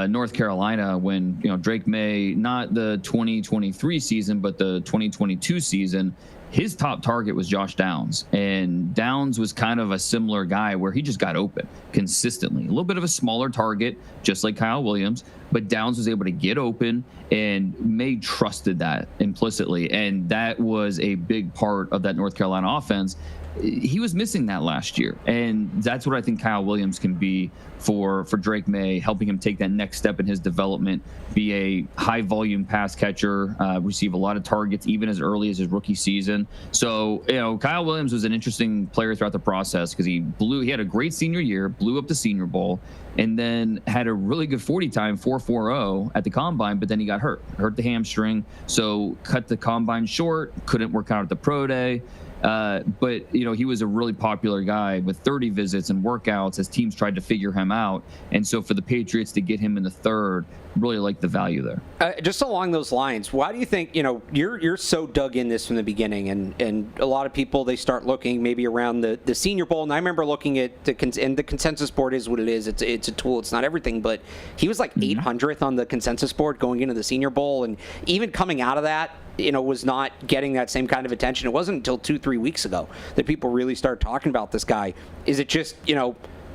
North Carolina when Drake May, not the 2023 season, but the 2022 season. His top target was Josh Downs, and Downs was kind of a similar guy where he just got open consistently. A little bit of a smaller target, just like Kyle Williams, but Downs was able to get open, and May trusted that implicitly, and that was a big part of that North Carolina offense. He was missing that last year, and that's what I think Kyle Williams can be for Drake May, helping him take that next step in his development, be a high-volume pass catcher, receive a lot of targets even as early as his rookie season. So, Kyle Williams was an interesting player throughout the process because he had a great senior year, blew up the Senior Bowl, and then had a really good 40 time, 4.40 at the Combine, but then he got hurt the hamstring, so cut the Combine short, couldn't work out at the Pro Day. But he was a really popular guy with 30 visits and workouts as teams tried to figure him out. And so for the Patriots to get him in the third, really like the value there. Just along those lines, why do you think, you're so dug in this from the beginning, and a lot of people, they start looking maybe around the Senior Bowl, and I remember looking at and the consensus board is what it is. It's a tool. It's not everything, but he was like 800th on the consensus board going into the Senior Bowl, and even coming out of that, was not getting that same kind of attention. It wasn't until 2-3 weeks ago that people really started talking about this guy. Is it just,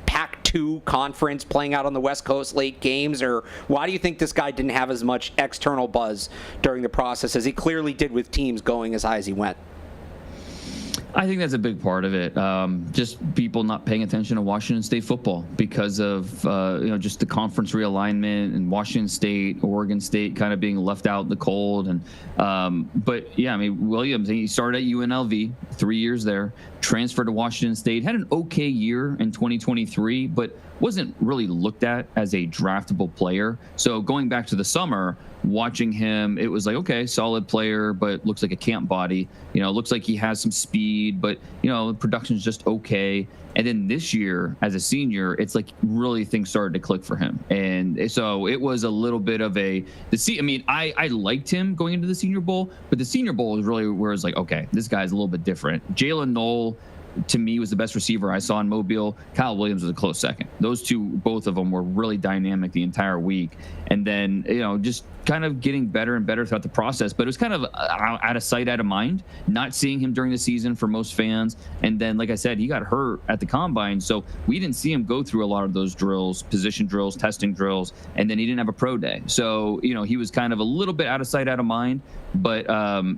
Pac-2 conference playing out on the West Coast late games, or why do you think this guy didn't have as much external buzz during the process as he clearly did with teams going as high as he went? I think that's a big part of it. Just people not paying attention to Washington State football because of just the conference realignment and Washington State, Oregon State kind of being left out in the cold. And Williams, he started at UNLV, 3 years there, transferred to Washington State, had an okay year in 2023, but wasn't really looked at as a draftable player. So going back to the summer, watching him, it was like, okay, solid player, but looks like a camp body. Looks like he has some speed, but production's just okay. And then this year, as a senior, it's like really things started to click for him. And so it was a little bit of I liked him going into the Senior Bowl, but the Senior Bowl is really where it's like, okay, this guy's a little bit different. Jalen Knoll, to me, was the best receiver I saw in Mobile. Kyle Williams was a close second. Those two, both of them, were really dynamic the entire week. And then, just kind of getting better and better throughout the process. But it was kind of out of sight, out of mind, not seeing him during the season for most fans. And then, like I said, he got hurt at the Combine. So we didn't see him go through a lot of those drills, position drills, testing drills. And then he didn't have a pro day. So, he was kind of a little bit out of sight, out of mind. But,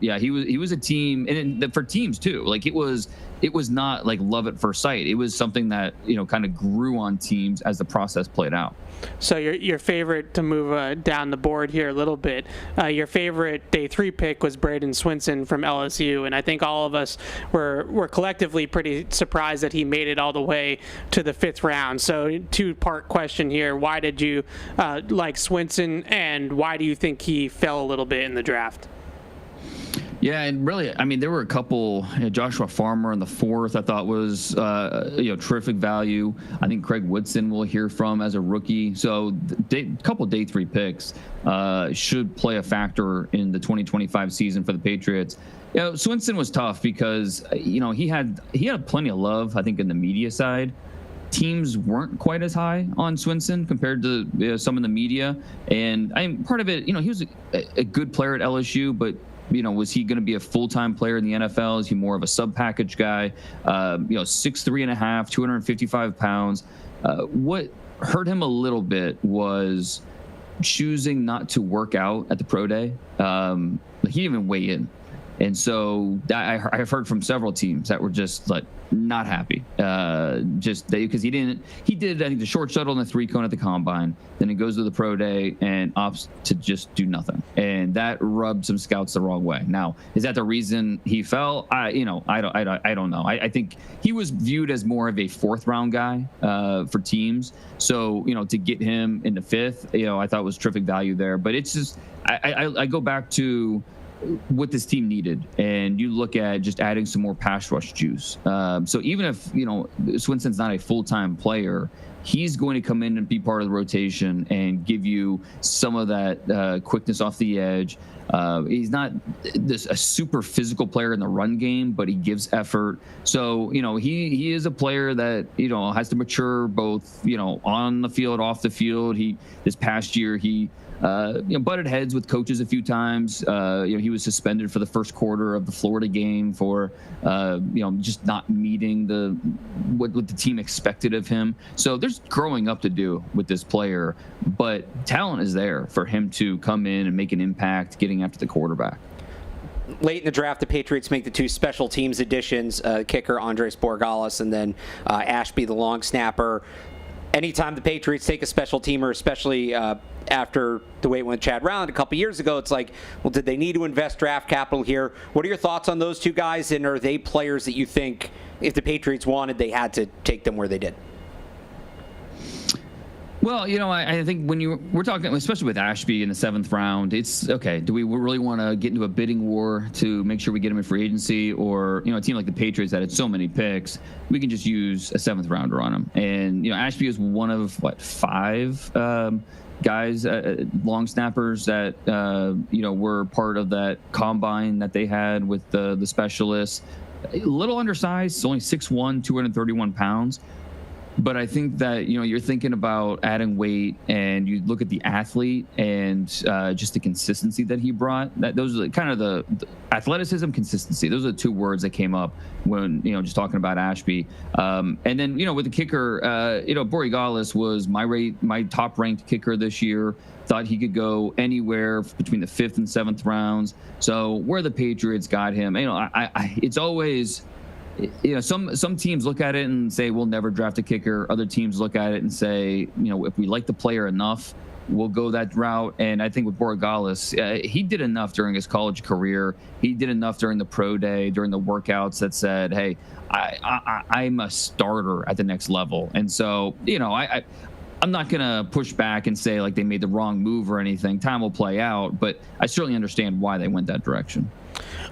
he was a team. And for teams, too. Like, it was not like love at first sight. It was something that, kind of grew on teams as the process played out. So your favorite, to move down the board here a little bit, your favorite day 3 pick was Braden Swinson from LSU, and I think all of us were collectively pretty surprised that he made it all the way to the 5th round. So 2-part question here. Why did you like Swinson, and why do you think he fell a little bit in the draft? Yeah, and really, I mean, there were a couple. Joshua Farmer in the 4th, I thought was terrific value. I think Craig Woodson we'll hear from as a rookie. So, a couple day 3 picks should play a factor in the 2025 season for the Patriots. Swinson was tough because he had plenty of love, I think, in the media side. Teams weren't quite as high on Swinson compared to some in the media, and part of it. He was a good player at LSU, but was he going to be a full-time player in the NFL? Is he more of a sub-package guy? 6'3.5", 255 pounds. What hurt him a little bit was choosing not to work out at the pro day. He didn't even weigh in. And so I've heard from several teams that were just like not happy, because he did I think the short shuttle and the 3-cone at the combine. Then he goes to the pro day and opts to just do nothing, and that rubbed some scouts the wrong way. Now, is that the reason he fell? I don't know. I think he was viewed as more of a 4th round guy for teams. So to get him in the 5th, I thought was terrific value there. But it's just I go back to what this team needed, and you look at just adding some more pass rush juice. So even if Swinson's not a full-time player, he's going to come in and be part of the rotation and give you some of that quickness off the edge. He's not a super physical player in the run game, but he gives effort. So he is a player that has to mature both on the field, off the field. This past year he butted heads with coaches a few times. He was suspended for the first quarter of the Florida game for, just not meeting what the team expected of him. So there's growing up to do with this player, but talent is there for him to come in and make an impact getting after the quarterback. Late in the draft, the Patriots make the 2 special teams additions, kicker Andres Borregales and then Ashby, the long snapper. Anytime the Patriots take a special teamer, especially after the way it went with Chad Rowland a couple years ago, it's like, well, did they need to invest draft capital here? What are your thoughts on those 2 guys, and are they players that you think if the Patriots wanted, they had to take them where they did? Well, I think when we're talking, especially with Ashby in the 7th round, it's okay. Do we really want to get into a bidding war to make sure we get him in free agency, or a team like the Patriots that had so many picks, we can just use a 7th rounder on him? And Ashby is one of 5 guys, long snappers that were part of that combine that they had with the specialists. A little undersized, only 6'1", 231 pounds. But I think that, you're thinking about adding weight, and you look at the athlete and just the consistency that he brought. Those are kind of the athleticism, consistency. Those are the 2 words that came up when, just talking about Ashby. And then, with the kicker, Borregales was my top ranked kicker this year. Thought he could go anywhere between the 5th and 7th rounds. So where the Patriots got him, it's always... some teams look at it and say we'll never draft a kicker. Other teams look at it and say, if we like the player enough, we'll go that route. And I think with Borregales, he did enough during his college career. He did enough during the pro day, during the workouts that said, hey, I'm a starter at the next level. And so, I'm not going to push back and say like they made the wrong move or anything. Time will play out, but I certainly understand why they went that direction.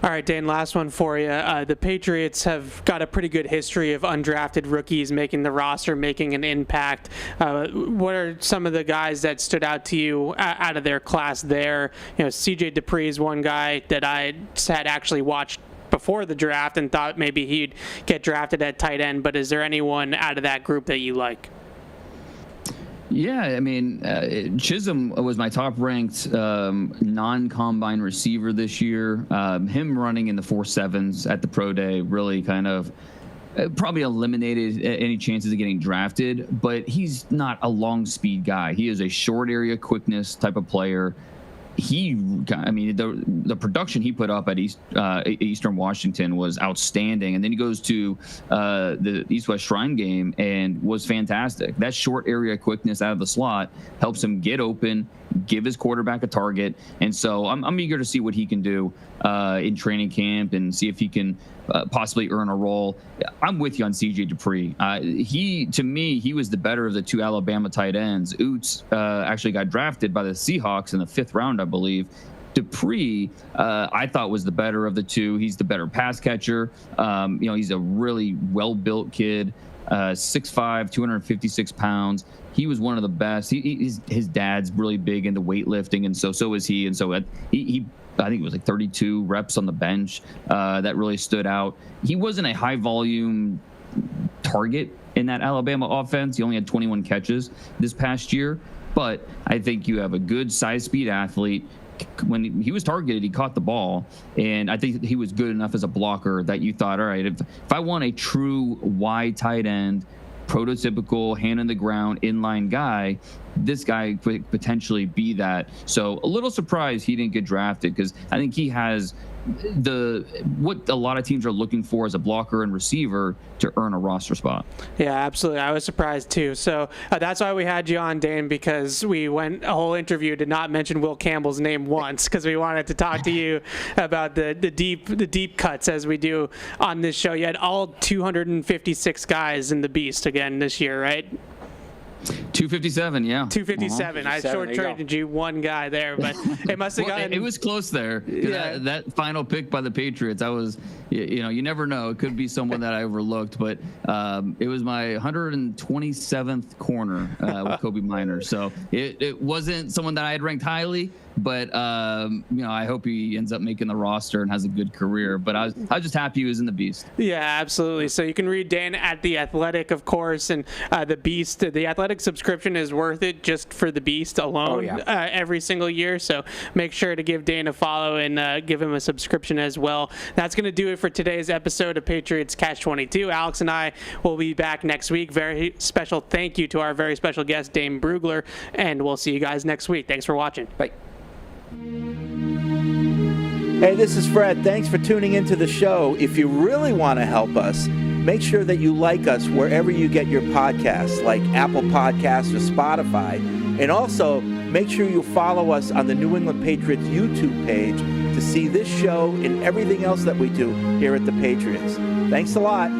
All right, Dane, last one for you. The Patriots have got a pretty good history of undrafted rookies making the roster, making an impact. What are some of the guys that stood out to you out of their class there? CJ Dupree is one guy that I had actually watched before the draft and thought maybe he'd get drafted at tight end, but is there anyone out of that group that you like? Yeah, I mean, Chisholm was my top-ranked non-combine receiver this year. Him running in the 4.7s at the pro day really kind of probably eliminated any chances of getting drafted, but he's not a long speed guy. He is a short area quickness type of player. The production he put up at Eastern Washington was outstanding. And then he goes to the East-West Shrine game and was fantastic. That short area quickness out of the slot helps him get open, give his quarterback a target. And so I'm eager to see what he can do in training camp and see if he can possibly earn a role. I'm with you on CJ Dupree. To me, he was the better of the 2 Alabama tight ends. Oots actually got drafted by the Seahawks in the 5th round, I believe. Dupree, I thought was the better of the two. He's the better pass catcher. He's a really well-built kid, 6'5", 256 pounds. He was one of the best. His dad's really big into weightlifting, and so is he. And so he I think it was like 32 reps on the bench. That really stood out. He wasn't a high-volume target in that Alabama offense. He only had 21 catches this past year. But I think you have a good size-speed athlete. When he was targeted, he caught the ball, and I think he was good enough as a blocker that you thought, all right, if I want a true wide tight end, prototypical hand in the ground inline guy, this guy could potentially be that. So a little surprised he didn't get drafted, because I think he has what a lot of teams are looking for as a blocker and receiver to earn a roster spot. Yeah, absolutely. I was surprised too. So that's why we had you on, Dane, because we went a whole interview to not mention Will Campbell's name once, because we wanted to talk to you about the deep cuts as we do on this show. You had all 256 guys in the Beast again this year, right? 257, yeah. 257. I short-traded you one guy there, but it must have gotten... It was close there. Yeah. That final pick by the Patriots, you never know. It could be someone that I overlooked, but it was my 127th corner with Kobe Minor. So it wasn't someone that I had ranked highly, but I hope he ends up making the roster and has a good career. But I was just happy he was in the Beast. Yeah, absolutely. So you can read Dan at The Athletic, of course, and the Beast. The Athletic subscription is worth it just for the Beast alone every single year. So make sure to give Dan a follow and give him a subscription as well. That's going to do it for today's episode of Patriots Catch-22. Alex and I will be back next week. Very special thank you to our very special guest, Dane Brugler, and we'll see you guys next week. Thanks for watching. Bye. Hey, this is Fred. Thanks for tuning into the show. If you really want to help us, make sure that you like us wherever you get your podcasts, like Apple Podcasts or Spotify. And also, make sure you follow us on the New England Patriots YouTube page to see this show and everything else that we do here at the Patriots. Thanks a lot.